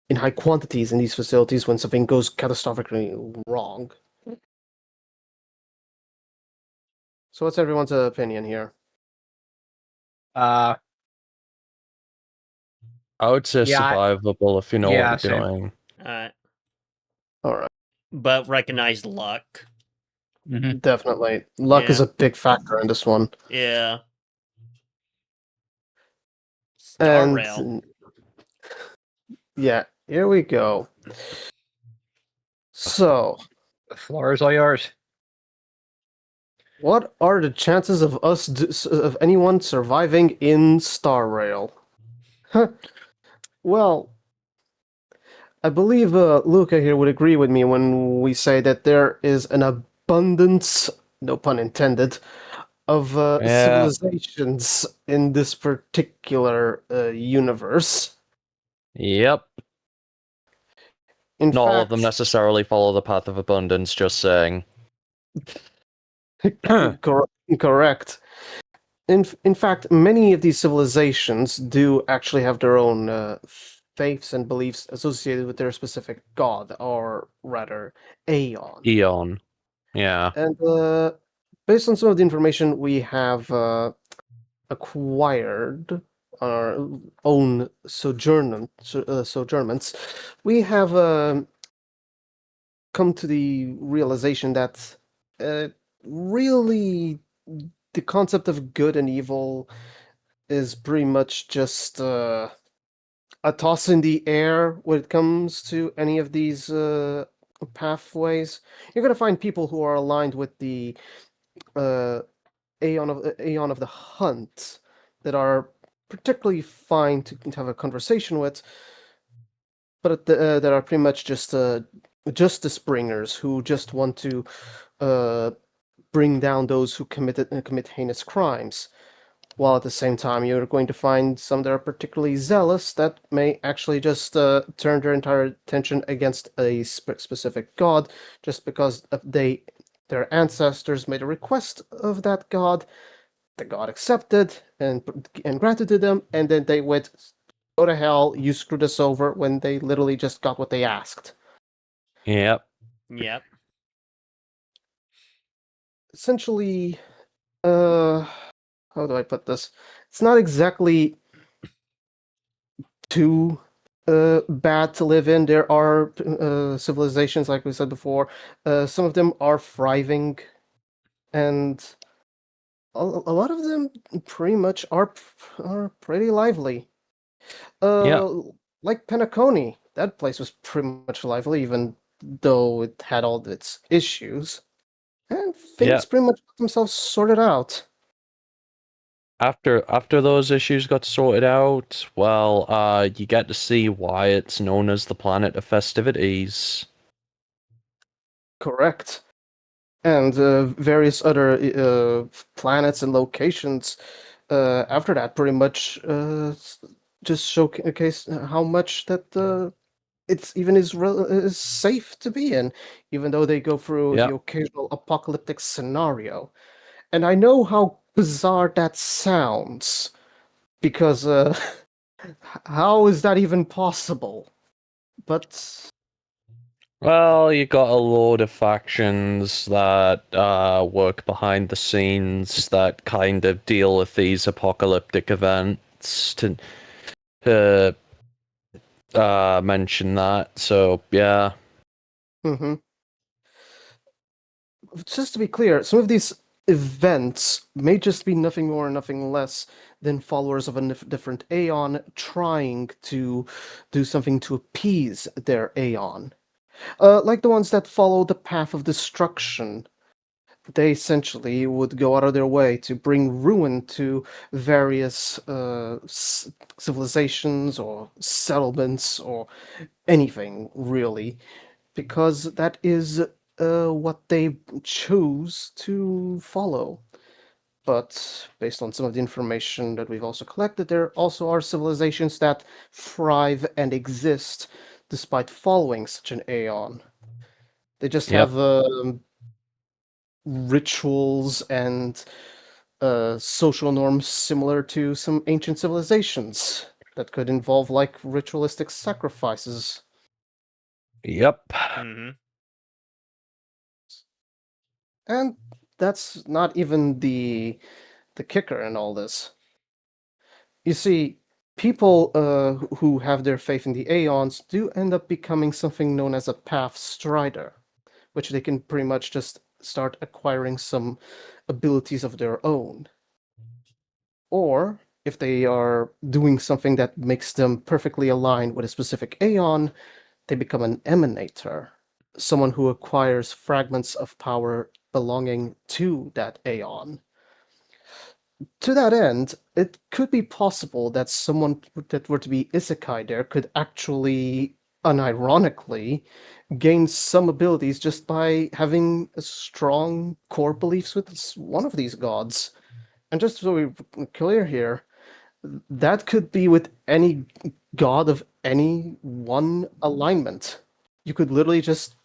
in high quantities in these facilities when something goes catastrophically wrong. So what's everyone's opinion here? Uh, I would say Yeah, survivable if you know yeah, what you're same. doing. Alright. All right, But recognize luck. Mhm. definitely luck is Yeah. a big factor in this one. Yeah. Starrail. And yeah, here we go. So The floor is all yours. What are the chances of of anyone surviving in Starrail? Well, I believe Luca here would agree with me when we say that there is an abundance, no pun intended, of Yeah. civilizations in this particular universe. Yep. In Not all of them fact, necessarily follow the path of abundance, just saying. correct. In fact, many of these civilizations do actually have their own faiths and beliefs associated with their specific god, or rather, Aeon. Eon. Yeah. And based on some of the information we have acquired on our own sojournments, we have come to the realization that really the concept of good and evil is pretty much just a toss in the air when it comes to any of these pathways. You're gonna find people who are aligned with the uh, Aeon of the Hunt that are particularly fine to have a conversation with, but that are pretty much justice bringers who just want to uh, bring down those who commit heinous crimes. While at the same time, you're going to find some that are particularly zealous that may actually just turn their entire attention against a specific god just because their ancestors made a request of that god, the god accepted and granted to them, and then they went, "Go to hell! You screwed us over," when they literally just got what they asked. Yep. Yep. Essentially, how do I put this? It's not exactly too bad to live in. There are civilizations, like we said before. Some of them are thriving, and a lot of them pretty much are pretty lively. Yeah. Like Penacony, that place was pretty much lively, even though it had all its issues. And Yeah. things pretty much got themselves sorted out. After those issues got sorted out, well, you get to see why it's known as the planet of festivities. Correct. And various other planets and locations after that pretty much just showcase how much that it's even is safe to be in, even though they go through Yeah. the occasional apocalyptic scenario. And I know how bizarre that sounds, because how is that even possible? But Well, you got a load of factions that work behind the scenes that kind of deal with these apocalyptic events to mention that. So yeah. mhm. Just to be clear, some of these events may just be nothing more and nothing less than followers of a different Aeon trying to do something to appease their Aeon. Like the ones that follow the path of destruction. They essentially would go out of their way to bring ruin to various civilizations or settlements or anything, really, because that is what they choose to follow. But based on some of the information that we've also collected, there also are civilizations that thrive and exist despite following such an Aeon. They just Yep. have rituals and social norms similar to some ancient civilizations that could involve like ritualistic sacrifices. Yep. Mm-hmm. And that's not even the kicker in all this. You see, people who have their faith in the Aeons do end up becoming something known as a Path Strider, which they can pretty much just start acquiring some abilities of their own. Or, if they are doing something that makes them perfectly aligned with a specific Aeon, they become an Emanator, someone who acquires fragments of power belonging to that Aeon. To that end, it could be possible that someone that were to be isekai there could actually, unironically, gain some abilities just by having a strong core beliefs with one of these gods. And just so we're clear here, that could be with any god of any one alignment. You could literally just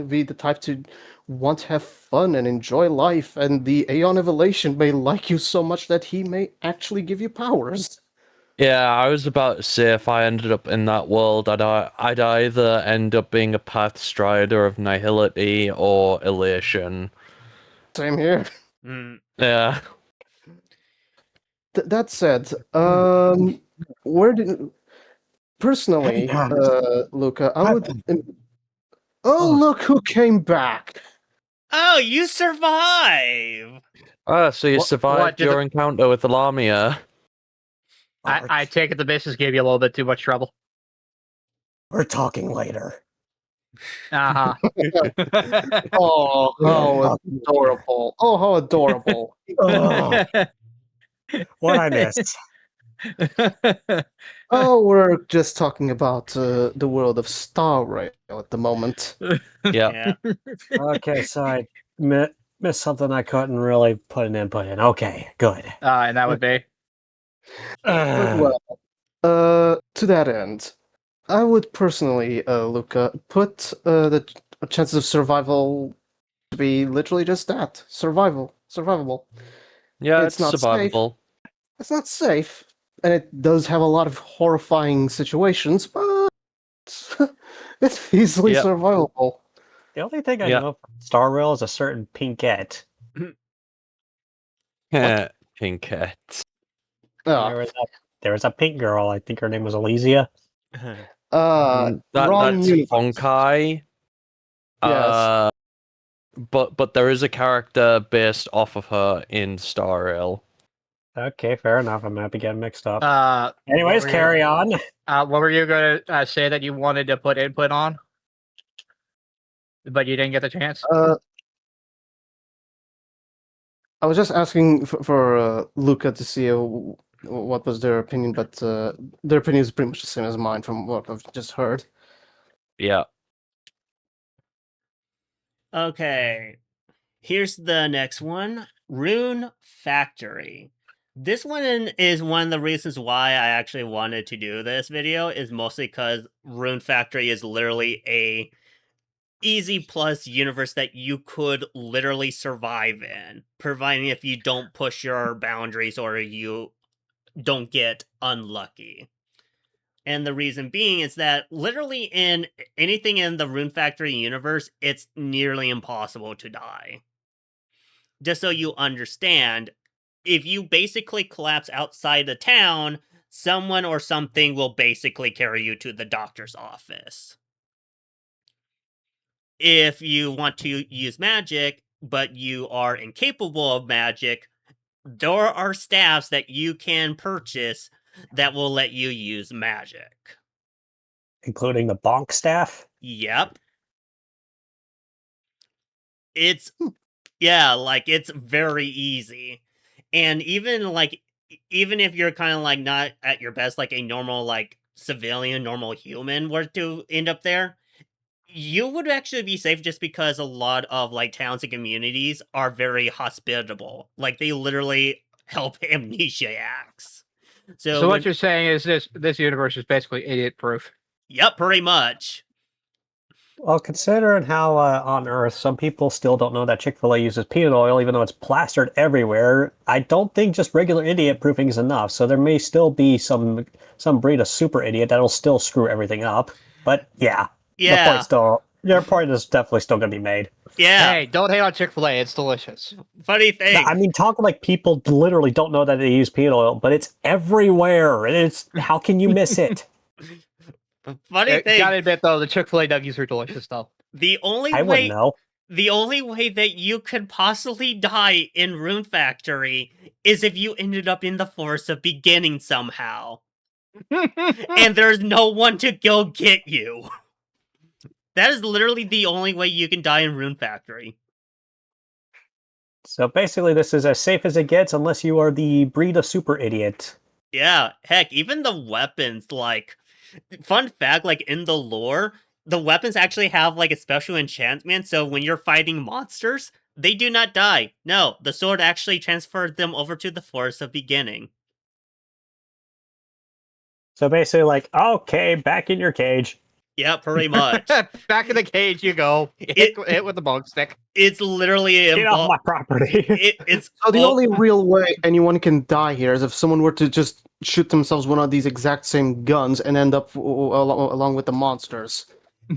be the type to want to have fun and enjoy life, and the Aeon of Elation may like you so much that he may actually give you powers. Yeah, I was about to say if I ended up in that world, I'd either end up being a path strider of nihility or elation. Same here. Mm. Yeah. That said, where did personally, Luca, I would. Oh, look who came back! Oh, you survive! Ah, so you What survived did your encounter with the Lamia. I take it the missus gave you a little bit too much trouble. We're talking later. Uh-huh. Oh, how adorable! Oh, how adorable! Ugh, what I missed. Oh, we're just talking about the world of Starrail at the moment. Yeah. Yeah. Okay, so I missed something I couldn't really put an input in. Okay, good. And that would be. But well, to that end, I would personally, Luca, put the chances of survival to be literally just that: survivable. Yeah, It's it's not safe. survivable. It's not safe, and it does have a lot of horrifying situations, but it's easily Yep. survivable. The only thing I Yeah. know from Starrail is a certain pinkette. Pink cat. Ah, There was a pink girl. I think her name was Elysia. wrong That's universe. Honkai. Yes. But there is a character based off of her in Starrail. Okay, fair enough. I might be getting mixed up. what Anyways, were carry on. What were you going to say that you wanted to put input on? But you didn't get the chance? I was just asking for Luca to see what was their opinion, but their opinion is pretty much the same as mine from what I've just heard. Yeah. Okay. Here's the next one. Rune Factory. This one is one of the reasons why I actually wanted to do this video, is mostly because Rune Factory is literally a easy plus universe that you could literally survive in, providing if you don't push your boundaries or you don't get unlucky. And the reason being is that literally in anything in the Rune Factory universe, it's nearly impossible to die. Just so you understand, if you basically collapse outside the town, someone or something will basically carry you to the doctor's office. If you want to use magic, but you are incapable of magic, there are staffs that you can purchase that will let you use magic. Including the bonk staff. Yep. It's it's very easy. And even if you're kind of like not at your best, like a normal like civilian, normal human were to end up there, you would actually be safe just because a lot of like towns and communities are very hospitable. Like they literally help amnesiacs. So what you're saying is this universe is basically idiot proof. Yep, pretty much. Well, considering how on Earth some people still don't know that Chick-fil-A uses peanut oil, even though it's plastered everywhere, I don't think just regular idiot proofing is enough. So there may still be some breed of super idiot that'll still screw everything up. But yeah. Yeah. Your point is definitely still going to be made. Yeah. Hey, don't hate on Chick-fil-A. It's delicious. Funny thing. I mean, talking like people literally don't know that they use peanut oil, but it's everywhere. And how can you miss it? Funny thing. Gotta admit though, the Chick-fil-A nuggies are delicious though. I wouldn't know. The only way that you could possibly die in Rune Factory is if you ended up in the Forest of Beginning somehow. And there's no one to go get you. That is literally the only way you can die in Rune Factory. So basically, this is as safe as it gets, unless you are the breed of super idiot. Yeah, heck, even the weapons, like, fun fact, like, in the lore, the weapons actually have, like, a special enchantment, so when you're fighting monsters, they do not die. No, the sword actually transferred them over to the forest of beginning. So basically, like, okay, back in your cage. Yeah, pretty much. Back in the cage you go. Hit with the bug stick. It's literally Get off my property. it's So the all- only real way anyone can die here is if someone were to just shoot themselves one of these exact same guns and end up along with the monsters.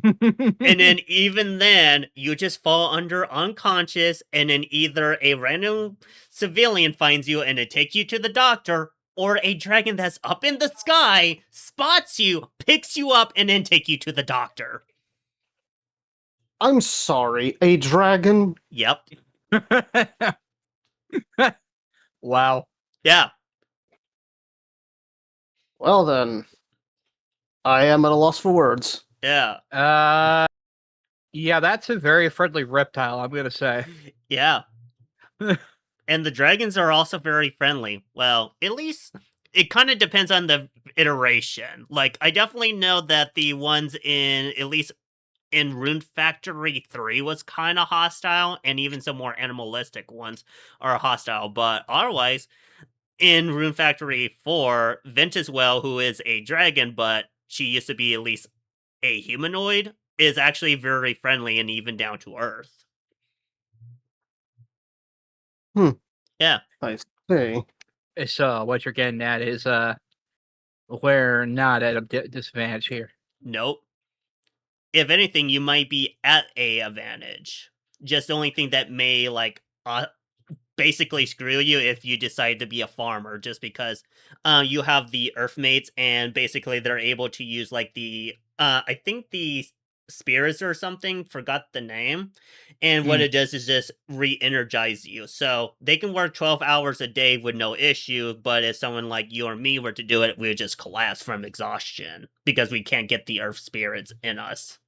and then even then, you just fall under unconscious, and then either a random civilian finds you and it takes you to the doctor, or a dragon that's up in the sky spots you, picks you up, and then take you to the doctor. I'm sorry, a dragon? Yep. Wow. Yeah. Well then, I am at a loss for words. Yeah. Yeah, that's a very friendly reptile, I'm gonna say. Yeah. And the dragons are also very friendly. Well, at least it kind of depends on the iteration. Like, I definitely know that the ones in, at least in Rune Factory 3 was kind of hostile, and even some more animalistic ones are hostile. But otherwise, in Rune Factory 4, Ventuswell, who is a dragon, but she used to be at least a humanoid, is actually very friendly and even down to earth. Yeah. I see. So what you're getting at is we're not at a disadvantage here. Nope. If anything, you might be at a advantage. Just the only thing that may basically screw you if you decide to be a farmer, just because you have the Earthmates, and basically they're able to use like the I think the spirits or something, forgot the name, and what it does is just re-energize you, so they can work 12 hours a day with no issue. But if someone like you or me were to do it, we would just collapse from exhaustion because we can't get the earth spirits in us.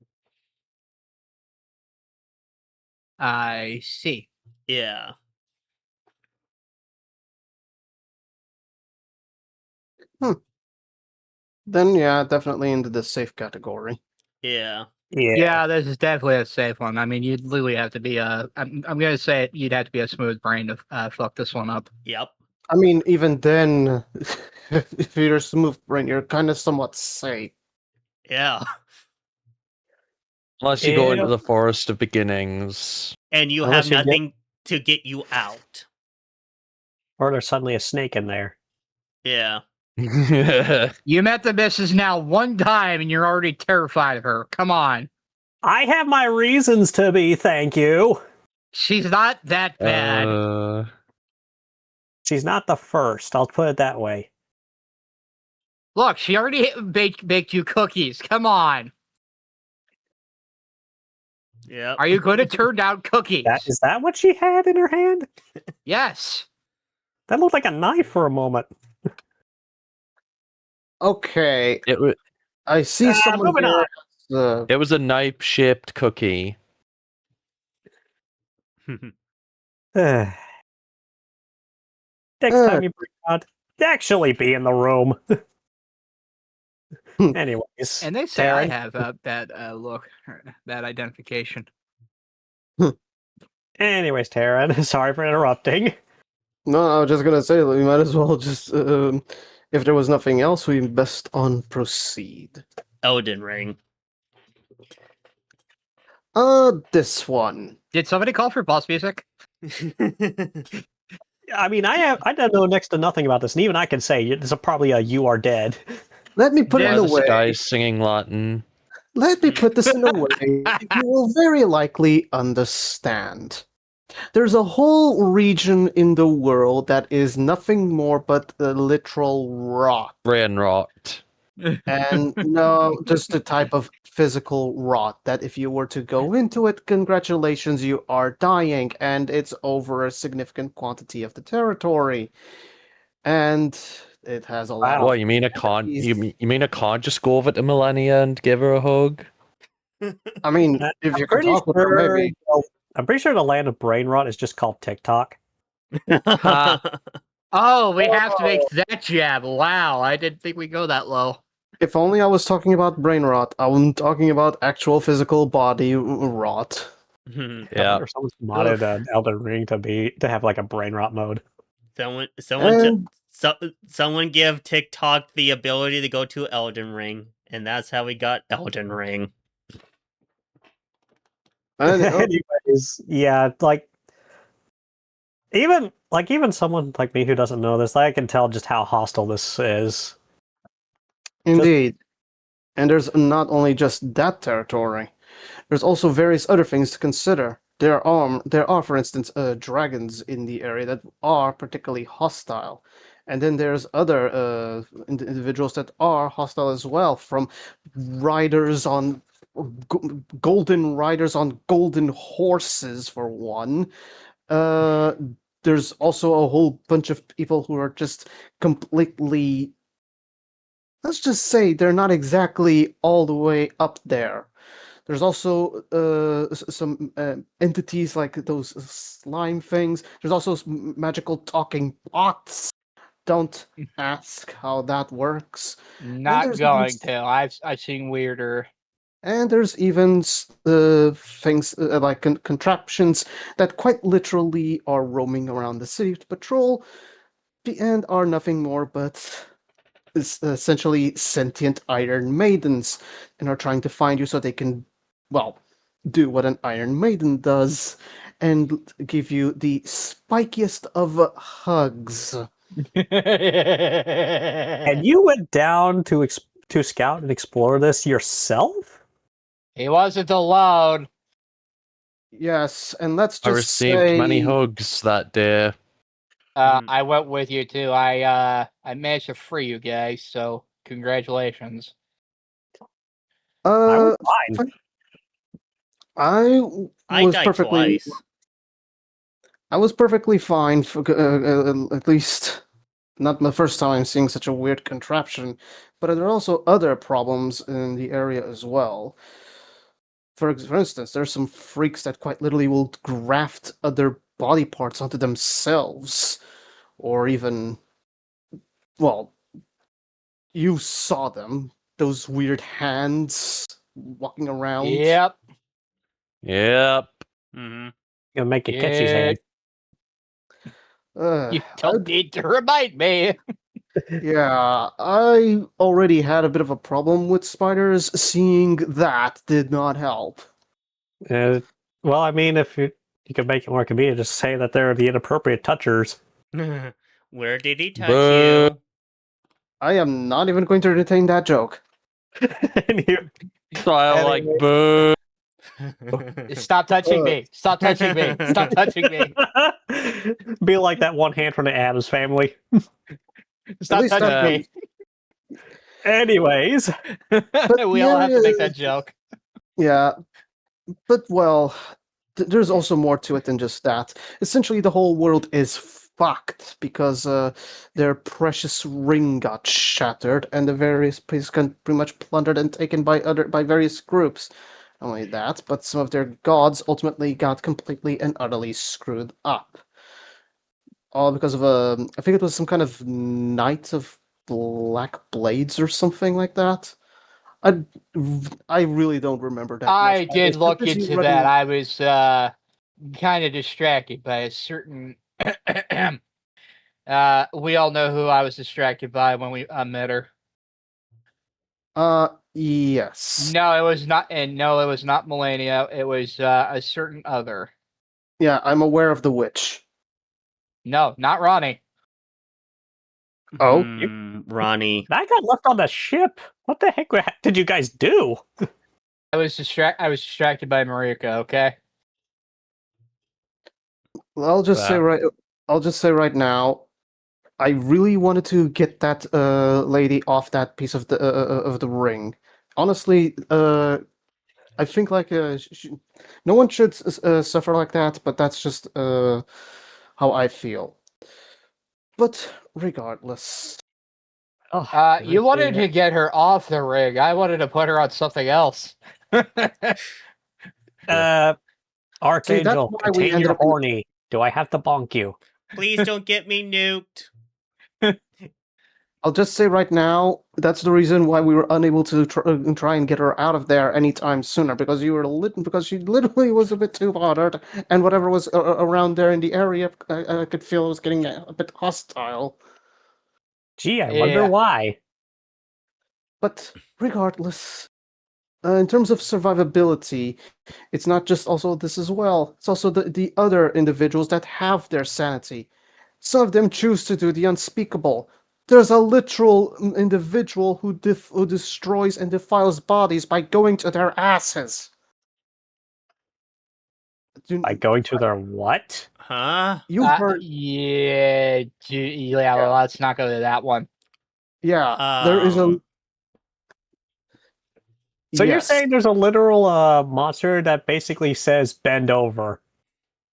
I see. Yeah. Then yeah, definitely into the safe category. Yeah. Yeah, this is definitely a safe one. I mean, you'd literally have to be I'm gonna say it, you'd have to be a smooth brain to fuck this one up. Yep. I mean, even then, if you're a smooth brain, you're kind of somewhat safe. Yeah. Unless you go into Ew. the forest of beginnings. And you Unless have you get- nothing to get you out. Or there's suddenly a snake in there. Yeah. You met the missus now one time and you're already terrified of her. Come on. I have my reasons to be, thank you. She's not that bad. She's not the first, I'll put it that way. Look, she already baked you cookies. Come on. Yep. Are you going to turn down cookies? Is that what she had in her hand? Yes. That looked like a knife for a moment. Okay, It I see someone moving here. it was a knife-shaped cookie. Next time you bring out, actually be in the room. Anyways. And they say I Taryn? have that look, that identification. Anyways, Taryn, sorry for interrupting. No, I was just gonna say we might as well just, if there was nothing else, we best on proceed. Elden Ring. This one. Did somebody call for boss music? I mean, I don't know next to nothing about this, and even I can say it's probably a "You Are Dead." Let me put it in a This way. guy singing Latin. Let me put this in a way you will very likely understand. There's a whole region in the world that is nothing more but a literal rot. Brain rot. And no, just the type of physical rot that if you were to go into it, congratulations, you are dying, and it's over a significant quantity of the territory. And it has a lot Wow. of... What, you mean I can't? You mean I can't just go over to Millennia and give her a hug? I mean, if you can talk with her, maybe. well, I'm pretty sure the land of brain rot is just called TikTok. Oh, we have to make that jab. Wow, I didn't think we'd go that low. If only I was talking about brain rot. I'm talking about actual physical body rot. I Yeah. wonder if someone's modded an Elden Ring to have like a brain rot mode. Someone give TikTok the ability to go to Elden Ring, and that's how we got Elden Ring. And, Anyways, yeah, even someone like me who doesn't know this, I can tell just how hostile this is. indeed. And there's not only just that territory. There's also various other things to consider. There are, for instance, dragons in the area that are particularly hostile. And then there's other individuals that are hostile as well, from riders on golden riders on golden horses, for one. There's also a whole bunch of people who are just completely, let's just say, they're not exactly all the way up there. There's also some entities like those slime things. There's also magical talking pots. Don't ask how that works. Not there's going even- to. I've seen weirder. And there's even things like contraptions that quite literally are roaming around the city to patrol, and are nothing more but essentially sentient Iron Maidens, and are trying to find you so they can, well, do what an Iron Maiden does, and give you the spikiest of hugs. And you went down to scout and explore this yourself? He wasn't alone. Yes, and let's I just received say, many hugs that day. I went with you too. I managed to free you guys, so congratulations. I was fine. I I was died perfectly. twice. I was perfectly fine for at least not the first time I'm seeing such a weird contraption, but there are also other problems in the area as well. For instance, there's some freaks that quite literally will graft other body parts onto themselves, or even, well, you saw them, those weird hands walking around. Yep. Yep. Mm-hmm. Gonna make you catch his hand. You don't need to remind me. Yeah, I already had a bit of a problem with spiders. Seeing that did not help. Well, I mean, if you could make it more convenient, just say that they're the inappropriate touchers. Where did he touch Boo. you? I am not even going to entertain that joke. And you- So I like boo. Stop touching me. Stop touching me. Stop touching me. Be like that one hand from the Addams Family. Stop least touching I'm- me. Anyways, We all have to make that is- joke. Yeah, but well, there's also more to it than just that. Essentially, the whole world is fucked because their precious ring got shattered, and the various pieces got pretty much plundered and taken by various groups. Not only that, but some of their gods ultimately got completely and utterly screwed up. All because of I think it was some kind of Knight of Black Blades or something like that. I really don't remember that. I much. did was look too busy into running- that. I was kind of distracted by a certain. We all know who I was distracted by when we met her. Yes. No, it was not, and no, it was not Melania. It was a certain other. Yeah, I'm aware of the witch. No, not Ronnie. Oh? Ronnie. I got left on the ship. What the heck did you guys do? I was distracted by Marika. Okay. Well, I'll just say right now, I really wanted to get that lady off that piece of the ring. Honestly, I think like no one should suffer like that, but that's just how I feel. But regardless, You wanted to get her off the rig. I wanted to put her on something else. Archangel, why we contain ended your up in- horny. Do I have to bonk you? Please don't get me nuked. I'll just say right now, that's the reason why we were unable to try and get her out of there anytime sooner, because because she literally was a bit too bothered, and whatever was around there in the area, I could feel it was getting a bit hostile. Gee, I wonder Yeah. why. But regardless, in terms of survivability, it's not just also this as well. It's also the other individuals that have their sanity. Some of them choose to do the unspeakable. There's a literal individual who destroys and defiles bodies by going to their asses. By going to their what? Huh? You heard? Yeah, well, let's not go to that one. Yeah, there is a. So you're Yes. saying there's a literal monster that basically says bend over.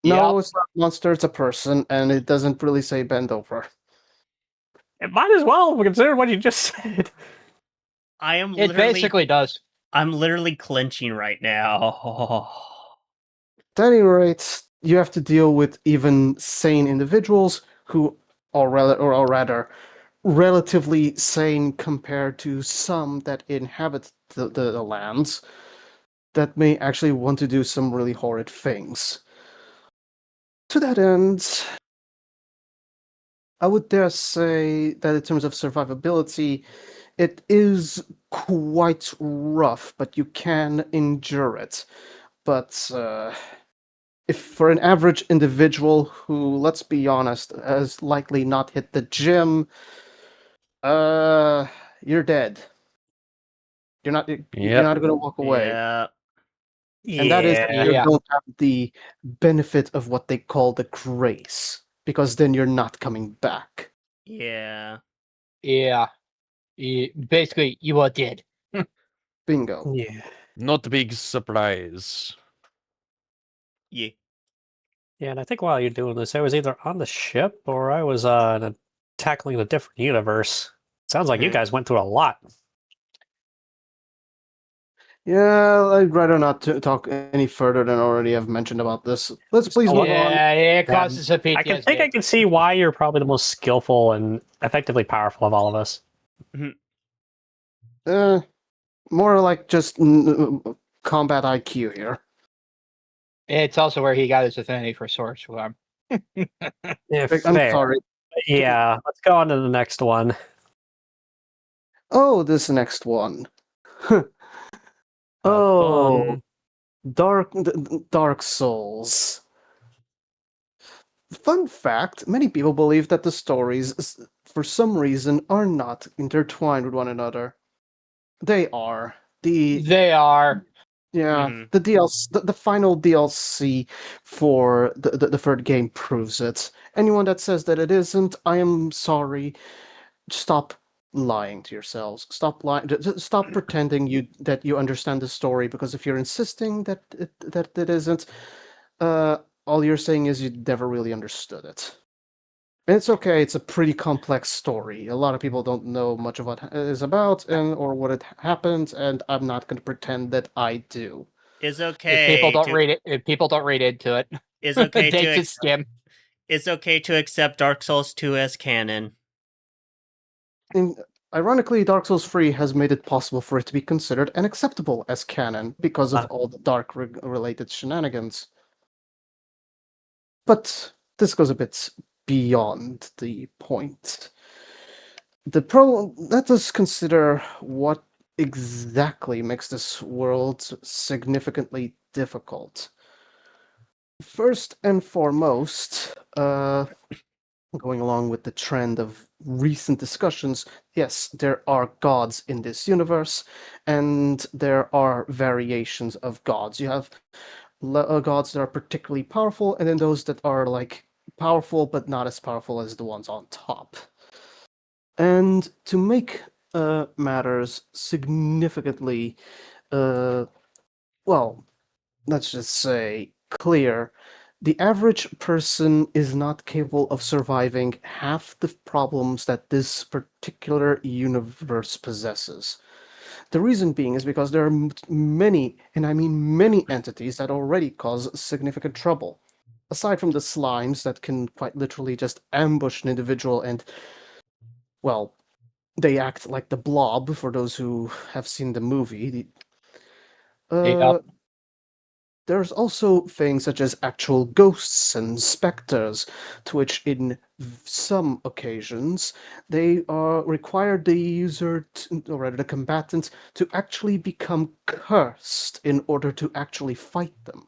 No, Yep. it's not a monster. It's a person, and it doesn't really say bend over. It might as well consider what you just said. I am It literally basically does. I'm literally clenching right now. At any rate, you have to deal with even sane individuals who are rather relatively sane compared to some that inhabit the lands that may actually want to do some really horrid things. To that end, I would dare say that in terms of survivability, it is quite rough, but you can endure it. But if for an average individual who, let's be honest, has likely not hit the gym, you're dead. You're not going to walk away. Yeah. And that is if you Yeah. don't have the benefit of what they call the grace, because then you're not coming back. Yeah. Yeah. Basically, you are dead. Bingo. Yeah. Not a big surprise. Yeah. Yeah, and I think while you're doing this, I was either on the ship or I was tackling a different universe. Sounds like you guys went through a lot. Yeah, I'd rather not talk any further than I already have mentioned about this. Let's please move on. Yeah, it causes a PTSD. I can see why you're probably the most skillful and effectively powerful of all of us. More like just combat IQ here. It's also where he got his affinity for swords. Yeah, I'm fair. sorry. Yeah, let's go on to the next one. Oh, this next one. Fun. Dark Souls. Fun fact, many people believe that the stories, for some reason, are not intertwined with one another. They are. They are. Yeah, the DLC, the final DLC for the third game proves it. Anyone that says that it isn't, I am sorry. Stop lying to yourselves. Stop lying. Stop pretending that you understand the story. Because if you're insisting that it isn't, all you're saying is you never really understood it. And it's okay. It's a pretty complex story. A lot of people don't know much of what it is about or what it happened, and I'm not going to pretend that I do. It's okay. If people don't read it, if people don't read into it, It's okay they to just skim. It's okay to accept Dark Souls 2 as canon. Ironically, Dark Souls 3 has made it possible for it to be considered and acceptable as canon because of all the dark-related shenanigans. But this goes a bit beyond the point. Let us consider what exactly makes this world significantly difficult. First and foremost, going along with the trend of recent discussions, yes, there are gods in this universe, and there are variations of gods. You have gods that are particularly powerful, and then those that are like powerful but not as powerful as the ones on top. And to make matters significantly, well, let's just say clear, the average person is not capable of surviving half the problems that this particular universe possesses. The reason being is because there are many, and I mean many, entities that already cause significant trouble. Aside from the slimes that can quite literally just ambush an individual and, well, they act like the Blob, for those who have seen the movie. Yep. There's also things such as actual ghosts and specters, to which in some occasions they require the user, or rather the combatant, to actually become cursed in order to actually fight them.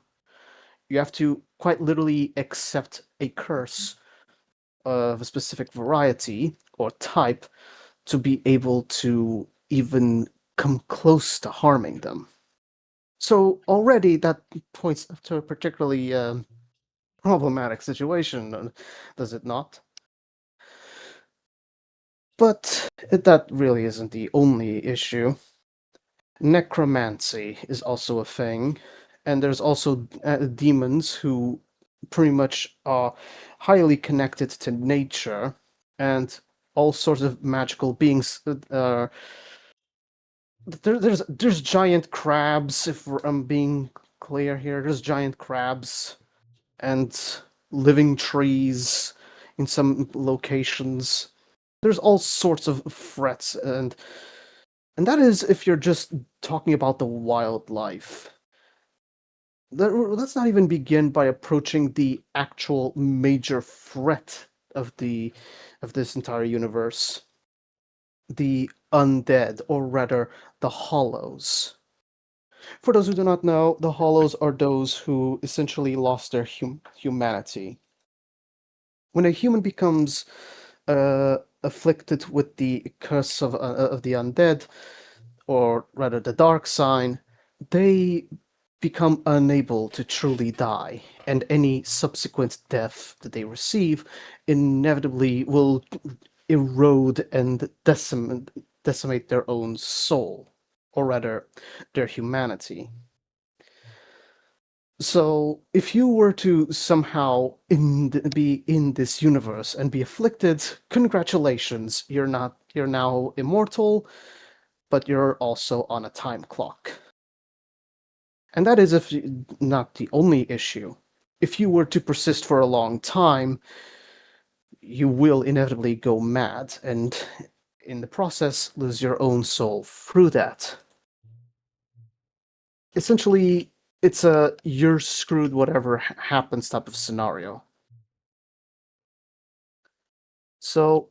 You have to quite literally accept a curse of a specific variety or type to be able to even come close to harming them. So already that points to a particularly problematic situation, does it not? But that really isn't the only issue. Necromancy is also a thing, and there's also demons who pretty much are highly connected to nature, and all sorts of magical beings. There's giant crabs, if I'm being clear here. There's giant crabs and living trees in some locations. There's all sorts of threats, and that is if you're just talking about the wildlife. Let's not even begin by approaching the actual major threat of this entire universe, the undead, or rather, the hollows. For those who do not know, the hollows are those who essentially lost their humanity. When a human becomes afflicted with the curse of the undead, or rather the dark sign, they become unable to truly die, and any subsequent death that they receive inevitably will erode and decimate their own soul, or rather, their humanity. So, if you were to somehow be in this universe and be afflicted, congratulations, you're now immortal, but you're also on a time clock. And that is not the only issue. If you were to persist for a long time, you will inevitably go mad, and in the process, lose your own soul through that. Essentially, it's a you're screwed whatever happens type of scenario. So,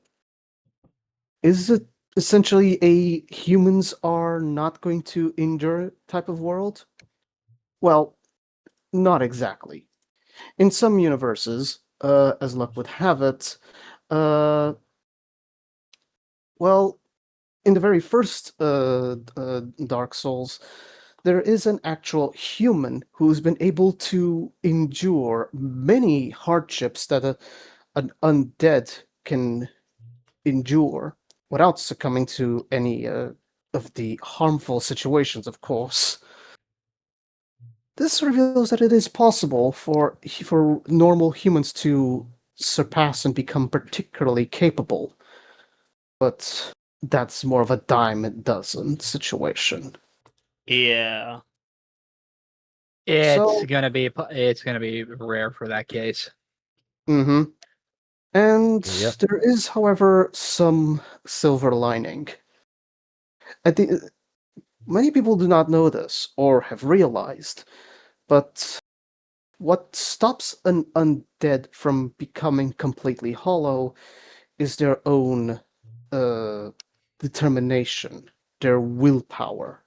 is it essentially a humans are not going to endure type of world? Well, not exactly. In some universes, as luck would have it, uh, well, in the very first Dark Souls, there is an actual human who's been able to endure many hardships that an undead can endure without succumbing to any of the harmful situations, of course. This reveals that it is possible for normal humans to surpass and become particularly capable, but that's more of a dime a dozen situation. Yeah. It's So, gonna be rare for that case. mm-hmm. And Yep. there is, however, some silver lining. I think many people do not know this or have realized, but what stops an undead from becoming completely hollow is their own determination, their willpower.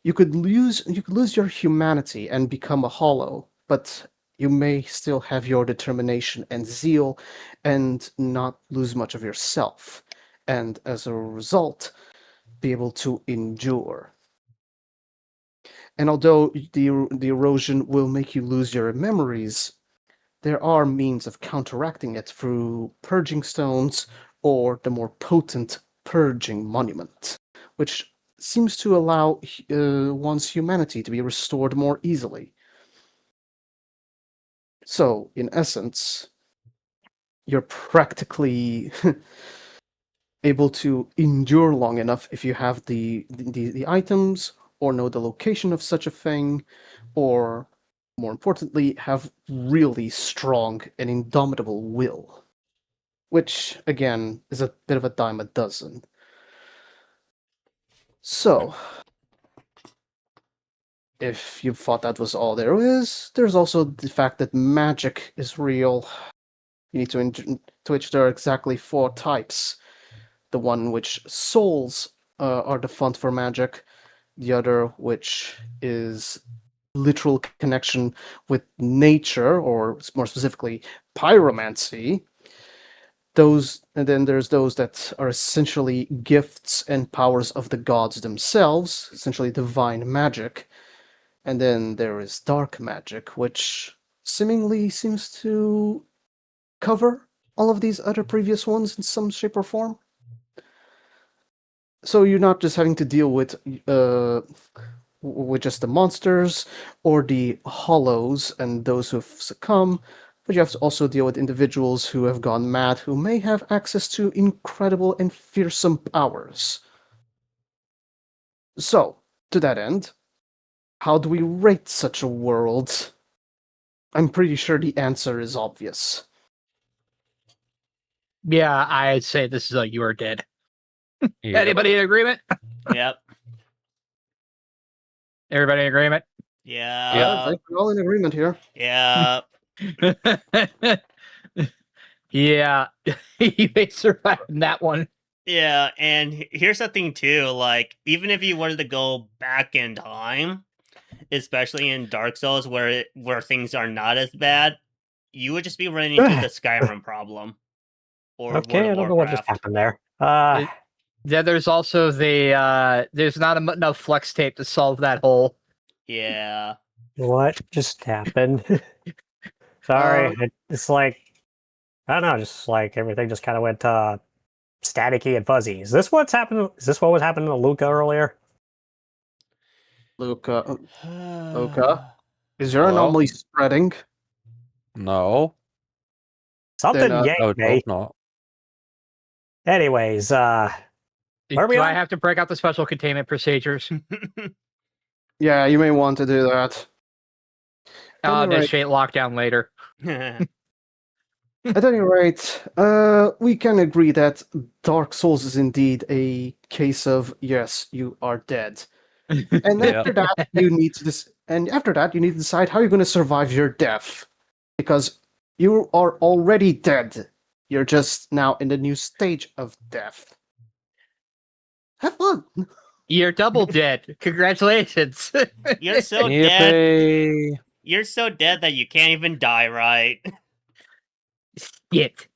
You could lose your humanity and become a hollow, but you may still have your determination and zeal and not lose much of yourself, and as a result be able to endure. And although the erosion will make you lose your memories, there are means of counteracting it through purging stones or the more potent purging monument, which seems to allow one's humanity to be restored more easily. So, in essence, you're practically able to endure long enough if you have the items or know the location of such a thing, or more importantly, have really strong and indomitable will. Which, again, is a bit of a dime a dozen. So, if you thought that was all there is, there's also the fact that magic is real. You need to which there are exactly 4 types. The one which souls are the font for magic, the other which is literal connection with nature, or more specifically, pyromancy. And then there's those that are essentially gifts and powers of the gods themselves, essentially divine magic. And then there is dark magic, which seemingly seems to cover all of these other previous ones in some shape or form. So you're not just having to deal with just the monsters or the hollows and those who have succumbed, but you have to also deal with individuals who have gone mad, who may have access to incredible and fearsome powers. So, to that end, how do we rate such a world? I'm pretty sure the answer is obvious. Yeah, I'd say this is a you are dead. Yeah. Anybody in agreement? Yep. Everybody in agreement? Yeah. I think we're all in agreement here. Yeah. Yeah, you may survive in that one. Yeah, and here's something too, like, even if you wanted to go back in time, especially in Dark Souls where things are not as bad, you would just be running into the Skyrim problem. Or World Okay, of I don't know what just Warcraft. happened there. Then there's also the there's not enough flex tape to solve that hole. Yeah. What just happened? Sorry, it's like I don't know, just like everything just kind of went staticky and fuzzy. Is this what's happening? Is this what was happening to Luca earlier? Luca, Luca, is your Hello? anomaly spreading? No, Something Then, yanked I would me. hope not. Anyways, where are we Do I on? have to break out the special containment procedures? yeah, you may want to do that. I'll Anyway. initiate lockdown later. At any rate, we can agree that Dark Souls is indeed a case of yes, you are dead. And Yeah. after that, you need to decide how you're going to survive your death, because you are already dead. You're just now in the new stage of death. Have fun. You're double dead. Congratulations. You're so dead. Yippee! You're so dead that you can't even die right. Shit.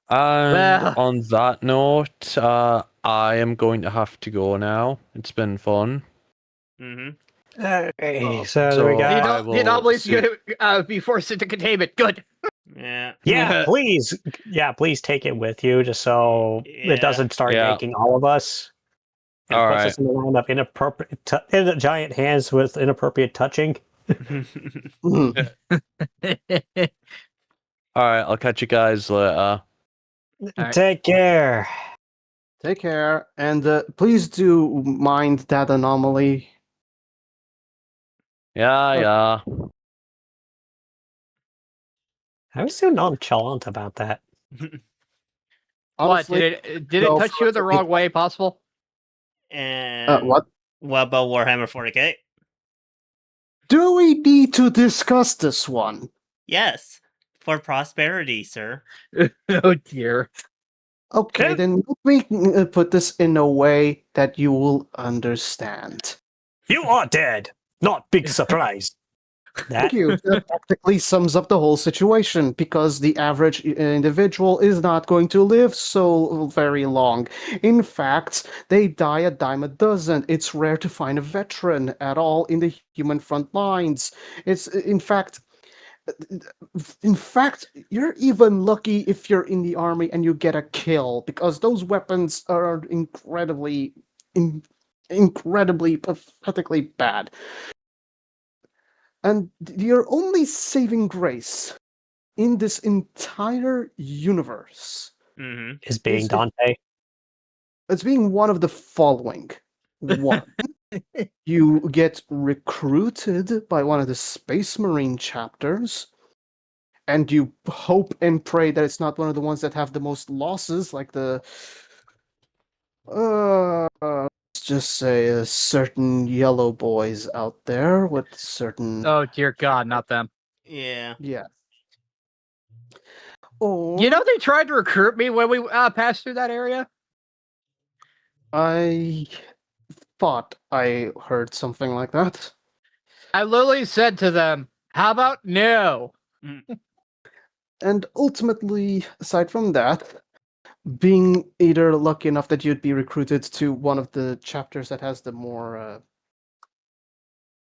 And Well. on that note, I am going to have to go now. It's been fun. Mm-hmm. Okay, Oh, so we The, I got. will anomalies see- going to be forced into containment. Good. Yeah. Yeah, please. Yeah, please take it with you, just so Yeah. it doesn't start Yeah. yanking all of us. And All puts right. us in the line of inappropriate, in the giant hands with inappropriate touching. mhm. All right. I'll catch you guys later. right. Take care. Take care, and please do mind that anomaly. Yeah, yeah. I was so nonchalant about that. What Honestly, did it go touch for you it in the to be- wrong way? Possible. And what? what about Warhammer 40k? Do we need to discuss this one? Yes. For prosperity, sir. Oh dear. Okay, Yeah. then let me put this in a way that you will understand. You are dead. Not big surprise. Thank you. That practically sums up the whole situation, because the average individual is not going to live so very long. In fact, they die a dime a dozen. It's rare to find a veteran at all in the human front lines. It's in fact, you're even lucky if you're in the army and you get a kill, because those weapons are incredibly pathetically bad. And your only saving grace in this entire universe Mm-hmm. Is being If- Dante. It's being one of the following. One, you get recruited by one of the Space Marine chapters, and you hope and pray that it's not one of the ones that have the most losses, like the let's just say certain yellow boys out there with certain Oh dear God, not them. Yeah. yeah. Or You know they tried to recruit me when we passed through that area. I thought I heard something like that. I literally said to them, "How about no?" And ultimately, aside from that, being either lucky enough that you'd be recruited to one of the chapters that has the more,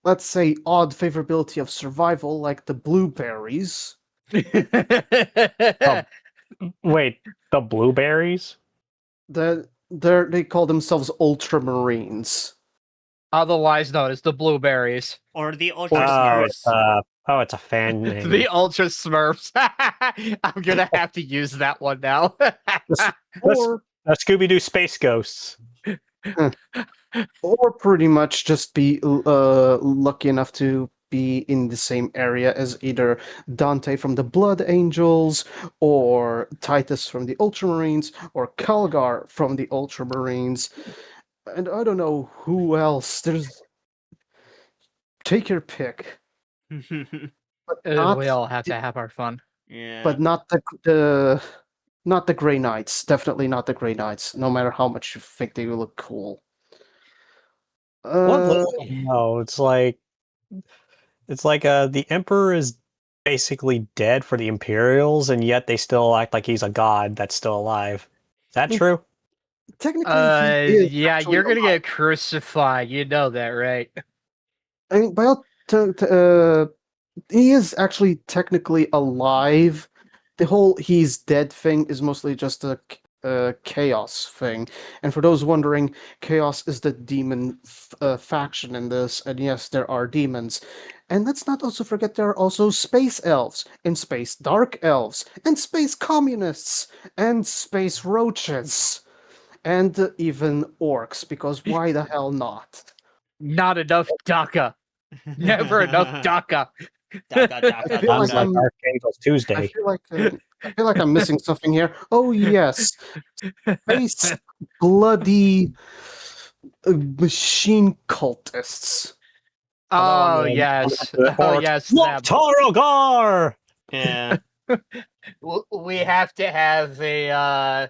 let's say, odd favorability of survival, like the blueberries. Oh, wait, the blueberries? They call themselves ultramarines. Otherwise known as the blueberries. Or the Ultra Oh, Smurfs. it's a fan name. The Ultra Smurfs. I'm gonna have to use that one now. Or Scooby Doo Space Ghosts. or pretty much just be lucky enough to be in the same area as either Dante from the Blood Angels, or Titus from the Ultramarines, or Calgar from the Ultramarines, and I don't know who else. There's take your pick, but not We all have to have our fun. Yeah. but not not the Grey Knights. Definitely not the Grey Knights. No matter how much you think they will look cool. No, it's like the Emperor is basically dead for the Imperials, and yet they still act like he's a god that's still alive. Is that true? Technically, he is Yeah, actually you're gonna alive. get crucified. You know that, right? I mean, he is actually technically alive. The whole "he's dead" thing is mostly just a chaos thing. And for those wondering, chaos is the demon faction in this. And yes, there are demons. And let's not also forget there are also space elves, and space dark elves, and space communists, and space roaches, and even orcs. Because why the hell not? Not enough DACA. Never enough DACA. I feel like Sounds like I'm Archangel I Tuesday. feel like I'm missing something here. Oh yes, space bloody machine cultists. Oh yes. Oh yes, them. Tarogar! Yeah. We have to have a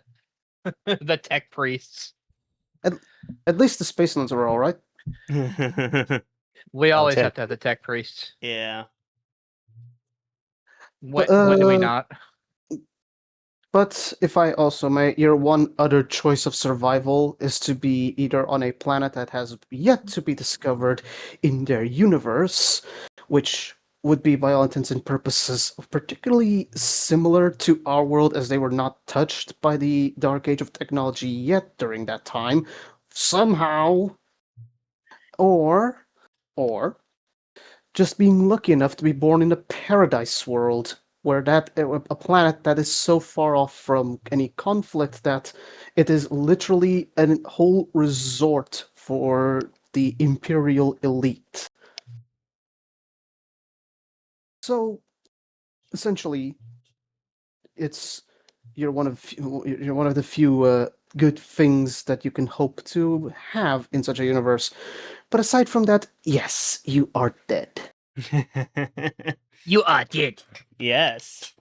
the tech priests. At least the space ones are all right. We always Tip. have to have the tech priests. Yeah. When do we not? But if I also may, your one other choice of survival is to be either on a planet that has yet to be discovered in their universe, which would be, by all intents and purposes, particularly similar to our world, as they were not touched by the dark age of technology yet during that time, somehow, or just being lucky enough to be born in a paradise world, where a planet that is so far off from any conflict that it is literally a whole resort for the imperial elite. So essentially, it's you're one of the few good things that you can hope to have in such a universe. But aside from that, yes, you are dead. You are dead. Yes.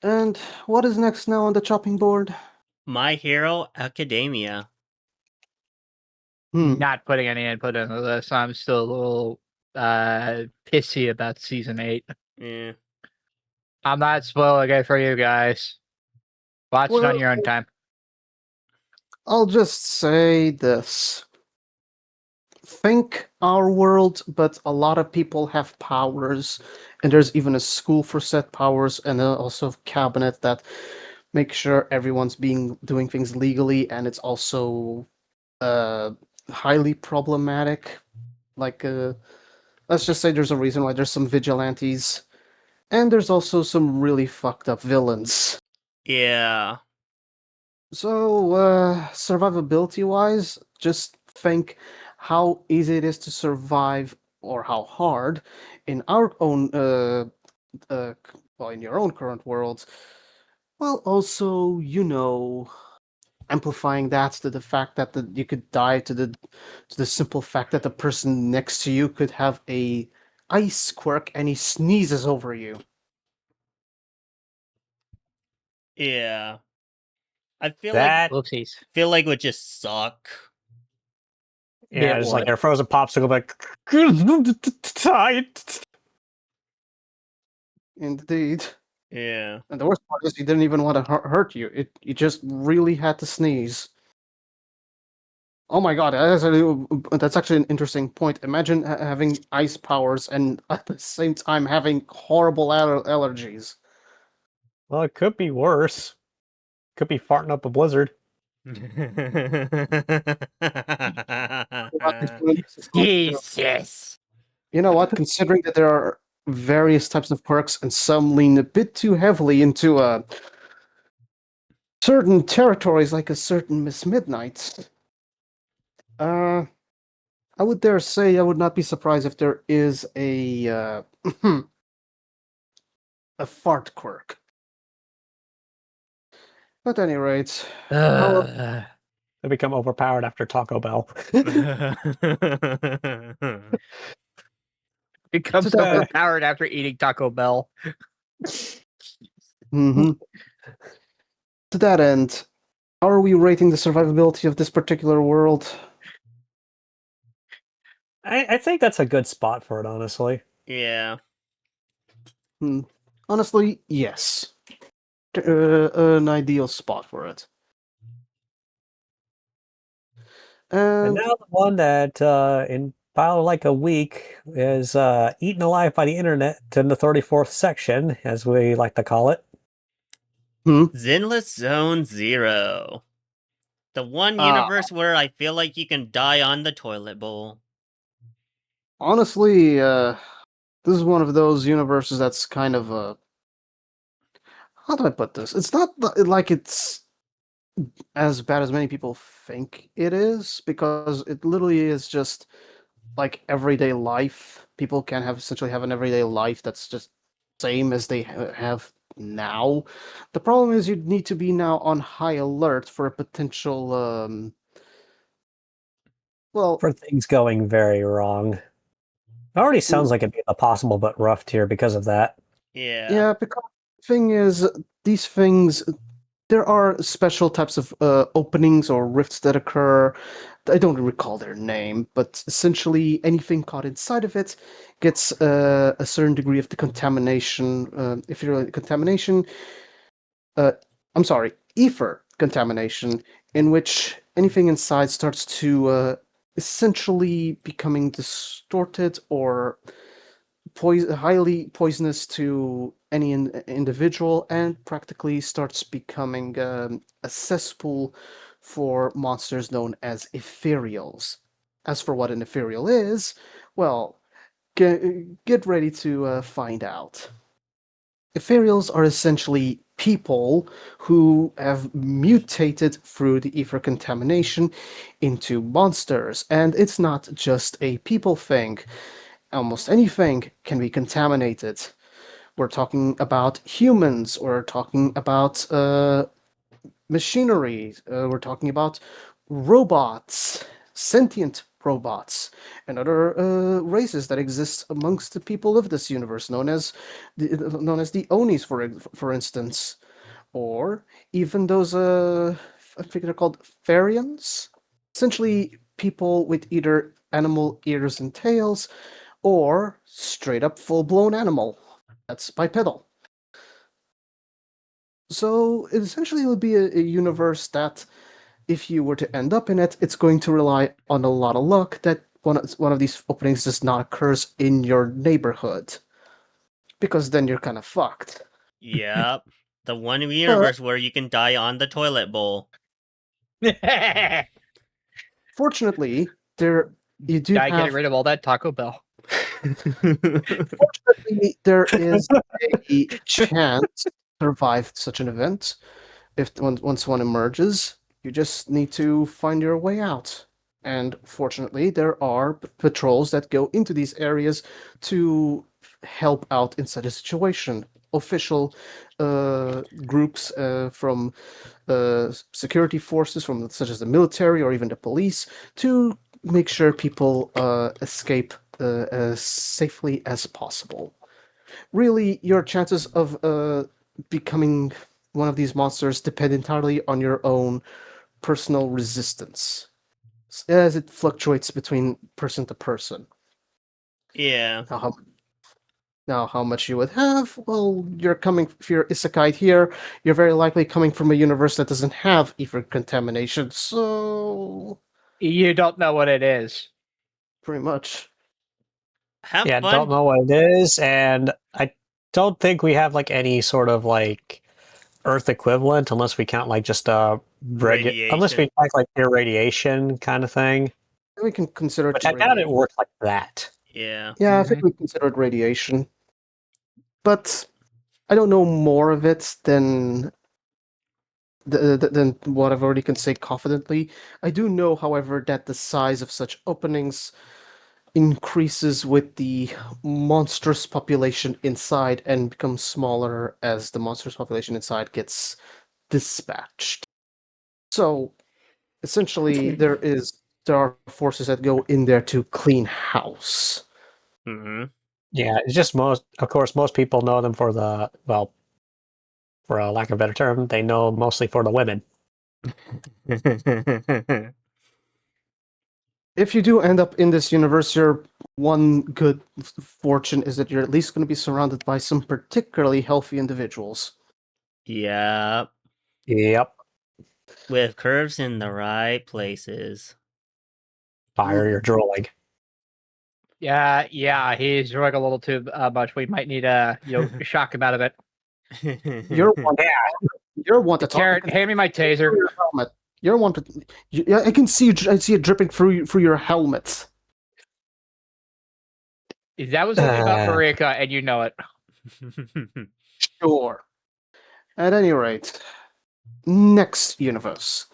And what is next now on the chopping board? My Hero Academia. Not putting any input into this. I'm still a little pissy about season 8. Yeah. I'm not spoiling it for you guys. Watch it on Well, your own time. I'll just say this. Think our world, but a lot of people have powers, and there's even a school for set powers, and also a cabinet that makes sure everyone's doing things legally, and it's also highly problematic. Like, let's just say there's a reason why there's some vigilantes. And there's also some really fucked up villains. Yeah. So, survivability-wise, just think how easy it is to survive, or how hard, in our own, well, in your own current world. While also, amplifying that to the fact that you could die to the simple fact that the person next to you could have a ice quirk and he sneezes over you. Yeah. I feel That Whoopsies. like would just suck. yeah, It it's like would. their frozen popsicle, like Indeed. Yeah. And the worst part is he didn't even want to hurt you. You just really had to sneeze. Oh my god, that's actually an interesting point. Imagine having ice powers and at the same time having horrible allergies. Well, it could be worse. Could be farting up a blizzard. Jesus. You know what? Considering that there are various types of quirks and some lean a bit too heavily into certain territories, like a certain Miss Midnight, I would dare say I would not be surprised if there is a a fart quirk. But at any rate, Uh, They become overpowered after Taco Bell. becomes To that- overpowered after eating Taco Bell. mhm. To that end, how are we rating the survivability of this particular world? I think that's a good spot for it, honestly. Yeah. Honestly, yes. An ideal spot for it. And And now the one that in about like a week is eaten alive by the internet in the 34th section, as we like to call it. Zenless Zone Zero. The one universe where I feel like you can die on the toilet bowl. honestly, this is one of those universes that's kind of how do I put this? It's not like it's as bad as many people think it is, because it literally is just like everyday life. People can have essentially have an everyday life that's just same as they have now. The problem is you'd need to be now on high alert for a potential well, For things going very wrong. It already sounds like it'd be a possible but rough tier because of that. Yeah. yeah, because the thing is, these things, there are special types of openings or rifts that occur. I don't recall their name, but essentially anything caught inside of it gets a certain degree of the contamination. If you're in contamination, I'm sorry, ether contamination, in which anything inside starts to essentially becoming distorted or highly poisonous to any individual, and practically starts becoming a cesspool for monsters known as ethereals. As for what an ethereal is, well, get ready to find out. Ethereals are essentially people who have mutated through the ether contamination into monsters, and it's not just a people thing. Almost anything can be contaminated. We're talking about humans, we're talking about machinery, we're talking about robots, sentient robots, and other races that exist amongst the people of this universe, known as the Onis, for instance, or even those I think they're called Therians, essentially people with either animal ears and tails, or straight up full blown animal. That's bipedal. So essentially, it would be a universe that, if you were to end up in it, it's going to rely on a lot of luck that one of these openings just not occurs in your neighborhood, because then you're kind of fucked. Yep. The one universe where you can die on the toilet bowl. Fortunately, there you do Guy have getting rid of all that Taco Bell. Fortunately, there is a chance to survive such an event. If once one emerges, you just need to find your way out. And fortunately, there are patrols that go into these areas to help out in such a situation. Official groups from security forces, from such as the military or even the police, to make sure people escape as safely as possible. Really, your chances of becoming one of these monsters depend entirely on your own personal resistance, as it fluctuates between person to person. Yeah. Now, how much you would have? Well, if you're isekai here, you're very likely coming from a universe that doesn't have ether contamination, so You don't know what it is. pretty much. Have Yeah, fun. don't know what it is, and I don't think we have like any sort of like Earth equivalent, unless we count like just unless Radiation. we count like irradiation kind of thing. We can consider it Which I doubt it radiation. works like that. Yeah. Yeah, I think we consider it radiation. But I don't know more of it than what I've already can say confidently. I do know, however, that the size of such openings increases with the monstrous population inside and becomes smaller as the monstrous population inside gets dispatched. So essentially there are forces that go in there to clean house. Mm-hmm. Yeah, it's just most people know them for the, well, for a lack of a better term, they know mostly for the women. If you do end up in this universe, your one good fortune is that you're at least going to be surrounded by some particularly healthy individuals. Yeah. Yep. With curves in the right places. Fire, you're drooling. Yeah, he's drawing a little too much. We might need to, shock him out of it. You're one. You're one to talk. Carrot, hand me my taser. Your helmet. You're one to. I can see. I see it dripping through your helmet. That was something about Marika, and you know it. Sure. At any rate, next universe.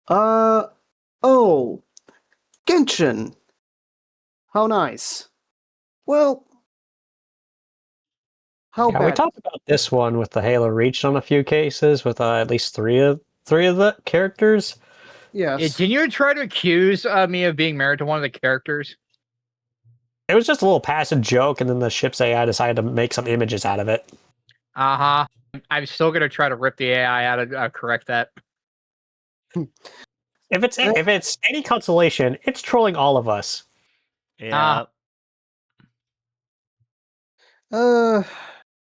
Oh, Genshin. How nice. Well, how Yeah, bad? we talked about this one with the Halo Reach on a few cases with at least three of the characters. Yes. Can you try to accuse me of being married to one of the characters? It was just a little passive joke, and then the ship's AI decided to make some images out of it. Uh-huh. I'm still going to try to rip the AI out and correct that. If it's any consolation, it's trolling all of us. Yeah.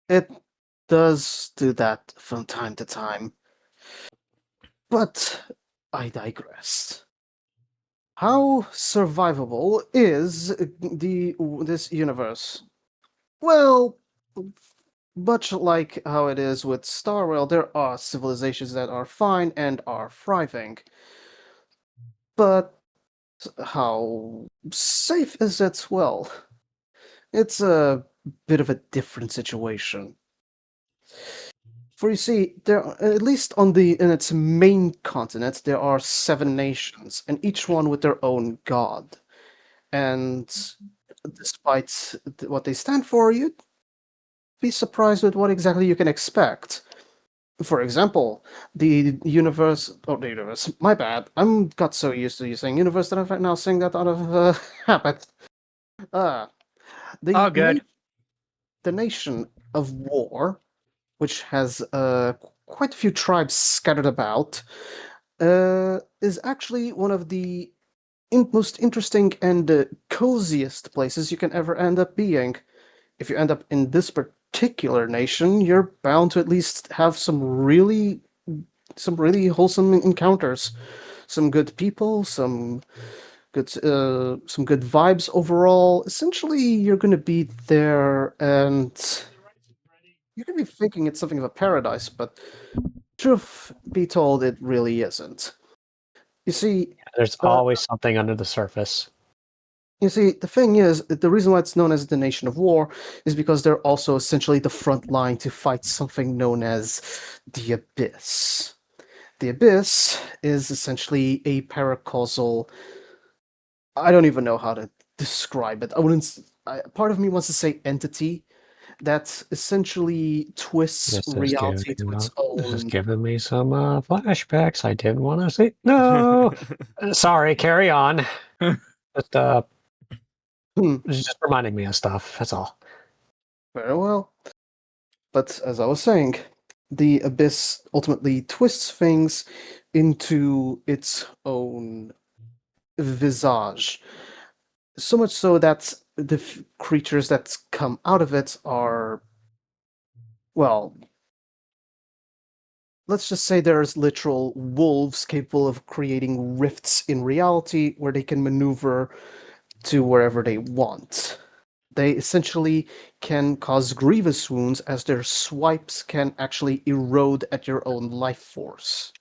It does do that from time to time. But I digress. How survivable is this universe? Well, much like how it is with Starrail, there are civilizations that are fine and are thriving. But how safe is it? Well, it's a bit of a different situation. For you see, at least in its main continent, there are 7 nations, and each one with their own god. And despite what they stand for, you'd be surprised with what exactly you can expect. For example, the universe. My bad. I'm got so used to you saying universe that I'm now saying that out of habit. Oh, good. The nation of War, which has quite a few tribes scattered about, is actually one of the most interesting and coziest places you can ever end up being. If you end up in this particular nation, you're bound to at least have some really wholesome encounters, some good people, some good vibes overall. Essentially, you're going to be there and you're going to be thinking it's something of a paradise, but truth be told, it really isn't. You see, There's always something under the surface. You see, the thing is, the reason why it's known as the Nation of War is because they're also essentially the front line to fight something known as the Abyss. The Abyss is essentially a paracausal. I don't even know how to describe it. I wouldn't. Part of me wants to say entity that essentially twists This is reality to its this is own. giving me some flashbacks I didn't want to see. No, sorry, carry on. Just it's just reminding me of stuff. That's all. Very well. But as I was saying, the Abyss ultimately twists things into its own visage. So much so that the creatures that come out of it are, well, let's just say there's literal wolves capable of creating rifts in reality where they can maneuver to wherever they want. They essentially can cause grievous wounds as their swipes can actually erode at your own life force.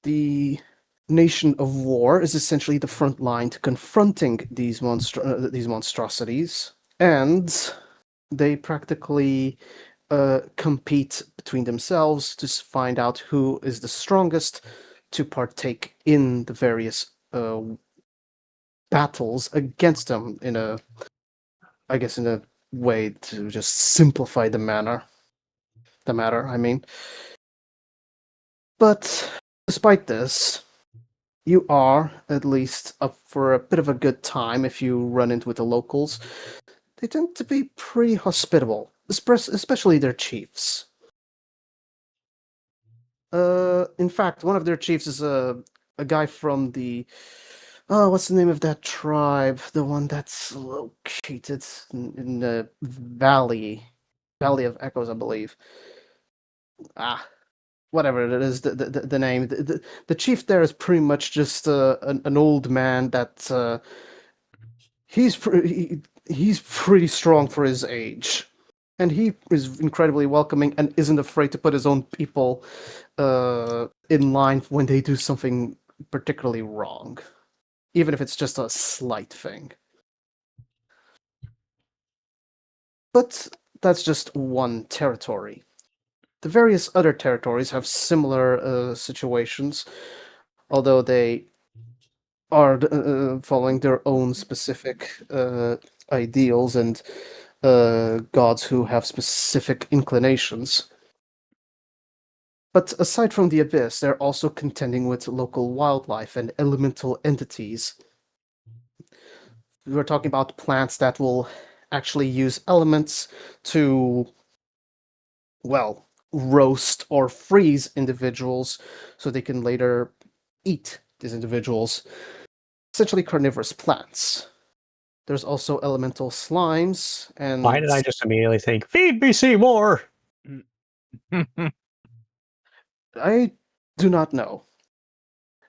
The Nation of War is essentially the front line to confronting these monstrosities, and they practically compete between themselves to find out who is the strongest to partake in the various battles against them in a way to just simplify the matter. I mean. But despite this, you are at least up for a bit of a good time if you run into with the locals. They tend to be pretty hospitable, especially their chiefs. In fact, one of their chiefs is a guy from the what's the name of that tribe? The one that's located in the Valley of Echoes, I believe. Whatever it is, the name. The chief there is pretty much just an old man that he's pretty strong for his age, and he is incredibly welcoming and isn't afraid to put his own people in line when they do something particularly wrong, even if it's just a slight thing. But that's just one territory. The various other territories have similar situations, although they are following their own specific ideals and gods who have specific inclinations. But aside from the Abyss, they're also contending with local wildlife and elemental entities. We're talking about plants that will actually use elements to, well, roast or freeze individuals so they can later eat these individuals. Essentially carnivorous plants. There's also elemental slimes and... Why did I just immediately think, feed me Seymour? I do not know.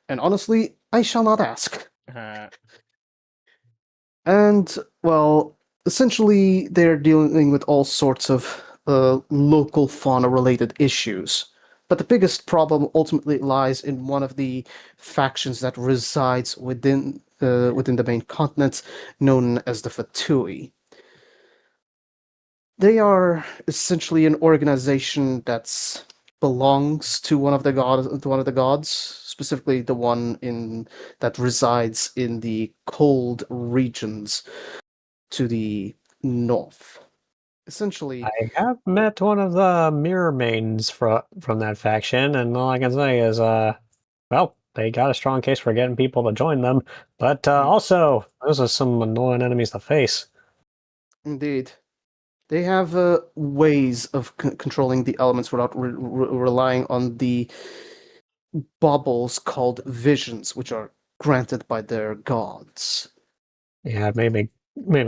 And honestly, I shall not ask. And, well, essentially, they're dealing with all sorts of local fauna-related issues. But the biggest problem ultimately lies in one of the factions that resides within the main continent, known as the Fatui. They are essentially an organization that belongs to one of the gods, specifically the one that resides in the cold regions to the north. Essentially, I have met one of the mirror maidens from that faction, and all I can say is, well, they got a strong case for getting people to join them, but also, those are some annoying enemies to face. indeed, they have ways of controlling the elements without relying on the baubles called visions, which are granted by their gods. Yeah, it made me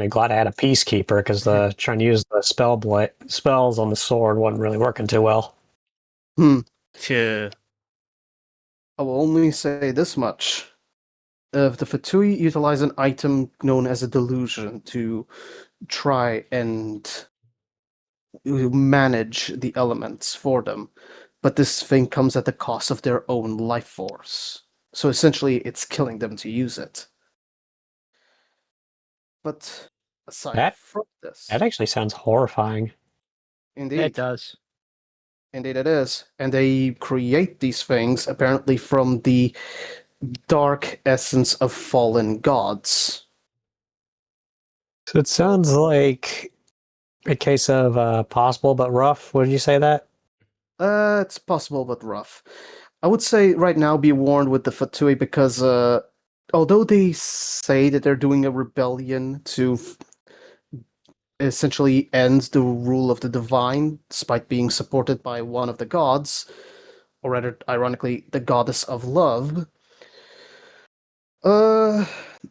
glad I had a peacekeeper, because trying to use the spells on the sword wasn't really working too well. To I will only say this much. The Fatui utilize an item known as a delusion to try and manage the elements for them, but this thing comes at the cost of their own life force. So essentially, it's killing them to use it. But aside That- from this, That actually sounds horrifying. indeed, It does. indeed it is. And they create these things apparently from the dark essence of fallen gods. So it sounds like a case of possible but rough. Would you say that? It's possible but rough. I would say right now be warned with the Fatui because although they say that they're doing a rebellion to essentially end the rule of the divine, despite being supported by one of the gods, or rather, ironically, the goddess of love,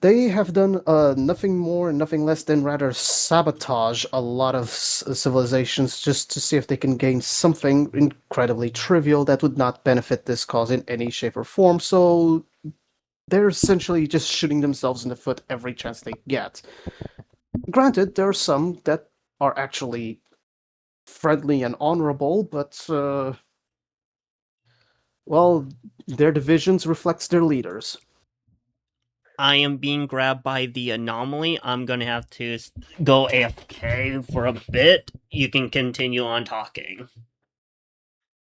they have done nothing more and nothing less than rather sabotage a lot of civilizations just to see if they can gain something incredibly trivial that would not benefit this cause in any shape or form. So they're essentially just shooting themselves in the foot every chance they get. Granted, there are some that are actually friendly and honorable, but well, their divisions reflects their leaders. I am being grabbed by the anomaly. I'm gonna have to go AFK for a bit. You can continue on talking.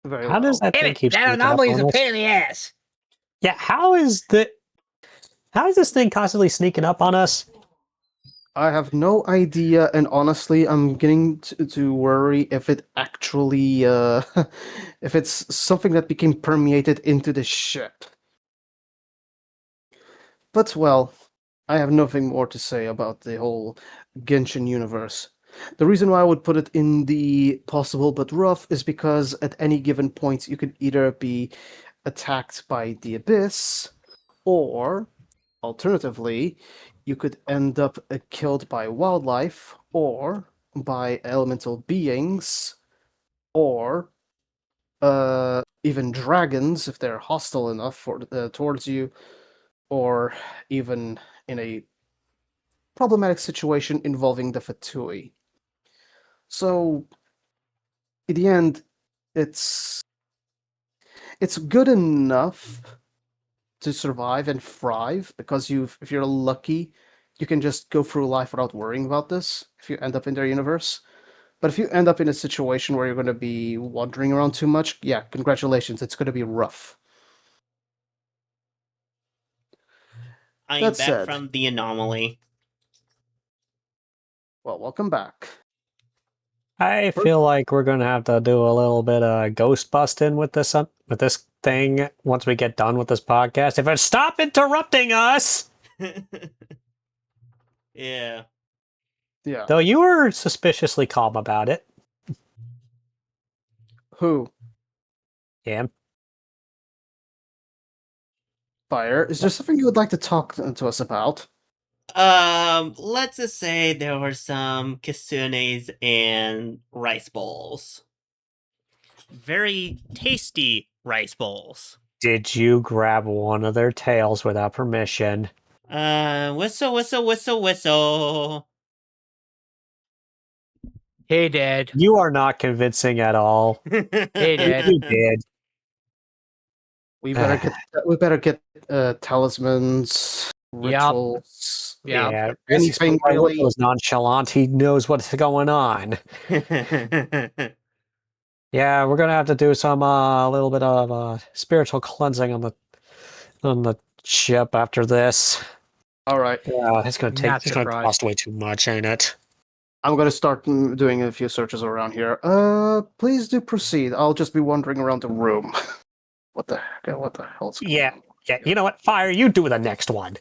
Very How does well. that Damn thing it! keep That sneaking up anomaly is on a us? pain in the ass. Yeah, how is this thing constantly sneaking up on us? I have no idea, and honestly, I'm beginning to worry if it actually, if it's something that became permeated into the ship. But well, I have nothing more to say about the whole Genshin universe. The reason why I would put it in the possible but rough is because at any given point you could either be attacked by the abyss, or alternatively, you could end up killed by wildlife, or by elemental beings, or even dragons if they're hostile enough towards you, or even in a problematic situation involving the Fatui. So, in the end, it's it's good enough to survive and thrive because if you're lucky, you can just go through life without worrying about this if you end up in their universe. But if you end up in a situation where you're going to be wandering around too much, yeah, congratulations, it's going to be rough. I am That back said, from the anomaly. well, welcome back. I feel like we're gonna have to do a little bit of ghost busting with this thing once we get done with this podcast. If it stop interrupting us, Yeah. Yeah. though, you were suspiciously calm about it. Who? Yeah. Fire. Is there something you would like to talk to us about? Let's just say there were some kisunes and rice bowls. Very tasty rice bowls. Did you grab one of their tails without permission? Whistle, whistle, whistle, whistle. Hey, Dad. You are not convincing at all. Hey, Dad. You did. We better get talismans, Yep. rituals. Yeah. Yeah, Anything really. was nonchalant. He knows what's going on. Yeah, we're gonna have to do some little bit of spiritual cleansing on the ship after this. All right. Yeah, Not it's gonna surprised. cost way too much, ain't it? I'm going to start doing a few searches around here. Please do proceed. I'll just be wandering around the room. What the heck? What the hell's going Yeah, on? yeah. You know what? Fire, you do the next one.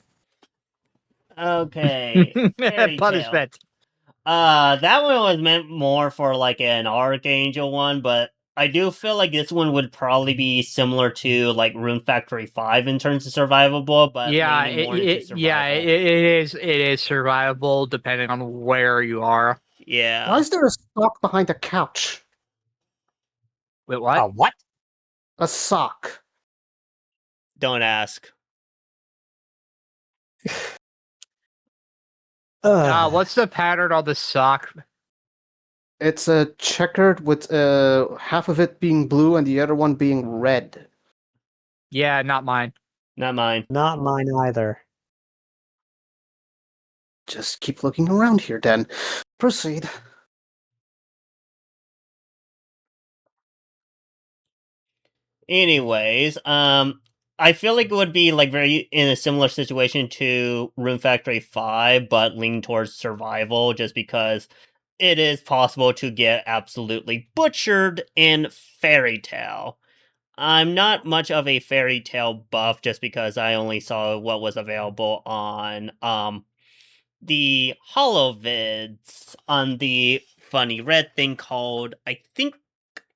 Okay. Fairy tale. Punishment. That one was meant more for like an archangel one, but I do feel like this one would probably be similar to like Rune Factory 5 in terms of survivable, but Yeah, leaning more into survival. it is survivable depending on where you are. Yeah. Why is there a sock behind a couch? Wait, what? What? A sock. Don't ask. What's the pattern on the sock? It's a checkered with half of it being blue and the other one being red. Yeah, not mine. Not mine. Not mine either. Just keep looking around here, then. Proceed. Anyways, I feel like it would be like very in a similar situation to Rune Factory 5, but leaning towards survival, just because it is possible to get absolutely butchered in Fairy Tale. I'm not much of a Fairy Tale buff, just because I only saw what was available on the holovids on the funny red thing called, I think,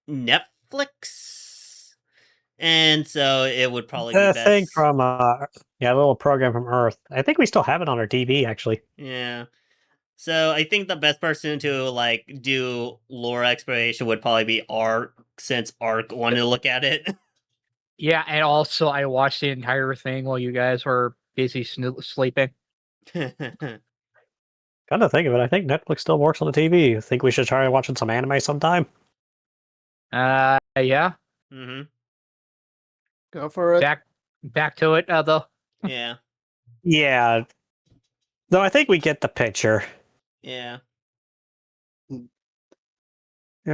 Netflix. And so it would probably be The best. thing from a little program from Earth. I think we still have it on our TV actually. Yeah. So I think the best person to like do lore exploration would probably be Ark, since Ark wanted to look at it. Yeah, and also I watched the entire thing while you guys were busy sleeping. Kind of think of it. I think Netflix still works on the TV. Think we should try watching some anime sometime? Yeah. hmm Go for it. Back to it, though. Yeah. Yeah. Though I think we get the picture. Yeah. All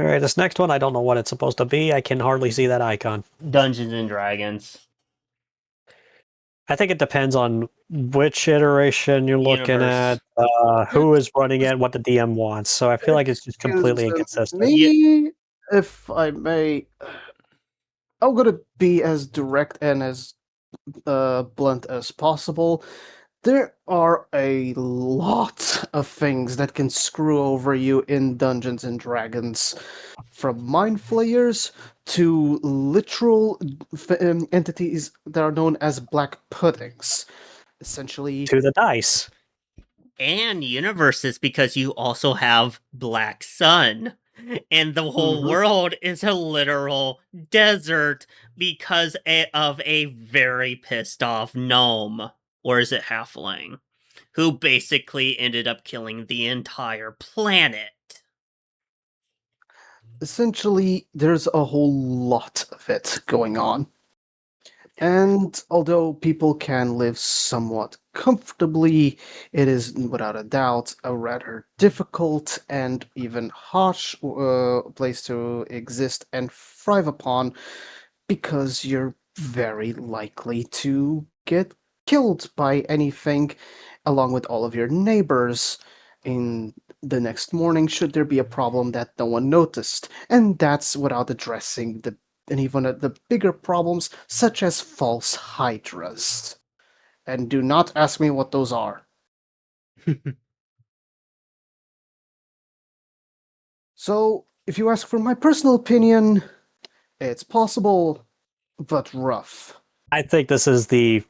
right, this next one, I don't know what it's supposed to be. I can hardly see that icon. Dungeons and Dragons. I think it depends on which iteration you're looking Universe. at, who is running it, what the DM wants. So I feel like it's just completely inconsistent. Me, if I may, I'm gonna be as direct and as blunt as possible. There are a lot of things that can screw over you in Dungeons and Dragons, from mind flayers to literal entities that are known as black puddings. Essentially, To the dice. And universes, because you also have Black Sun. And the whole Mhm. world is a literal desert because of a very pissed off gnome. Or is it halfling? Who basically ended up killing the entire planet. essentially, there's a whole lot of it going on. And although people can live somewhat comfortably, it is without a doubt a rather difficult and even harsh place to exist and thrive upon, because you're very likely to get killed by anything, along with all of your neighbors in the next morning should there be a problem that no one noticed. And that's without addressing the and even the bigger problems, such as false hydras. And do not ask me what those are. So, if you ask for my personal opinion, it's possible, but rough. I think that's basically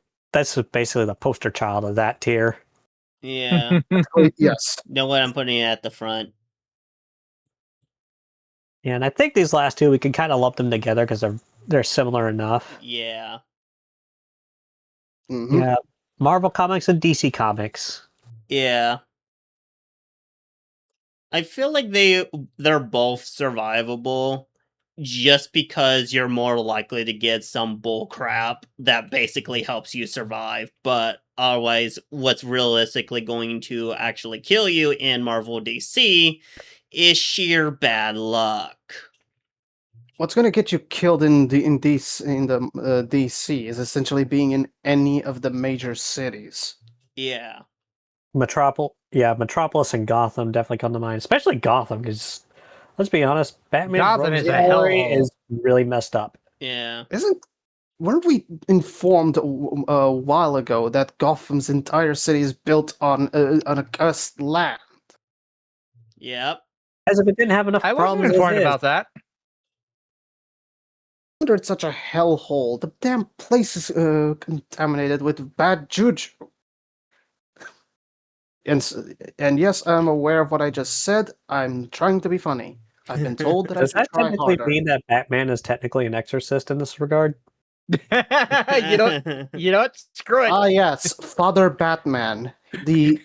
the poster child of that tier. Yeah. Yes. Know what I'm putting at the front. Yeah, and I think these last two we can kind of lump them together because they're similar enough. Yeah. Mhm. Yeah, Marvel Comics and DC Comics. Yeah. I feel like they're both survivable, just because you're more likely to get some bull crap that basically helps you survive. But otherwise, what's realistically going to actually kill you in Marvel DC is sheer bad luck. What's going to get you killed in the DC is essentially being in any of the major cities. Yeah. Metropolis and Gotham definitely come to mind, especially Gotham, because let's be honest, Batman's Gotham is a story hellhole. is really messed up. Yeah. Weren't we informed a while ago that Gotham's entire city is built on a cursed land? Yep. As if it didn't have enough I wasn't problems. informed as is. about that. Wonder it's such a hellhole. The damn place is contaminated with bad juju. And yes, I'm aware of what I just said. I'm trying to be funny. I've been told that I Does should that try technically harder. mean that Batman is technically an exorcist in this regard? you know what? Screw it. Ah, yes, Father Batman. The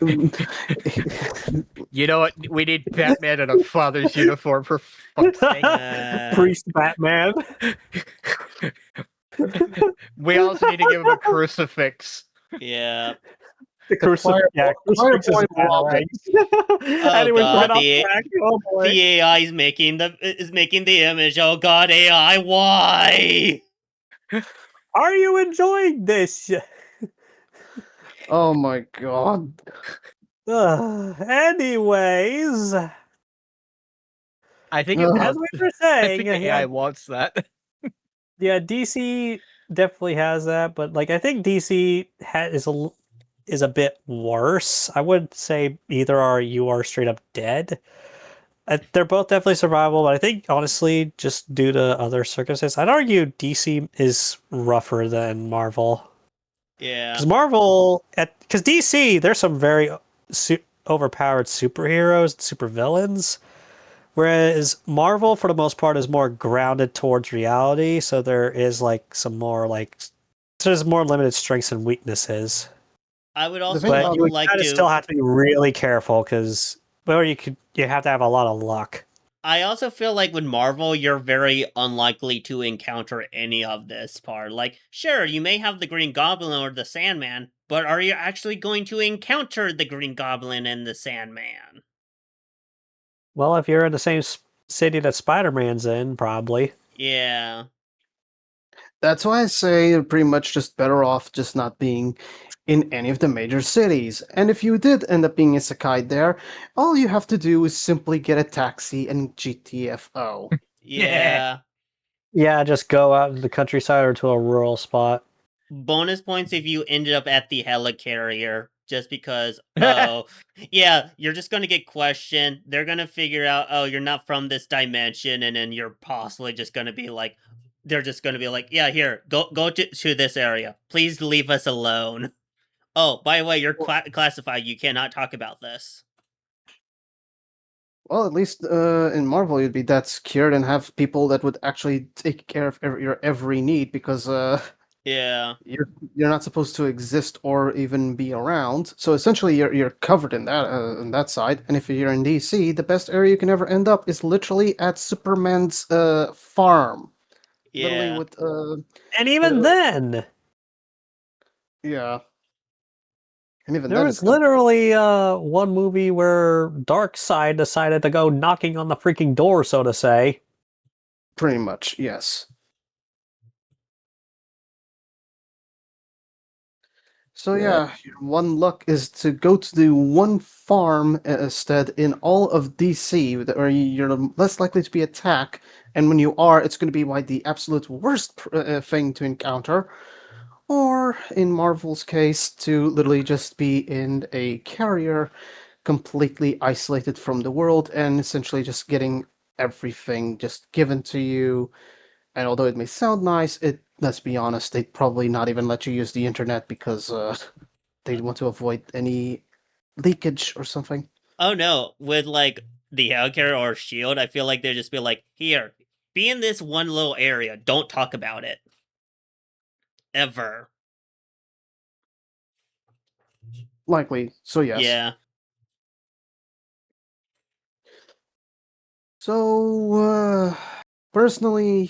You know what? We need Batman in a father's uniform for fuck's sake. Priest Batman. We also need to give him a crucifix. Yeah. The fire crucifix is boy bad, Robin. right? Anyway, God, went off track. Oh boy. The AI is making the image. Oh God, AI, why? Are you enjoying this? Oh my god. Anyways, I think it Ugh. as wants, we were I saying, think the AI wants that. yeah, DC definitely has that, but like I think DC is a bit worse. I would say either you are straight up dead. They're both definitely survivable, but I think honestly, just due to other circumstances, I'd argue DC is rougher than Marvel. Yeah. Because DC, there's some very overpowered superheroes and supervillains, whereas Marvel, for the most part, is more grounded towards reality. So there is like some more like there's more limited strengths and weaknesses. I would The also thing But about you would like kind of to. still have to be really careful because, well, you have to have a lot of luck. I also feel like with Marvel, you're very unlikely to encounter any of this part. Like, sure, you may have the Green Goblin or the Sandman, but are you actually going to encounter the Green Goblin and the Sandman? Well, if you're in the same city that Spider-Man's in, probably. Yeah. That's why I say you're pretty much just better off just not being in any of the major cities. And if you did end up being isekai there, all you have to do is simply get a taxi and GTFO. Yeah. Yeah, just go out in the countryside or to a rural spot. Bonus points if you ended up at the helicarrier, just because, oh, yeah, you're just gonna get questioned. They're gonna figure out, oh, you're not from this dimension, and then you're possibly just gonna be like, they're just gonna be like, yeah, here, go to this area. Please leave us alone. Oh, by the way, you're classified. You cannot talk about this. Well, at least in Marvel, you'd be that secured and have people that would actually take care of your every need because Yeah. you're not supposed to exist or even be around. So essentially, you're covered in that side. And if you're in DC, the best area you can ever end up is literally at Superman's farm. Literally Yeah. with And even then, yeah. And even there then, was it's not literally one movie where Darkseid decided to go knocking on the freaking door, so to say. pretty much yes. So yeah, your one luck is to go to the one farm instead in all of DC, where you're less likely to be attacked, and when you are, it's going to be by the absolute worst thing to encounter, or in Marvel's case, to literally just be in a carrier, completely isolated from the world, and essentially just getting everything just given to you. And although it may sound nice, let's be honest, they'd probably not even let you use the internet because they want to avoid any leakage or something. Oh no, with like the helicarrier or shield, I feel like they'd just be like, here, be in this one little area. Don't talk about it. Ever. Likely. So yes. Yeah. So personally,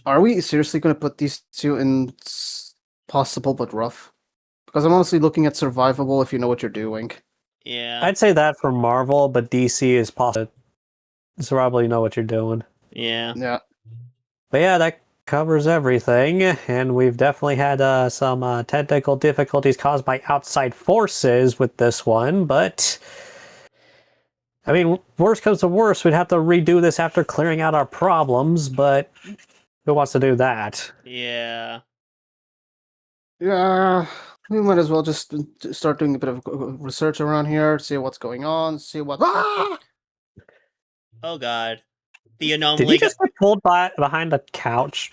are we seriously going to put these two in possible but rough? Because I'm honestly looking at survivable if you know what you're doing. Yeah. I'd say that for Marvel, but DC is possible. So probably know what you're doing. Yeah. Yeah. But yeah, that covers everything, and we've definitely had some technical difficulties caused by outside forces with this one, but I mean, worst comes to worst, we'd have to redo this after clearing out our problems, but who wants to do that? Yeah. Yeah. We might as well just start doing a bit of research around here, see what's going on, see what. Ah! Oh god. The Did anomaly. you just get pulled behind the couch?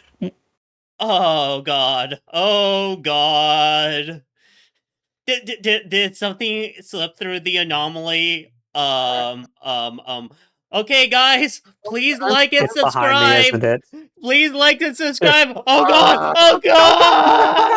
Oh god. Oh god. Did something slip through the anomaly? Okay, guys, please like and It's behind me, subscribe. isn't it? Please like and subscribe. Oh god. Oh god.